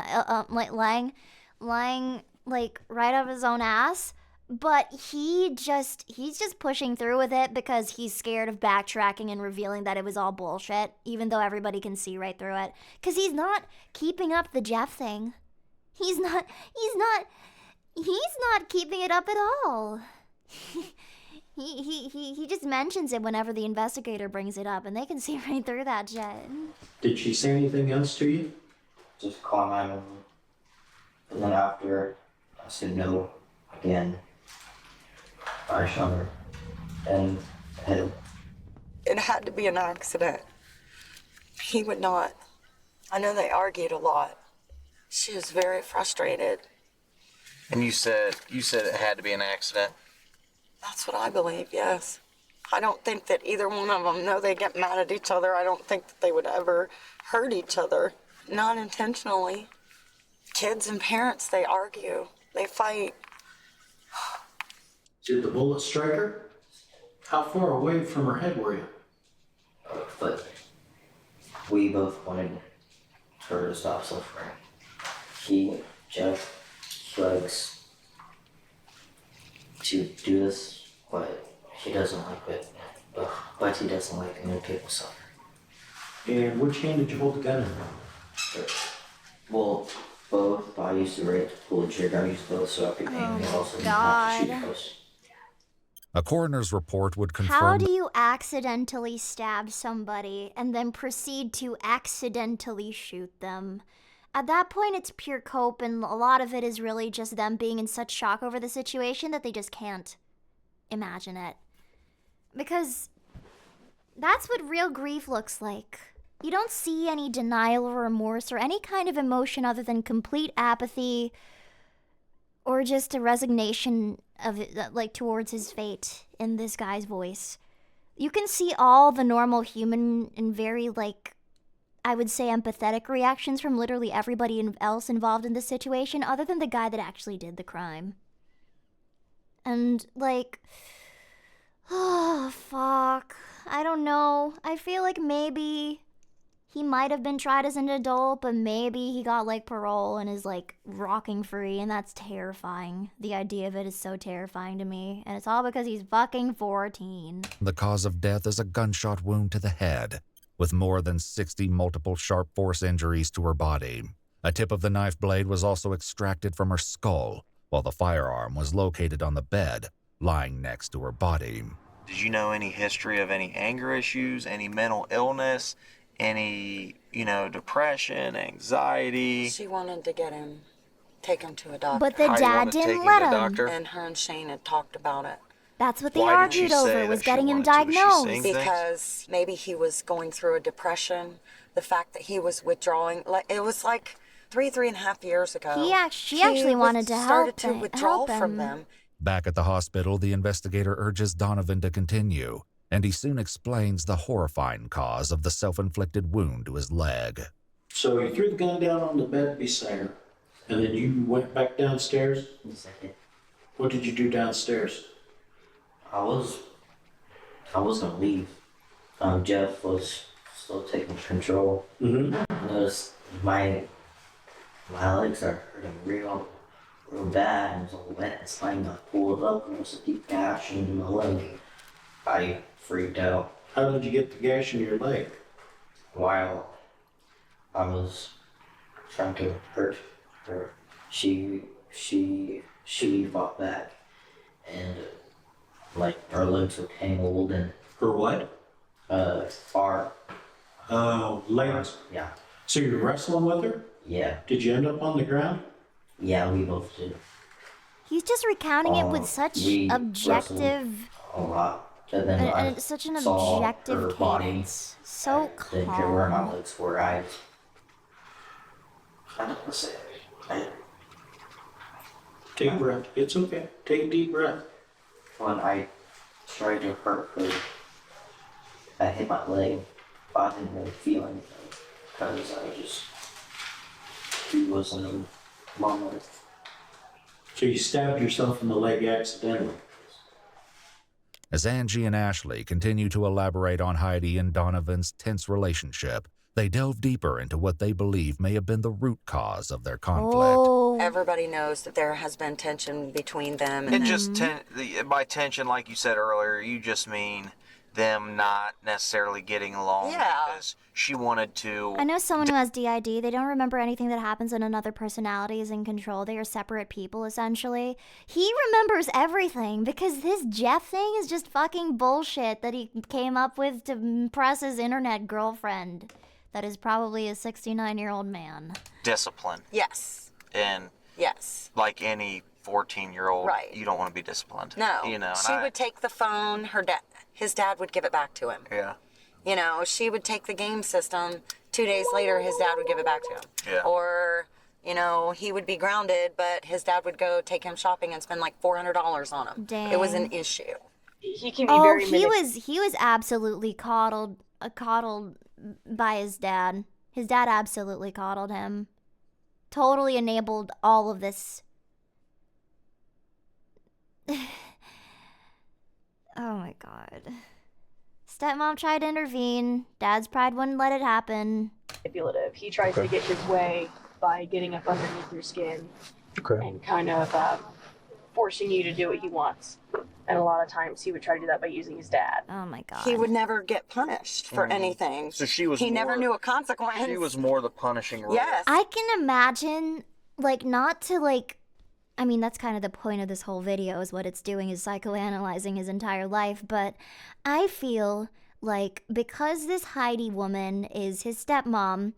lying like right off his own ass. But he's just pushing through with it because he's scared of backtracking and revealing that it was all bullshit, even though everybody can see right through it. Because he's not keeping up the Jeff thing. He's not keeping it up at all. He just mentions it whenever the investigator brings it up, and they can see right through that shit. Did she say anything else to you? Just call 911. And then after, I said no again. I shot her and hit him. It had to be an accident. He would not. I know they argued a lot. She was very frustrated. And you said it had to be an accident? That's what I believe, yes. I don't think that either one of them know they get mad at each other. I don't think that they would ever hurt each other. Not intentionally. Kids and parents, they argue. They fight. Did the bullet strike her? How far away from her head were you? But we both wanted her to stop suffering. Jeff, likes to do this, but he doesn't like it. But he doesn't like when people suffer. And which hand did you hold the gun in? Well, both. I used to pull the trigger. I used both so I could aim and also not to shoot close. A coroner's report would confirm. How do you accidentally stab somebody and then proceed to accidentally shoot them? At that point, it's pure cope, and a lot of it is really just them being in such shock over the situation that they just can't imagine it. Because that's what real grief looks like. You don't see any denial or remorse or any kind of emotion other than complete apathy or just a resignation of it, towards his fate in this guy's voice. You can see all the normal human and very, I would say empathetic reactions from literally everybody else involved in this situation other than the guy that actually did the crime. And, oh, fuck. I don't know. I feel like maybe he might have been tried as an adult, but maybe he got like parole and is like rocking free, and that's terrifying. The idea of it is so terrifying to me, and it's all because he's fucking 14. The cause of death is a gunshot wound to the head, with more than 60 multiple sharp force injuries to her body. A tip of the knife blade was also extracted from her skull, while the firearm was located on the bed, lying next to her body. Did you know any history of any anger issues, any mental illness, any, depression, anxiety? She wanted to take him to a doctor. But the dad didn't let him. And her and Shane had talked about it. That's what they argued over, was getting him diagnosed. Because maybe he was going through a depression. The fact that he was withdrawing, it was like 3.5 years ago. She actually wanted to started to withdraw from them. Back at the hospital, the investigator urges Donovan to continue, and he soon explains the horrifying cause of the self-inflicted wound to his leg. So you threw the gun down on the bed beside her, and then you went back downstairs? Yes, I did. What did you do downstairs? I was gonna leave. Jeff was still taking control. I noticed my legs are hurting real bad, and it was all wet and slimy. I pulled up and there was a deep gash in my leg. I freaked out. How did you get the gash in your leg? While I was trying to hurt her, she fought back, and her legs were tangled and. Her what? Arm. Oh, legs. Yeah. So you're wrestling with her? Yeah. Did you end up on the ground? Yeah, we both did. He's just recounting it with such objective. A lot. And then and such an objective cadence. So calm. Where my legs were, I don't want to say it. Take a breath. It's okay. Take a deep breath. When I tried to hurt her, I hit my leg, but I didn't really feel anything because she was in a moment. So you stabbed yourself in the leg accidentally? As Angie and Ashley continue to elaborate on Heidi and Donovan's tense relationship, they delve deeper into what they believe may have been the root cause of their conflict. Everybody knows that there has been tension between them. And just by tension, like you said earlier, you just mean them not necessarily getting along because she wanted to. I know someone who has DID. They don't remember anything that happens when another personality is in control. They are separate people, essentially. He remembers everything because this Jeff thing is just fucking bullshit that he came up with to impress his internet girlfriend. That is probably a 69-year-old man. Discipline. Yes. And like any 14-year-old, you don't want to be disciplined. No. She would take the phone. His dad would give it back to him. Yeah. She would take the game system. 2 days later, his dad would give it back to him. Yeah. Or, he would be grounded, but his dad would go take him shopping and spend like $400 on him. Dang. It was an issue. He can be very he was absolutely coddled by his dad. His dad absolutely coddled him. Totally enabled all of this. Oh my god. Stepmom tried to intervene. Dad's pride wouldn't let it happen. Manipulative. He tries to get his way by getting up underneath your skin and kind of forcing you to do what he wants. And a lot of times he would try to do that by using his dad. Oh my god. He would never get punished for anything. So he never knew a consequence. She was more the punishing role. Yes. I can imagine, not to I mean, that's kind of the point of this whole video, is what it's doing is psychoanalyzing his entire life, but I feel like because this Heidi woman is his stepmom,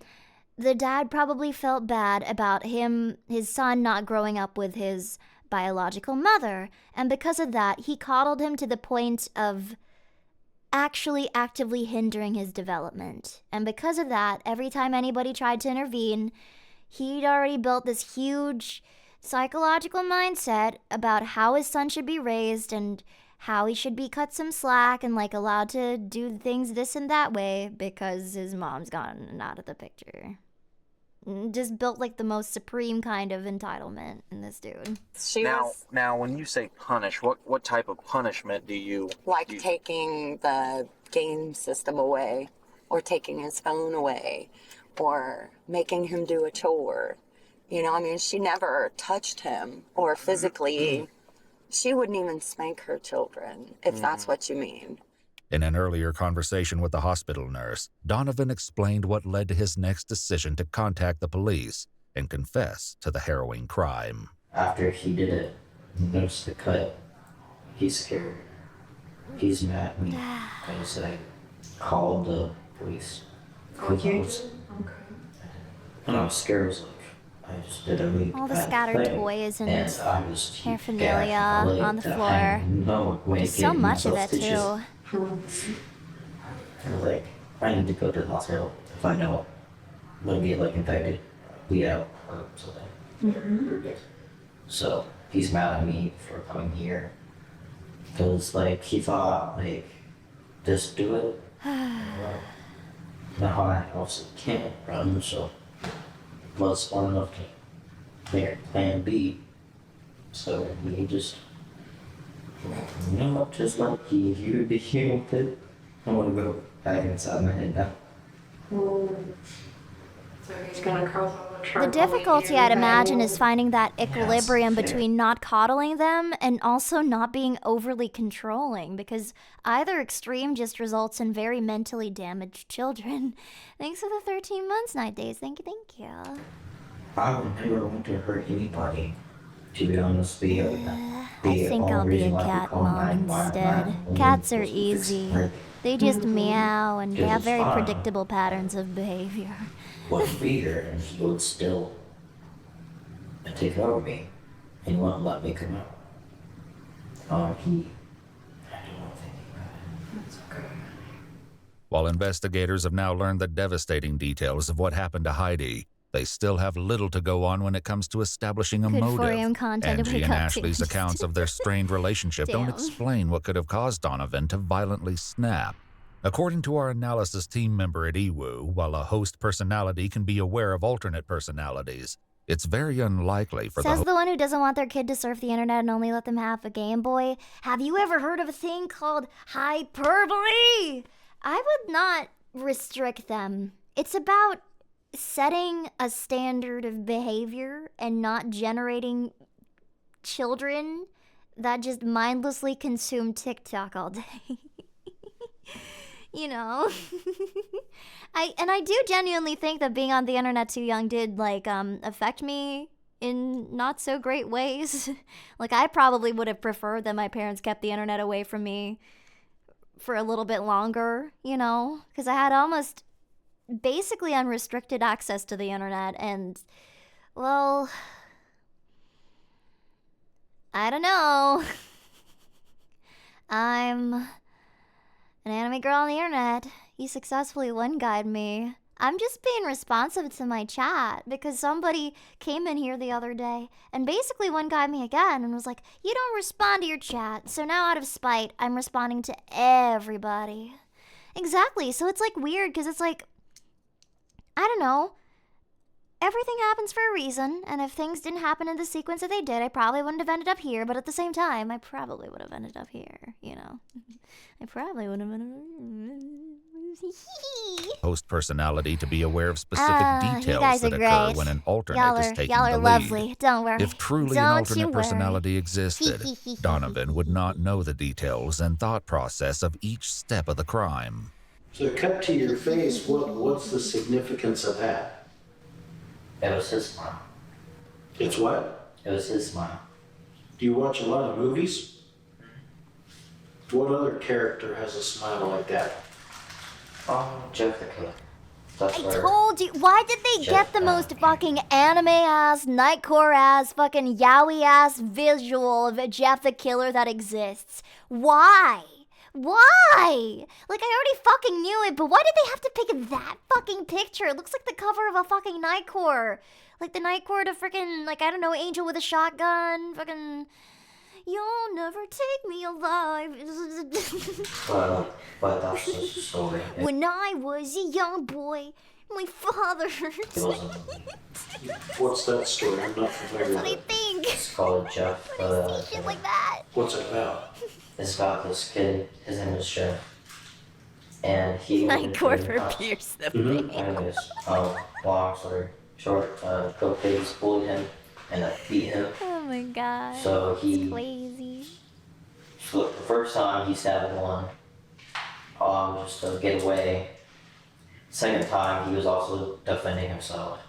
the dad probably felt bad about his son not growing up with his biological mother, and because of that, he coddled him to the point of actually actively hindering his development. And because of that, every time anybody tried to intervene, he'd already built this huge psychological mindset about how his son should be raised and how he should be cut some slack and allowed to do things this and that way because his mom's gone out of the picture. Just built the most supreme kind of entitlement in this dude. Now, when you say punish, what type of punishment do you taking the game system away or taking his phone away or making him do a chore. You know, I mean, she never touched him or physically. She wouldn't even spank her children, if that's what you mean. In an earlier conversation with the hospital nurse, Donovan explained what led to his next decision to contact the police and confess to the harrowing crime. After he did it, he noticed the cut. He's scared. He's mad at me. I just called the police. Okay. And I was scared. I was like, I just did a really All the bad scattered thing. toys and I was paraphernalia on the floor. There's so much of it, too. I was like, I need to go to the hospital if I know I'm gonna get infected, bleed out, or something. So he's mad at me for coming here because he thought just do it. Now I also can't run, so was smart enough to make plan B. So he just, just like you would be here with it. I want to go back inside my head now. So he's gonna cause all the trouble. The difficulty, I'd imagine, is finding that equilibrium between not coddling them and also not being overly controlling, because either extreme just results in very mentally damaged children. Thanks for the 13 months, Night Days. Thank you. I would never want to hurt anybody, to be honest. I think I'll be a cat mom instead. Cats are easy. They just meow and they have very predictable patterns of behavior. Wouldn't be here, and he would still take over me and wouldn't let me come out. While investigators have now learned the devastating details of what happened to Heidi, they still have little to go on when it comes to establishing a Good motive. 4am content Angie of and the Ashley's cartoons. accounts of their strained relationship don't Damn. explain what could have caused Donovan to violently snap. According to our analysis team member at EWU, while a host personality can be aware of alternate personalities, it's very unlikely for Says the the one who doesn't want their kid to surf the internet and only let them have a Game Boy. Have you ever heard of a thing called hyperbole? I would not restrict them. It's about setting a standard of behavior and not generating children that just mindlessly consume TikTok all day. You know? I do genuinely think that being on the internet too young did affect me in not so great ways. I probably would have preferred that my parents kept the internet away from me for a little bit longer, you know, because I had almost basically unrestricted access to the internet, and well, I don't know. I'm an anime girl on the internet. He successfully one-guyed me. I'm just being responsive to my chat because somebody came in here the other day and basically one-guyed me again and was like, you don't respond to your chat. So now out of spite, I'm responding to everybody. Exactly. So it's weird because it's I don't know. Everything happens for a reason, and if things didn't happen in the sequence that they did, I probably wouldn't have ended up here, but at the same time, I probably would have ended up here, you know? I probably would have host personality to be aware of specific you details guys that are occur great. when an alternate Y'all is are- taking y'all the are lead. lovely. Don't worry. If truly Don't an you alternate worry. personality existed, Donovan would not know the details and thought process of each step of the crime. So cut to your face, what's the significance of that? It was his smile. It's what? It was his smile. Do you watch a lot of movies? What other character has a smile like that? Oh, Jeff the Killer. That's I told you. Why did they get the most fucking anime-ass, nightcore-ass, fucking yaoi-ass visual of Jeff the Killer that exists? Why? Why? I already fucking knew it, but why did they have to pick that fucking picture? It looks like the cover of a fucking Nightcore. The Nightcore to freaking, I don't know, Angel with a Shotgun. Fucking, you'll never take me alive. But that's just a story. When I was a young boy, my father. What's that story? I'm not familiar That's what I with it. think. It's called Jeff. Shit like that. What's it about? It's about this kid. His name is Jeff. and he Nightcore Pierce the thing. Anyways, long story short, co-pigs bullied him and beat him. Oh my god. So he, it's crazy. So the first time he stabbed one, just to get away. Second time he was also defending himself,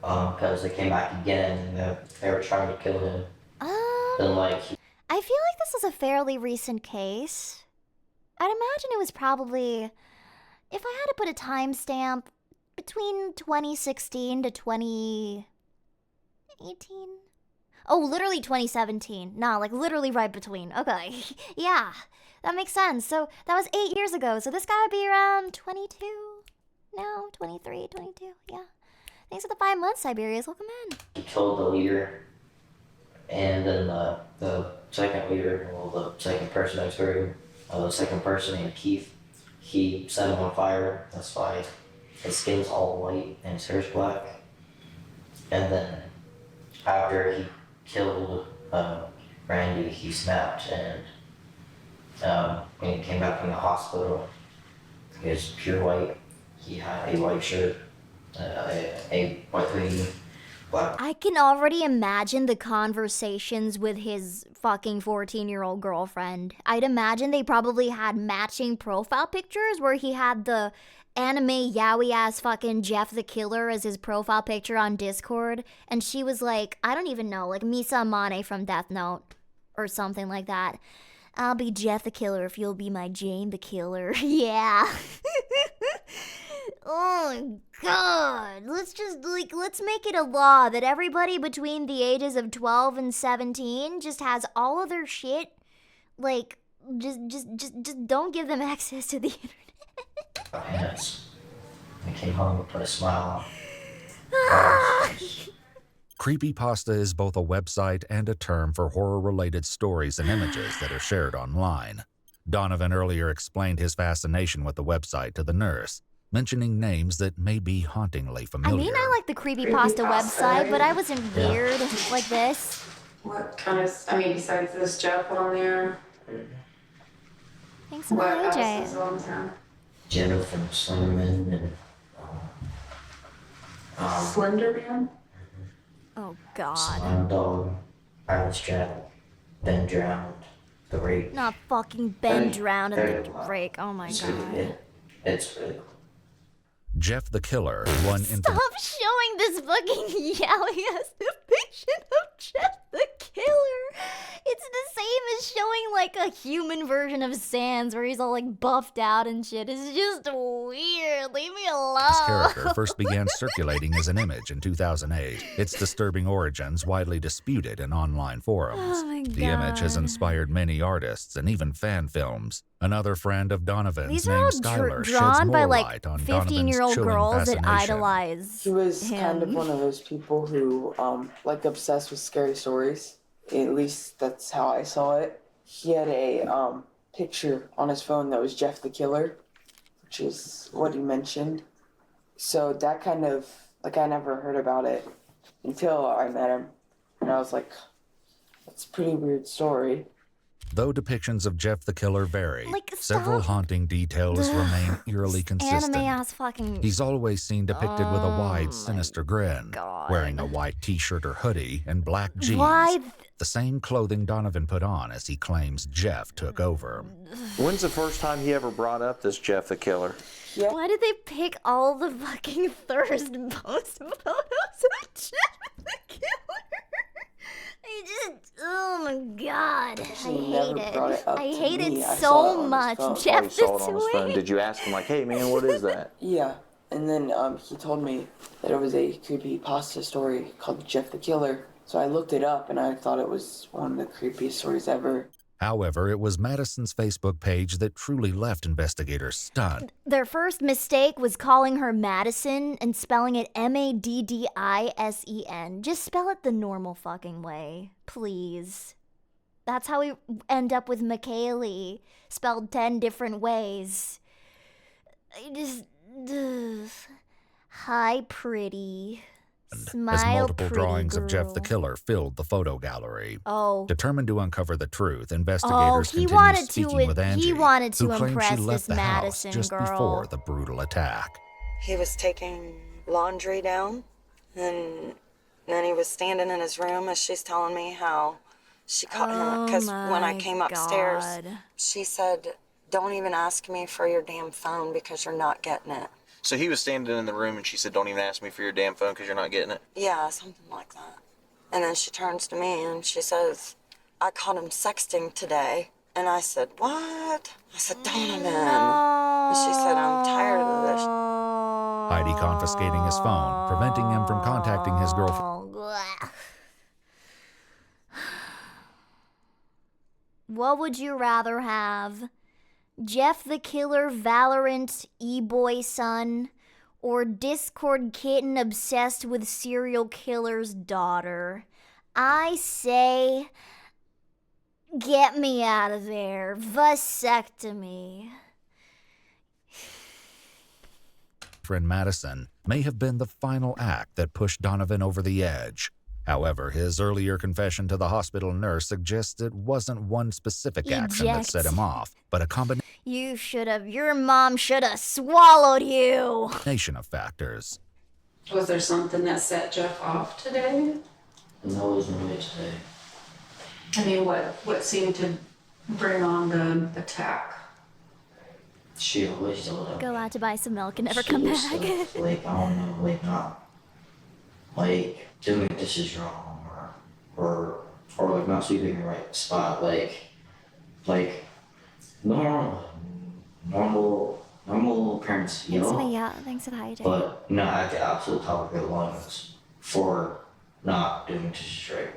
because they came back again and they were trying to kill him. Then I feel like this is a fairly recent case. I'd imagine it was probably, if I had to put a timestamp, between 2016 to 2018. Oh, literally 2017. No, like literally right between. Okay. Yeah, that makes sense. So that was 8 years ago. So this guy would be around 22 now, 23, 22. Yeah. Thanks for the 5 months, Siberius. Welcome in. He killed the leader, and then the second leader, well, the second person I screwed, the second person named Keith, he set him on fire. That's why his skin's all white and his hair's black. And then after he killed Randy, he snapped, and when he came back from the hospital, he was pure white. He had a white shirt, a white hoodie, black. I can already imagine the conversations with his fucking 14-year-old girlfriend. I'd imagine they probably had matching profile pictures where he had the anime yaoi-ass fucking Jeff the Killer as his profile picture on Discord, and she was like, I don't even know, like Misa Amane from Death Note or something like that. I'll be Jeff the Killer if you'll be my Jane the Killer. Yeah. Oh god. Let's make it a law that everybody between the ages of 12 and 17 just has all of their shit, like, just don't give them access to the internet. Pants. I came home and put a smile on. Creepypasta is both a website and a term for horror-related stories and images that are shared online. Donovan earlier explained his fascination with the website to the nurse, mentioning names that may be hauntingly familiar. I mean, I like the Creepypasta website, but I wasn't weird like this. What kind of, I mean, besides this Jeff on there? Thanks a What lot, else is AJ. on there? Jenna from Slenderman and Slenderman? Oh god. Slime Dog, Iris Jack, Ben Drowned, The Rake. Not fucking Ben drowned in the rake. Oh my It's god. it's really cool. Jeff the Killer won Stop showing this fucking yaoi-ass depiction of Jeff the Killer. It's the same as showing like a human version of Sans where he's all like buffed out and shit. It's just weird. Leave me alone. This character first began circulating as an image in 2008. Its disturbing origins widely disputed in online forums. Oh my The image has God. inspired many artists and even fan films. Another friend of Donovan's These are named all Skylar sheds drawn by more like light on 15-year-old Donovan's chilling girls that fascination. idolize He was him. kind of one of those people who, like, obsessed with scary stories. At least that's how I saw it. He had a picture on his phone that was Jeff the Killer, which is what he mentioned. So that kind of, like, I never heard about it until I met him. And I was like, that's a pretty weird story. Though depictions of Jeff the Killer vary, Like, several stop. haunting details remain eerily consistent. Anime-ass fucking... He's always seen depicted with a wide, sinister grin, wearing a white t-shirt or hoodie and black jeans. Why? The same clothing Donovan put on as he claims Jeff took over. When's the first time he ever brought up this Jeff the Killer? Why did they pick all the fucking thirst post photos of Jeff the Killer? Oh my god, I hate it. I hate it so much. Jeff You saw it on his phone. the Did you ask him, like, hey, man, what is that? Yeah, and then he told me that it was a creepy pasta story called Jeff the Killer. So I looked it up and I thought it was one of the creepiest stories ever. However, it was Madison's Facebook page that truly left investigators stunned. Their first mistake was calling her Madison and spelling it Maddisen. Just spell it the normal fucking way, please. That's how we end up with McKaylee, spelled 10 different ways. I just... Hi, pretty. as Smile, multiple pretty drawings of Jeff the girl. Killer filled the photo gallery. Oh. Determined to uncover the truth, Oh, investigators he continued wanted speaking with Angie, he wanted to who claimed she impress left this the house Madison just girl. before the brutal attack. He was taking laundry down, and then he was standing in his room as she's telling me how she caught him. Because when I came upstairs, she said, "Don't even ask me for your damn phone because you're not getting it." So he was standing in the room and she said, "Don't even ask me for your damn phone because you're not getting it." Yeah, something like that. And then she turns to me and she says, "I caught him sexting today." And I said, "What?" I said, "Donovan." And she said, "I'm tired of this." Heidi confiscating his phone, preventing him from contacting his girlfriend. What would you rather have? Jeff the Killer Valorant e-boy son, or Discord kitten obsessed with serial killer's daughter? I say, get me out of there. Vasectomy. Friend Madison may have been the final act that pushed Donovan over the edge. However, his earlier confession to the hospital nurse suggests it wasn't one specific action that set him off, but a combination Your mom should have swallowed you. of factors. Was there something that set Jeff off today? No, it wasn't really today. I mean, what seemed to bring on the attack? She always told him. Go out to buy some milk and never come back. Stuff, like, I don't know, like, not, like, doing this is wrong, or like, not sleeping in the right spot, like, normal parents, you know? Thanks for the hydrate. But not at the absolute top of their lungs for not doing this straight.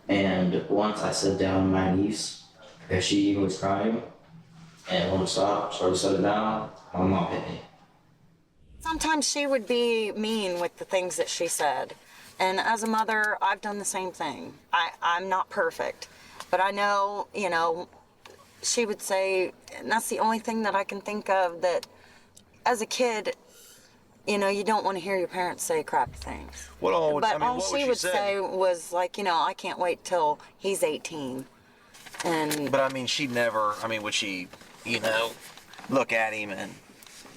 And once I sat down on my knees, because she was crying, and wouldn't stop, so I set it down, my mom hit me. Sometimes she would be mean with the things that she said. And as a mother, I've done the same thing. I'm not perfect, but I know, you know, she would say, and that's the only thing that I can think of that as a kid, you know, you don't want to hear your parents say crappy things. What all She would say was like, you know, I can't wait till he's 18. And But I mean, she never, would she, you know, look at him and,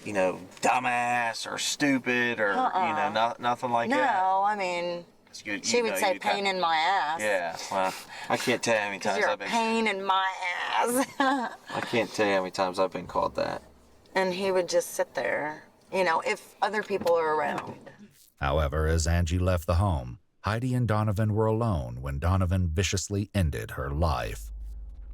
you know, dumbass or stupid or, you know, nothing like that? No, I mean, she would say pain in my ass. Yeah, well, I can't tell you how many times You're I've a been... pain in my ass. I can't tell you how many times I've been called that. And he would just sit there, you know, if other people are around. However, as Angie left the home, Heidi and Donovan were alone when Donovan viciously ended her life.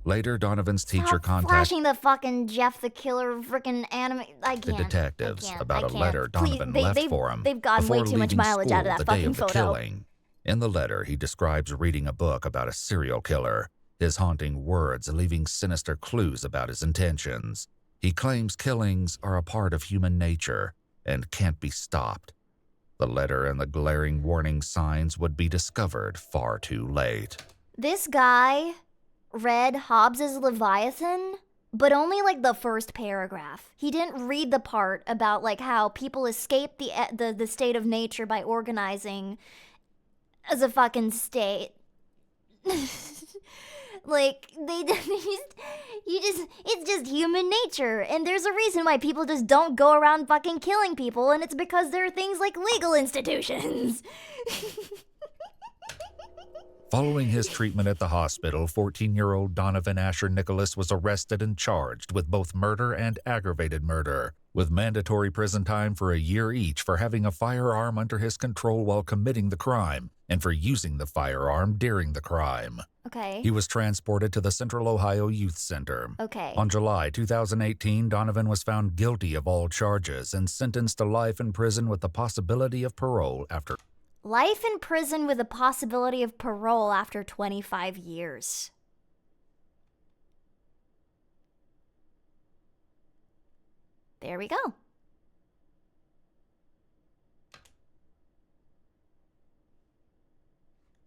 Later, Donovan's teacher contacted Flashing the fucking Jeff the Killer freaking anime. I the can't. detectives I can't, about I a can't. letter Donovan left for him They've gotten way before too much leaving mileage out of school that the day fucking of the photo. killing. In the letter, he describes reading a book about a serial killer, his haunting words leaving sinister clues about his intentions. He claims killings are a part of human nature and can't be stopped. The letter and the glaring warning signs would be discovered far too late. This guy read Hobbes's Leviathan, but only like the first paragraph. He didn't read the part about like how people escape the state of nature by organizing as a fucking state. Like it's just human nature, and there's a reason why people just don't go around fucking killing people, and it's because there are things like legal institutions. Following his treatment at the hospital, 14-year-old Donovan Asher Nicholas was arrested and charged with both murder and aggravated murder, with mandatory prison time for a year each for having a firearm under his control while committing the crime and for using the firearm during the crime. Okay. He was transported to the Central Ohio Youth Center. Okay. On July 2018, Donovan was found guilty of all charges and sentenced to life in prison with the possibility of parole after... Life in prison with a possibility of parole after 25 years. There we go.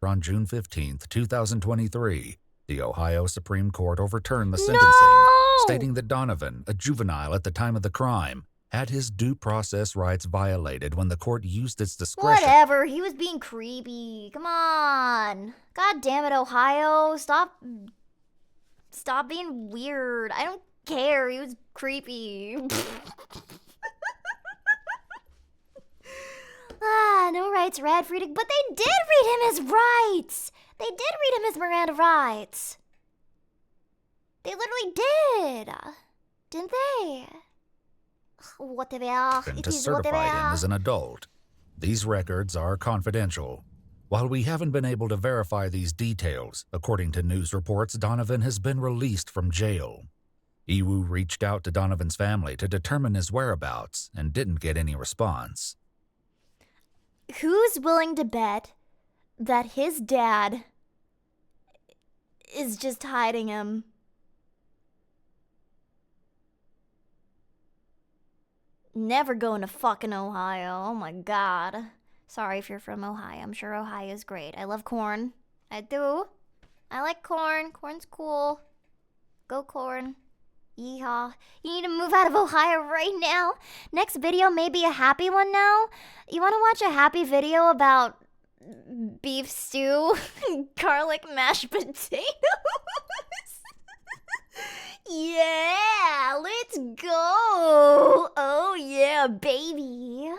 On June 15, 2023, the Ohio Supreme Court overturned the sentencing, stating that Donovan, a juvenile at the time of the crime, had his due process rights violated when the court used its discretion. Whatever, he was being creepy. Come on. God damn it, Ohio. Stop being weird. I don't care. He was creepy. No rights, Red Freedom. But they did read him his rights. They did read him his Miranda rights. They literally did. Didn't they? Whatever. And It to is certify him whatever. as an adult. These records are confidential. While we haven't been able to verify these details, according to news reports, Donovan has been released from jail. Iwu reached out to Donovan's family to determine his whereabouts and didn't get any response. Who's willing to bet that his dad is just hiding him? Never going to fucking Ohio. Oh my god. Sorry if you're from Ohio. I'm sure Ohio's great. I love corn. I do. I like corn. Corn's cool. Go corn. Yeehaw. You need to move out of Ohio right now. Next video may be a happy one now. You want to watch a happy video about beef stew? Garlic mashed potatoes? Yeah, let's go. Oh yeah, baby.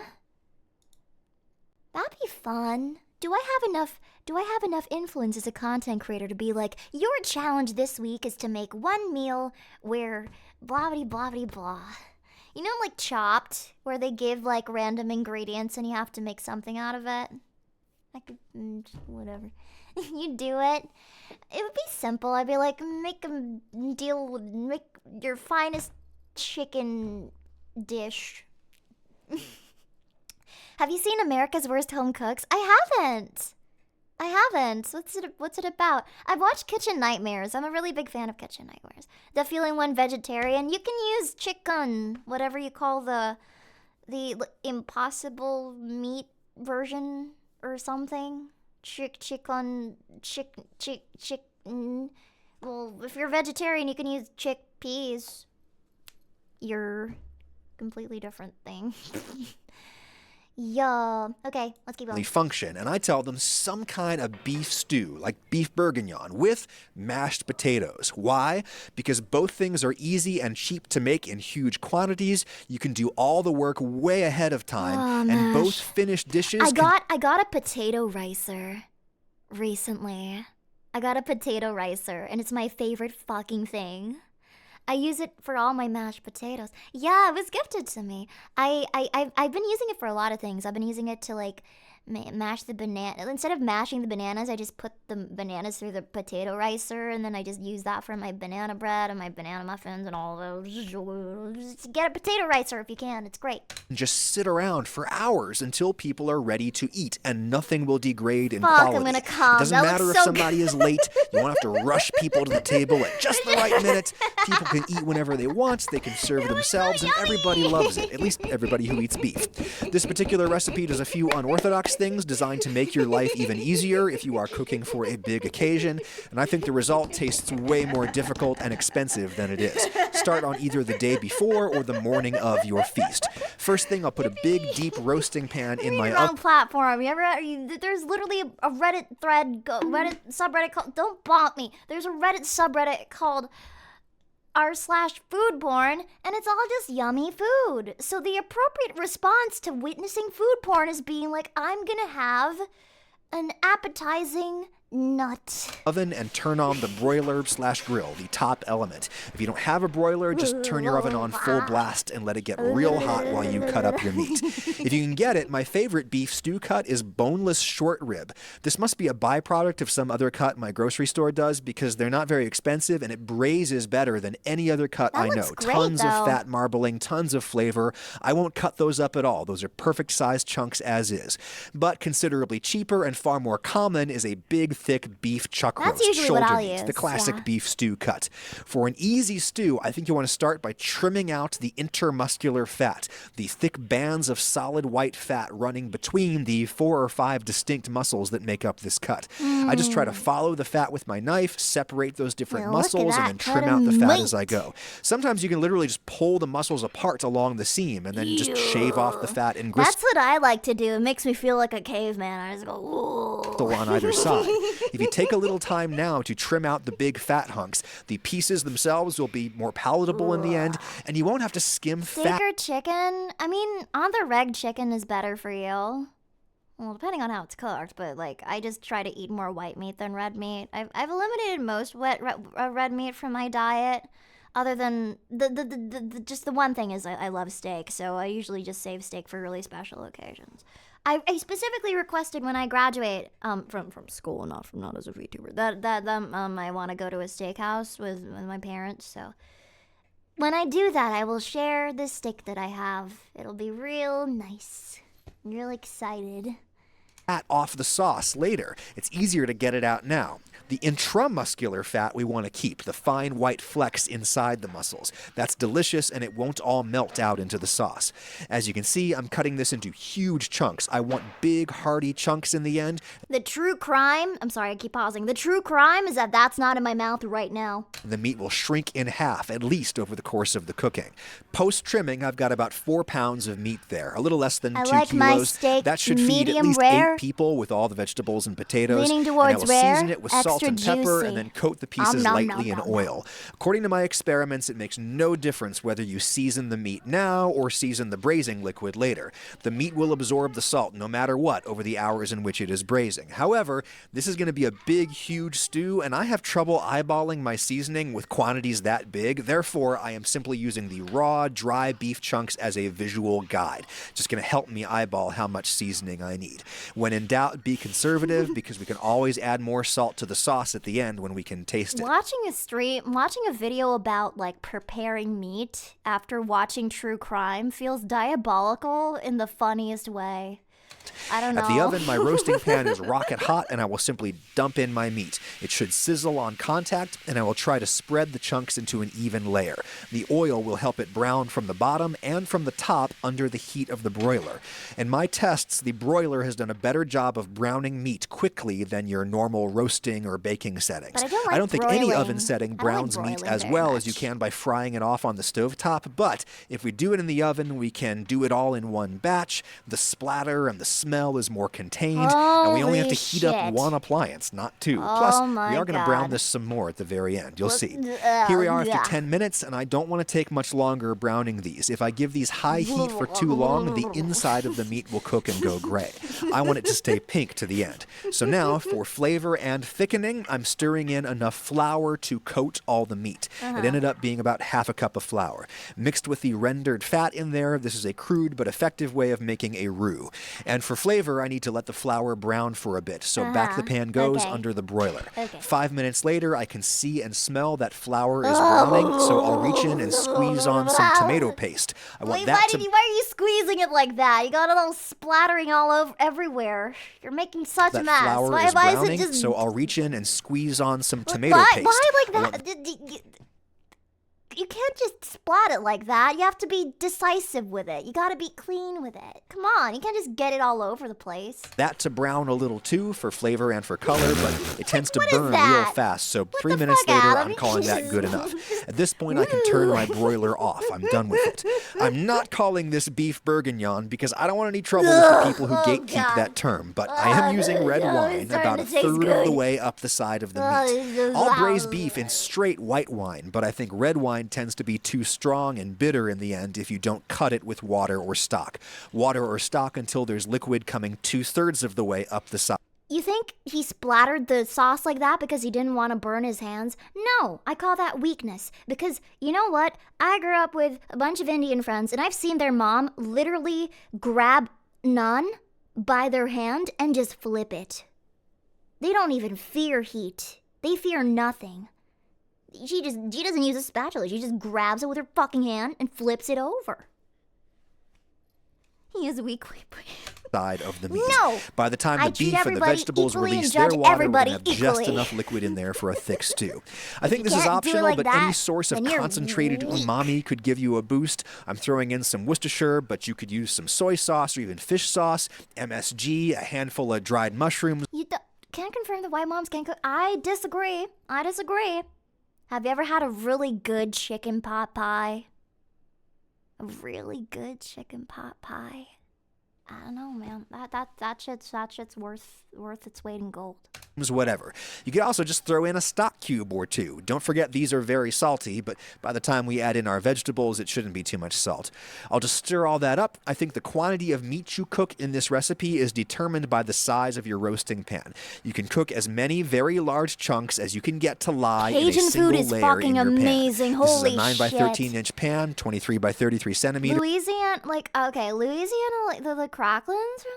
That'd be fun. Do I have enough influence as a content creator to be like, your challenge this week is to make one meal where blah blah blah blah blah. You know, like Chopped, where they give like random ingredients and you have to make something out of it. I could, whatever. You do it. It would be simple. I'd be like, make your finest chicken dish. Have you seen America's Worst Home Cooks? I haven't. What's it about? I've watched Kitchen Nightmares. I'm a really big fan of Kitchen Nightmares. The Feeling One Vegetarian. You can use chicken, whatever you call the impossible meat version or something. Chicken. Well, if you're vegetarian, you can use chickpeas. You're completely different thing. Yeah. Okay, let's keep going. Function, and I tell them some kind of beef stew, like beef bourguignon, with mashed potatoes. Why? Because both things are easy and cheap to make in huge quantities. You can do all the work way ahead of time, and both finished dishes. I got a potato ricer recently. I got a potato ricer, and it's my favorite fucking thing. I use it for all my mashed potatoes. Yeah, it was gifted to me. I've been using it for a lot of things. I've been using it to like mash the banana. Instead of mashing the bananas, I just put the bananas through the potato ricer, and then I just use that for my banana bread and my banana muffins and all those. Just get a potato ricer if you can. It's great. Just sit around for hours until people are ready to eat, and nothing will degrade in Fuck, quality. I'm gonna come. It doesn't That matter looks if so somebody is late. You won't have to rush people to the table at just the right minute. People can eat whenever they want. They can serve themselves, and everybody loves it. At least everybody who eats beef. This particular recipe does a few unorthodox things designed to make your life even easier if you are cooking for a big occasion, and I think the result tastes way more difficult and expensive than it is. Start on either the day before or the morning of your feast. First thing, I'll put a big, deep roasting pan in my wrong platform. There's literally a Reddit subreddit called, don't bonk me. There's a Reddit subreddit called r/foodporn, and it's all just yummy food. So the appropriate response to witnessing food porn is being like, I'm gonna have an appetizing nut. oven and turn on the broiler/grill, the top element. If you don't have a broiler, just turn your oven on full blast and let it get real hot while you cut up your meat. If you can get it, my favorite beef stew cut is boneless short rib. This must be a byproduct of some other cut my grocery store does because they're not very expensive and it braises better than any other cut I know. Great, tons though. of fat marbling, tons of flavor. I won't cut those up at all. Those are perfect sized chunks as is. But considerably cheaper and far more common is a big thick beef chuck That's roast, usually what shoulder I'll meat, use, the classic yeah. beef stew cut. For an easy stew, I think you want to start by trimming out the intermuscular fat, the thick bands of solid white fat running between the 4 or 5 distinct muscles that make up this cut. I just try to follow the fat with my knife, separate those different Yeah, look at muscles, and that then cut trim of out the fat meat. as I go. Sometimes you can literally just pull the muscles apart along the seam and then just shave off the fat and gristle That's what I like to do. It makes me feel like a caveman. I just go, ooh. on either side. If you take a little time now to trim out the big fat hunks, the pieces themselves will be more palatable in the end, and you won't have to skim Steak fat. or chicken? I mean, on the reg, chicken is better for you. Well, depending on how it's cooked, but like I just try to eat more white meat than red meat. I've eliminated most red meat from my diet, other than just the one thing is I love steak, so I usually just save steak for really special occasions. I specifically requested when I graduate from school, not as a VTuber, that I want to go to a steakhouse with my parents. So when I do that, I will share this steak that I have. It'll be real nice. I'm really excited. Fat off the sauce later. It's easier to get it out now. The intramuscular fat we want to keep, the fine white flecks inside the muscles. That's delicious, and it won't all melt out into the sauce. As you can see, I'm cutting this into huge chunks. I want big, hearty chunks in the end. The true crime, I'm sorry, I keep pausing. The true crime is that that's not in my mouth right now. The meat will shrink in half, at least over the course of the cooking. Post-trimming, I've got about 4 pounds of meat there, a little less than 2 I like kilos. my steak That should feed at medium least rare. 8 people with all the vegetables and potatoes. Leaning and I towards will rare, season it with salt extra and pepper, juicy. and then coat the pieces nom, lightly nom, in nom, oil. According to my experiments, it makes no difference whether you season the meat now or season the braising liquid later. The meat will absorb the salt no matter what over the hours in which it is braising. However, this is going to be a big, huge stew, and I have trouble eyeballing my seasoning with quantities that big. Therefore, I am simply using the raw, dry beef chunks as a visual guide. Just going to help me eyeball how much seasoning I need. When in doubt, be conservative, because we can always add more salt to the sauce at the end when we can taste it. Watching a video about like preparing meat after watching true crime feels diabolical in the funniest way. I don't know. At the oven, my roasting pan is rocket hot, and I will simply dump in my meat. It should sizzle on contact, and I will try to spread the chunks into an even layer. The oil will help it brown from the bottom and from the top under the heat of the broiler. In my tests, the broiler has done a better job of browning meat quickly than your normal roasting or baking settings. But I don't like think any broiling. oven setting I don't like browns meat broiling as very well as you can by frying it off on the stovetop, but if we do it in the oven, we can do it all in one batch. The splatter and the smell is more contained, and we only have to heat up shit. one appliance, not 2. Oh Plus, my we are going to brown God. this some more at the very end. You'll see. Ugh, Here we are yeah. after 10 minutes, and I don't want to take much longer browning these. If I give these high heat for too long, the inside of the meat will cook and go gray. I want it to stay pink to the end. So now, for flavor and thickening, I'm stirring in enough flour to coat all the meat. It ended up being about half a cup of flour. Mixed with the rendered fat in there, this is a crude but effective way of making a roux. And for flavor, I need to let the flour brown for a bit, so back the pan goes under the broiler. 5 minutes later, I can see and smell that flour is browning, so I'll reach in and squeeze on some tomato paste. I want Wait, that why are you squeezing it like that? You got it all splattering all over everywhere. You're making such a that mess. flour Why is is browning, it just so I'll reach in and squeeze on some tomato paste. Why like I want that? You can't just splat it like that. You have to be decisive with it. You gotta be clean with it. Come on, you can't just get it all over the place. that to brown a little too for flavor and for color, but it tends to burn real that? fast, so 3 minutes later, Adam? I'm calling that good enough. At this point, I can turn my broiler off. I'm done with it. I'm not calling this beef bourguignon because I don't want any trouble with the people who gatekeep that term, but I am using red wine about a third of the way up the side of the meat. I'll braise beef in straight white wine, but I think red wine tends to be too strong and bitter in the end if you don't cut it with water or stock. Water or stock until there's liquid coming 2/3 of the way up the side. You think he splattered the sauce like that because he didn't want to burn his hands? No, I call that weakness. Because you know what? I grew up with a bunch of Indian friends, and I've seen their mom literally grab naan by their hand and just flip it. They don't even fear heat. They fear nothing. She doesn't use a spatula. She just grabs it with her fucking hand and flips it over. He is weak. Side of the meat. No! By the time I the treat beef and the everybody vegetables equally and release their judge water, we're everybody gonna have just equally. enough liquid in there for a thick stew. I think this is can't do it optional, like but that, any source of then you're concentrated weak. umami could give you a boost. I'm throwing in some Worcestershire, but you could use some soy sauce or even fish sauce, MSG, a handful of dried mushrooms. You can't confirm that white moms can't cook. I disagree. Have you ever had a really good chicken pot pie? A really good chicken pot pie? I don't know, man. That shit's worth its weight in gold. Whatever. You could also just throw in a stock cube or two. Don't forget these are very salty, but by the time we add in our vegetables, it shouldn't be too much salt. I'll just stir all that up. I think the quantity of meat you cook in this recipe is determined by the size of your roasting pan. You can cook as many very large chunks as you can get to lie Cajun in a single food is layer fucking in your amazing. pan. Holy this is a 9 by shit. 13 inch pan, 23 by 33 centimeters. Louisiana, like the cracklins from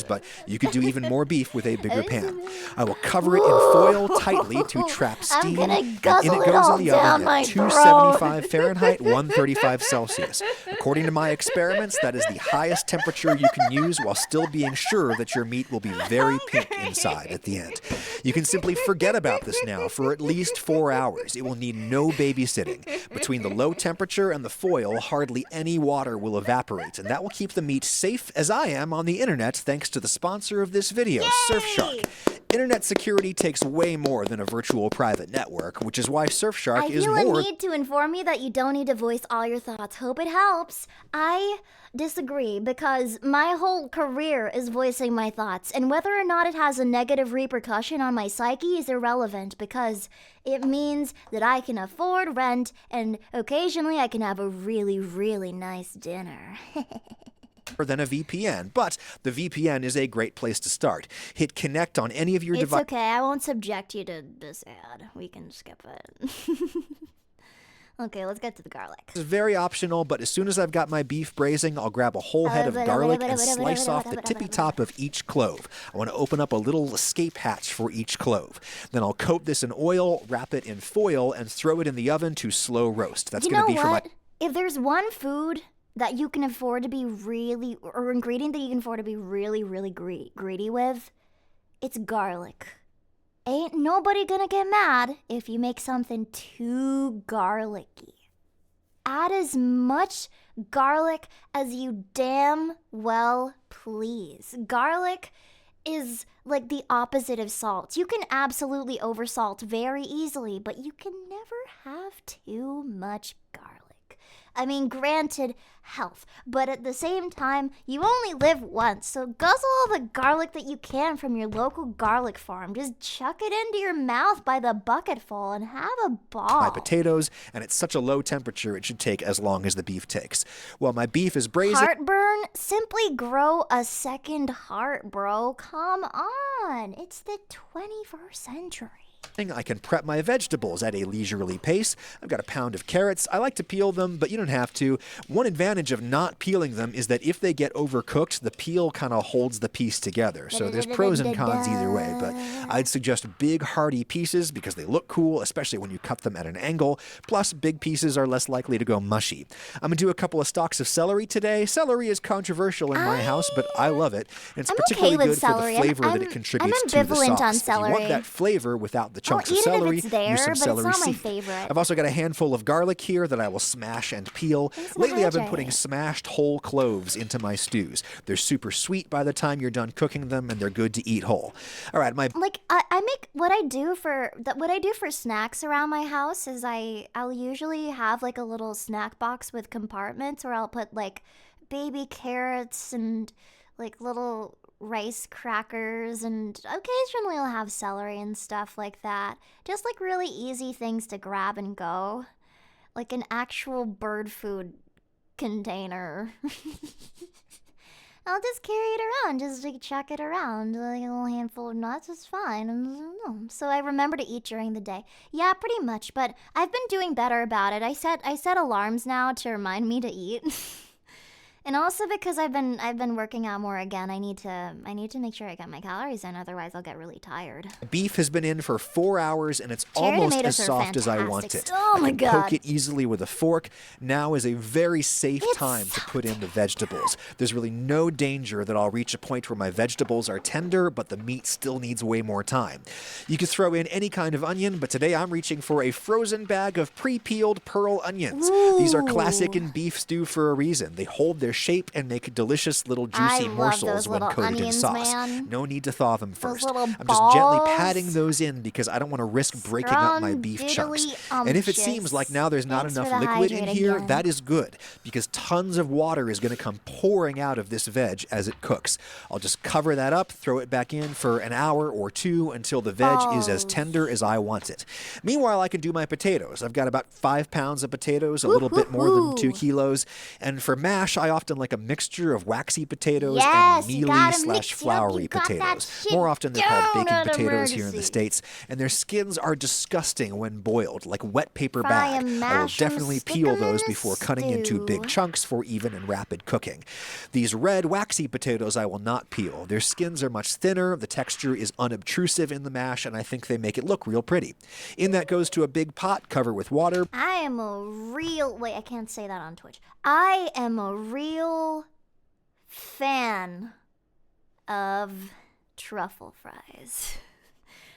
But you could do even more beef with a bigger pan. I will cover it in foil tightly to trap steam. gonna And in guzzle it it goes all in the down oven my at throat. 275 Fahrenheit, 135 Celsius. According to my experiments, that is the highest temperature you can use while still being sure that your meat will be very pink inside at the end. You can simply forget about this now for at least 4 hours. It will need no babysitting. Between the low temperature and the foil, hardly any water will evaporate, and that will keep the meat safe as I am on the internet thanks to the sponsor of this video, Surfshark. Internet security takes way more than a virtual private network, which is why Surfshark I is feel more... a need to inform you that you don't need to voice all your thoughts. Hope it helps. I disagree because my whole career is voicing my thoughts, and whether or not it has a negative repercussion on my psyche is irrelevant because it means that I can afford rent and occasionally I can have a really, really nice dinner. than a VPN, but the VPN is a great place to start. Hit connect on any of your It's devices. okay, I won't subject you to this ad. We can skip it. Okay, let's get to the garlic. It's very optional, but as soon as I've got my beef braising, I'll grab a whole head of garlic and slice off the tippy top of each clove. I want to open up a little escape hatch for each clove. Then I'll coat this in oil, wrap it in foil, and throw it in the oven to slow roast. That's going to be for my... If there's one food that you can afford to be really, or ingredient that you can afford to be really, really greedy with, it's garlic. Ain't nobody gonna get mad if you make something too garlicky. Add as much garlic as you damn well please. Garlic is like the opposite of salt. You can absolutely oversalt very easily, but you can never have too much garlic. I mean, granted, health, but at the same time, you only live once, so guzzle all the garlic that you can from your local garlic farm. Just chuck it into your mouth by the bucketful and have a ball. My potatoes, and it's such a low temperature it should take as long as the beef takes. While my beef is braising... Heartburn? Simply grow a second heart, bro. Come on. It's the 21st century. I can prep my vegetables at a leisurely pace. I've got a pound of carrots. I like to peel them, but you don't have to. One advantage of not peeling them is that if they get overcooked, the peel kind of holds the piece together. So there's pros and cons either way, but I'd suggest big hearty pieces because they look cool, especially when you cut them at an angle. Plus, big pieces are less likely to go mushy. I'm going to do a couple of stalks of celery today. Celery is controversial in my house, but I love it. And it's particularly good for the flavor that it contributes to the sauce. I'm ambivalent on If celery. you want that flavor without the chunks of eat it if celery, it's there, use some but it's celery not my seed. favorite. I've also got a handful of garlic here that I will smash and peel. Lately, I've been putting smashed whole cloves into my stews. They're super sweet by the time you're done cooking them, and they're good to eat whole. All right, my I make what I do for snacks around my house is I'll usually have like a little snack box with compartments where I'll put like baby carrots and like little rice crackers, and occasionally I'll have celery and stuff like that. Just like really easy things to grab and go. Like an actual bird food container. I'll just carry it around, just like chuck it around. Like a little handful of nuts is fine. So I remember to eat during the day. Yeah, pretty much, but I've been doing better about it. I set alarms now to remind me to eat. And also because I've been working out more again, I need to make sure I get my calories in, otherwise I'll get really tired. Beef has been in for 4 hours and it's Cherry almost tomatoes as are soft as I want fantastic. it. Oh my I can God. poke it easily with a fork. Now is a very safe time to put in the vegetables. There's really no danger that I'll reach a point where my vegetables are tender, but the meat still needs way more time. You can throw in any kind of onion, but today I'm reaching for a frozen bag of pre-peeled pearl onions. These are classic in beef stew for a reason. They hold their shape and make delicious little juicy love morsels those when little coated in onions, sauce. man. No need to thaw them Those first. little I'm just gently balls. patting those in because I don't want to risk breaking up my beef chunks. And if it seems like now there's not Thanks for enough the liquid in hydrate here, again. that is good because tons of water is going to come pouring out of this veg as it cooks. I'll just cover that up, throw it back in for an hour or two until the veg is as tender as I want it. Meanwhile, I can do my potatoes. I've got about 5 pounds of potatoes, a little bit more than 2 kilos. And for mash, I often like a mixture of waxy potatoes Yes, and you gotta mealy mix / it up. floury You got that potatoes. shit More often they're called down baking at potatoes here in the emergency. States, and their skins are disgusting when boiled, like wet paper Fry bag. 'em, I will mash 'em, definitely stick peel 'em in those a before cutting into big stew. chunks for even and rapid cooking. These red waxy potatoes I will not peel. Their skins are much thinner, the texture is unobtrusive in the mash, and I think they make it look real pretty. In that goes to a big pot, cover with water. I am a real wait, I can't say that on Twitch. I am a real fan of truffle fries.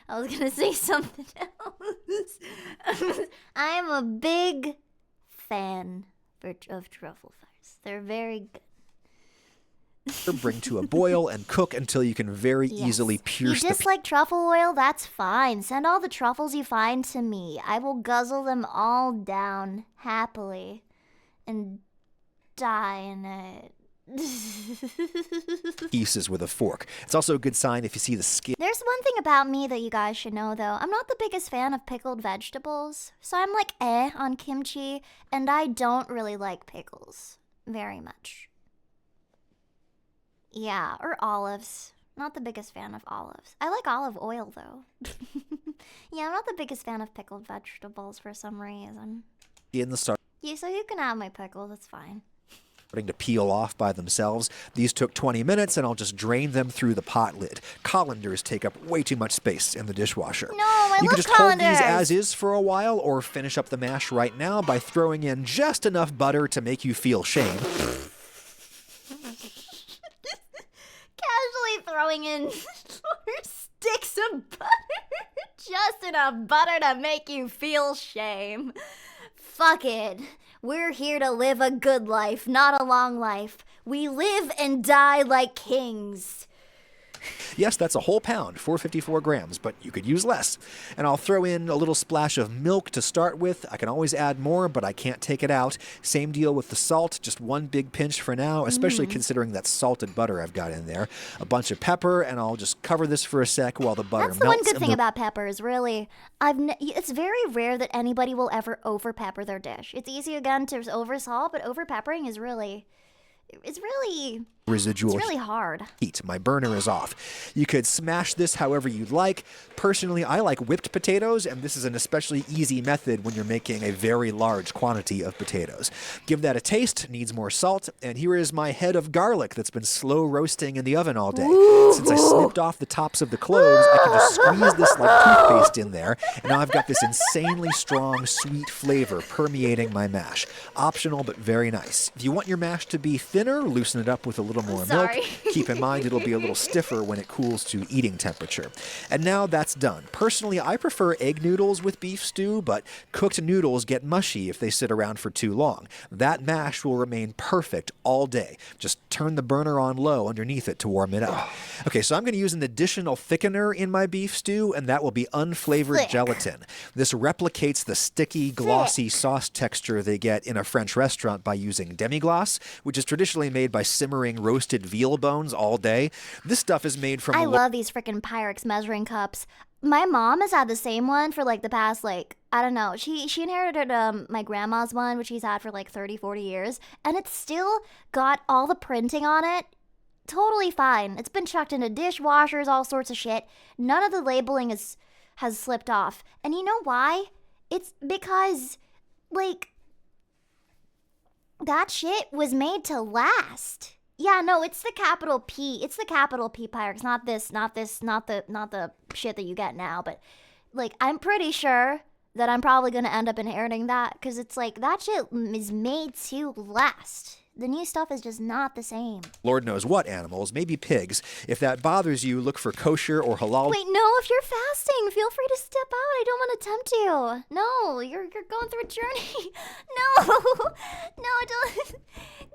I was gonna say something else. I'm a big fan of truffle fries. They're very good. Bring to a boil and cook until you can very easily You pierce the dislike truffle oil? That's fine. Send all the truffles you find to me. I will guzzle them all down happily and die in it. pieces with a fork. It's also a good sign if you see the skin. There's one thing about me that you guys should know, though. I'm not the biggest fan of pickled vegetables. So I'm like on kimchi, and I don't really like pickles very much. Yeah, or olives. Not the biggest fan of olives. I like olive oil, though. Yeah, I'm not the biggest fan of pickled vegetables for some reason. In the start. Yeah, so you can have my pickles, it's fine. Starting to peel off by themselves. These took 20 minutes and I'll just drain them through the pot lid. Colanders take up way too much space in the dishwasher. No, I You love can just hold these colanders. as is for a while or finish up the mash right now by throwing in just enough butter to make you feel shame. Casually throwing in 4 sticks of butter. Just enough butter to make you feel shame. Fuck it. We're here to live a good life, not a long life. We live and die like kings. Yes, that's a whole pound, 454 grams, but you could use less. And I'll throw in a little splash of milk to start with. I can always add more, but I can't take it out. Same deal with the salt, just one big pinch for now, especially considering that salted butter I've got in there. A bunch of pepper, and I'll just cover this for a sec while the butter That's melts. the one good and thing the about peppers, really. It's very rare that anybody will ever over-pepper their dish. It's easy again to over-salt, but over-peppering is really... It's residual really hard. heat. My burner is off. You could smash this however you'd like. Personally, I like whipped potatoes, and this is an especially easy method when you're making a very large quantity of potatoes. Give that a taste, needs more salt, and here is my head of garlic that's been slow roasting in the oven all day. Since I snipped off the tops of the cloves, I can just squeeze this like toothpaste in there, and now I've got this insanely strong, sweet flavor permeating my mash. Optional, but very nice. If you want your mash to be thinner, loosen it up with a little more milk. Keep in mind it'll be a little stiffer when it cools to eating temperature. And now that's done. Personally, I prefer egg noodles with beef stew, but cooked noodles get mushy if they sit around for too long. That mash will remain perfect all day. Just turn the burner on low underneath it to warm it up. Okay, so I'm going to use an additional thickener in my beef stew, and that will be unflavored gelatin. This replicates the sticky, glossy sauce texture they get in a French restaurant by using demi-glace, which is traditionally made by simmering roasted veal bones all day. This stuff is made from... I love these freaking Pyrex measuring cups. My mom has had the same one for like the past, like, I don't know. She inherited my grandma's one, which she's had for like 30, 40 years. And it's still got all the printing on it. Totally fine. It's been chucked into dishwashers, all sorts of shit. None of the labeling has slipped off. And you know why? It's because, like... That shit was made to last. Yeah, no, it's the capital P. It's the capital P Pyrex, not the shit that you get now. But like, I'm pretty sure that I'm probably gonna end up inheriting that because it's like that shit is made to last. The new stuff is just not the same. Lord knows what animals, maybe pigs. If that bothers you, look for kosher or halal. Wait, no, if you're fasting, feel free to step out. I don't want to tempt you. No, you're going through a journey. No, no, don't.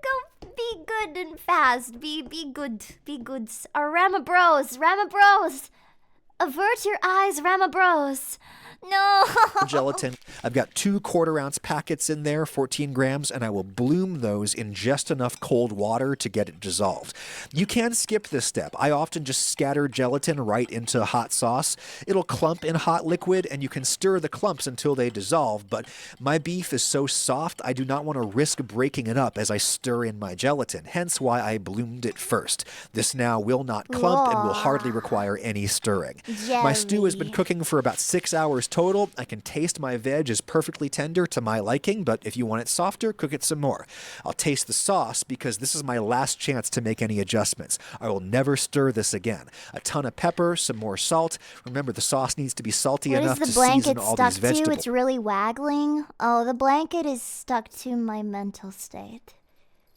Go be good and fast. Be good. Be good. Rama Bros. Avert your eyes, Rama Bros. No. Gelatin. I've got 2 quarter-ounce packets in there, 14 grams, and I will bloom those in just enough cold water to get it dissolved. You can skip this step. I often just scatter gelatin right into hot sauce. It'll clump in hot liquid, and you can stir the clumps until they dissolve, but my beef is so soft, I do not want to risk breaking it up as I stir in my gelatin, hence why I bloomed it first. This now will not clump and will hardly require any stirring. My stew has been cooking for about 6 hours total. I can taste my veg is perfectly tender to my liking, but if you want it softer, cook it some more. I'll taste the sauce because this is my last chance to make any adjustments. I will never stir this again. A ton of pepper, some more salt. Remember, the sauce needs to be salty enough to season all these vegetables. It's really waggling. Oh, the blanket is stuck to my mental state.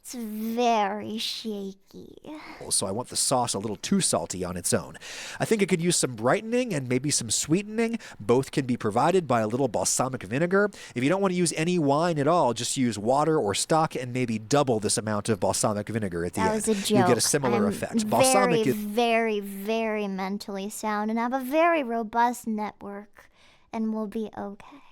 It's very shaky. So I want the sauce a little too salty on its own. I think it could use some brightening and maybe some sweetening. Both can be provided by a little balsamic vinegar. If you don't want to use any wine at all, just use water or stock and maybe double this amount of balsamic vinegar at the end. That was a joke. You'll get a similar effect. Balsamic is very, very mentally sound and have a very robust network and will be okay.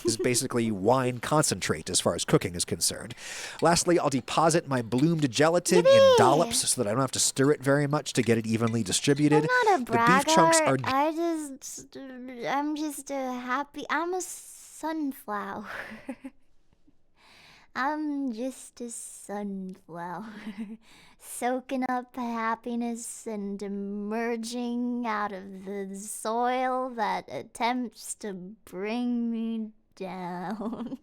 is basically wine concentrate as far as cooking is concerned. Lastly, I'll deposit my bloomed gelatin in dollops so that I don't have to stir it very much to get it evenly distributed. I'm not a braggart. The beef chunks are... I'm just a happy... I'm a sunflower. I'm just a sunflower. Soaking up happiness and emerging out of the soil that attempts to bring me down.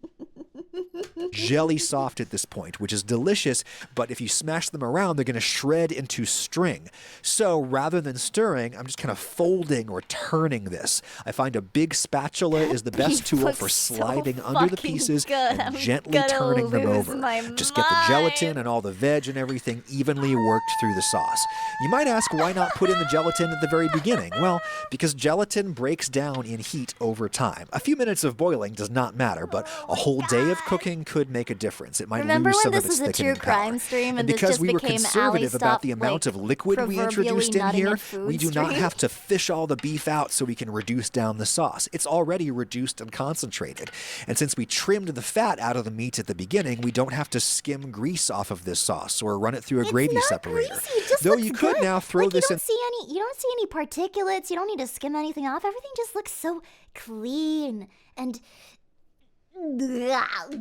jelly soft at this point, which is delicious, but if you smash them around, they're going to shred into string. So rather than stirring, I'm just kind of folding or turning this. I find a big spatula is the best tool for sliding under the pieces and gently turning them over. Just get the gelatin and all the veg and everything evenly worked through the sauce. You might ask why not put in the gelatin at the very beginning? Well, because gelatin breaks down in heat over time. A few minutes of boiling does not matter, but a whole day of cooking could make a difference. It might lose some of its thickening power. And because we were conservative about the amount of liquid we introduced in here, we do not have to fish all the beef out so we can reduce down the sauce. It's already reduced and concentrated. And since we trimmed the fat out of the meat at the beginning, we don't have to skim grease off of this sauce or run it through a gravy separator. Though you could now throw this in. You don't see any particulates. You don't need to skim anything off. Everything just looks so clean and the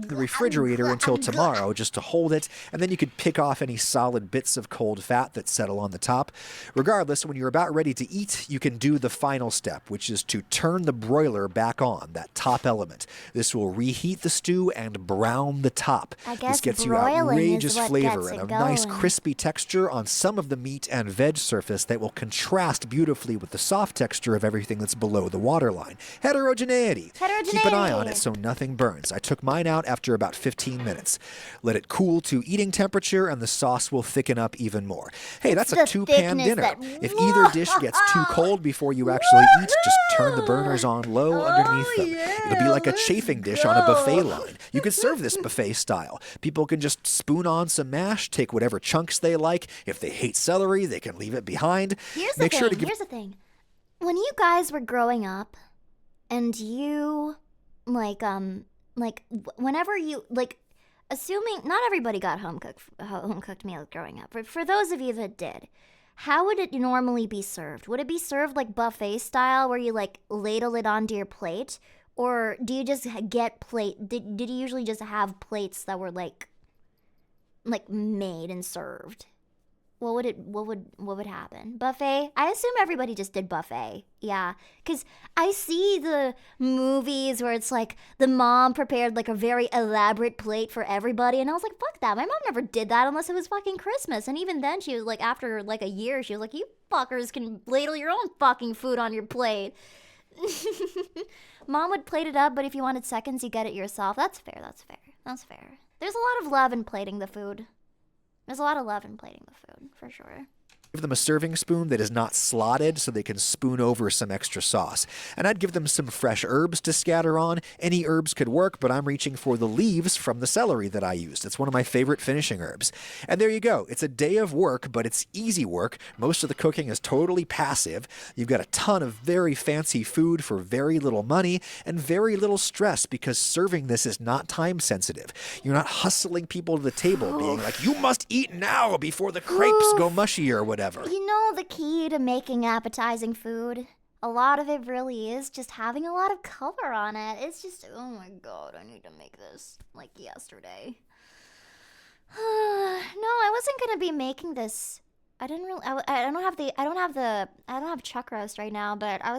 refrigerator until tomorrow just to hold it, and then you could pick off any solid bits of cold fat that settle on the top. Regardless, when you're about ready to eat, you can do the final step, which is to turn the broiler back on, that top element. This will reheat the stew and brown the top. This gets you outrageous flavor and a nice crispy texture on some of the meat and veg surface that will contrast beautifully with the soft texture of everything that's below the waterline. Heterogeneity. Keep an eye on it so nothing burns. I took mine out after about 15 minutes. Let it cool to eating temperature and the sauce will thicken up even more. Hey, that's a two-pan dinner. If either dish gets too cold before you actually eat, just turn the burners on low underneath them. It'll be like a chafing dish on a buffet line. You could serve this buffet style. People can just spoon on some mash, take whatever chunks they like. If they hate celery, they can leave it behind. Here's the thing. When you guys were growing up and you whenever you, assuming not everybody got home cooked meals growing up, but for those of you that did, how would it normally be served? Would it be served like buffet style where you ladle it onto your plate? Or do you just get did you usually just have plates that were like made and served? what would happen? Buffet? I assume everybody just did buffet. Yeah, because I see the movies where it's like the mom prepared like a very elaborate plate for everybody, and I was like, fuck that. My mom never did that unless it was fucking Christmas. And even then, she was like, after like a year, she was like, you fuckers can ladle your own fucking food on your plate. Mom would plate it up, but if you wanted seconds, you get it yourself. That's fair. There's a lot of love in plating the food. There's a lot of love in plating the food, for sure. Give them a serving spoon that is not slotted so they can spoon over some extra sauce. And I'd give them some fresh herbs to scatter on. Any herbs could work, but I'm reaching for the leaves from the celery that I used. It's one of my favorite finishing herbs. And there you go. It's a day of work, but it's easy work. Most of the cooking is totally passive. You've got a ton of very fancy food for very little money and very little stress because serving this is not time sensitive. You're not hustling people to the table being like, you must eat now before the crepes go mushy or whatever. You know the key to making appetizing food? A lot of it really is just having a lot of color on it. It's just, oh my god, I need to make this like yesterday. No, I wasn't gonna be making this. I didn't really. I don't have chuck roast right now, but I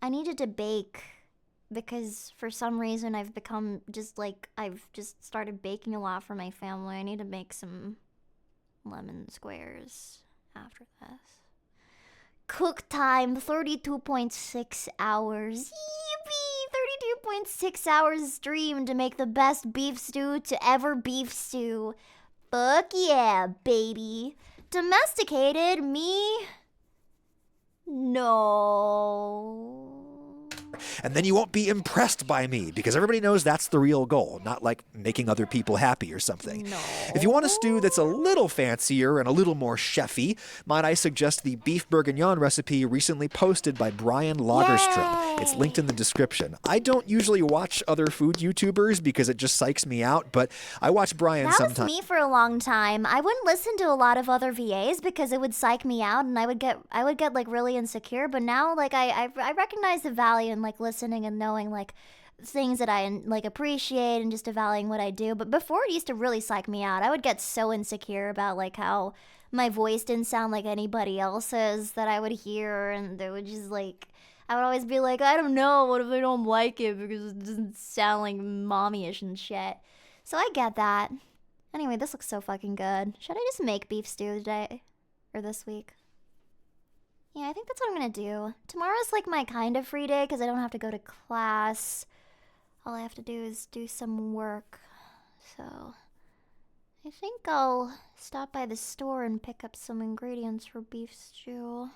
needed to bake because for some reason I've just started baking a lot for my family. I need to make some lemon squares after this. Cook time 32.6 hours. Yippee! 32.6 hours stream to make the best beef stew to ever beef stew. Fuck yeah, baby. Domesticated me? No. And then you won't be impressed by me because everybody knows that's the real goal, not like making other people happy or something. No. If you want a stew that's a little fancier and a little more chefy, might I suggest the beef bourguignon recipe recently posted by Brian Lagerstrom. It's linked in the description. I don't usually watch other food YouTubers because it just psychs me out, but I watch Brian sometimes. That was me for a long time. I wouldn't listen to a lot of other VAs because it would psych me out and I would get like really insecure, but now like I recognize the value in like listening and knowing like things that I like appreciate and just evaluating what I do. But before it used to really psych me out. I would get so insecure about like how my voice didn't sound like anybody else's that I would hear, and they would just like I would always be like, I don't know, what if I don't like it because it doesn't sound like mommy-ish and shit. So I get that. Anyway, this looks so fucking good. Should I just make beef stew today? Or this week? Yeah, I think that's what I'm gonna do. Tomorrow's like my kind of free day because I don't have to go to class. All I have to do is do some work. So I think I'll stop by the store and pick up some ingredients for beef stew.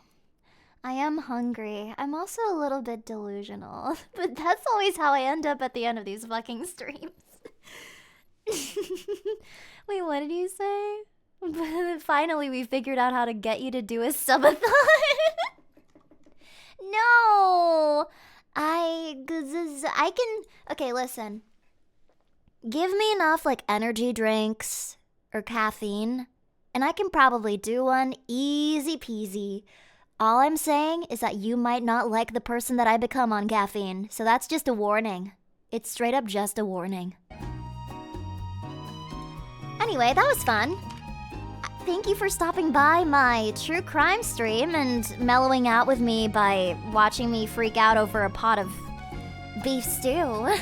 I am hungry. I'm also a little bit delusional, but that's always how I end up at the end of these fucking streams. Wait, what did you say? Finally, we figured out how to get you to do a subathon. No! I can... Okay, listen. Give me enough, like, energy drinks or caffeine, and I can probably do one easy peasy. All I'm saying is that you might not like the person that I become on caffeine, so that's just a warning. It's straight up just a warning. Anyway, that was fun. Thank you for stopping by my true crime stream and mellowing out with me by watching me freak out over a pot of beef stew.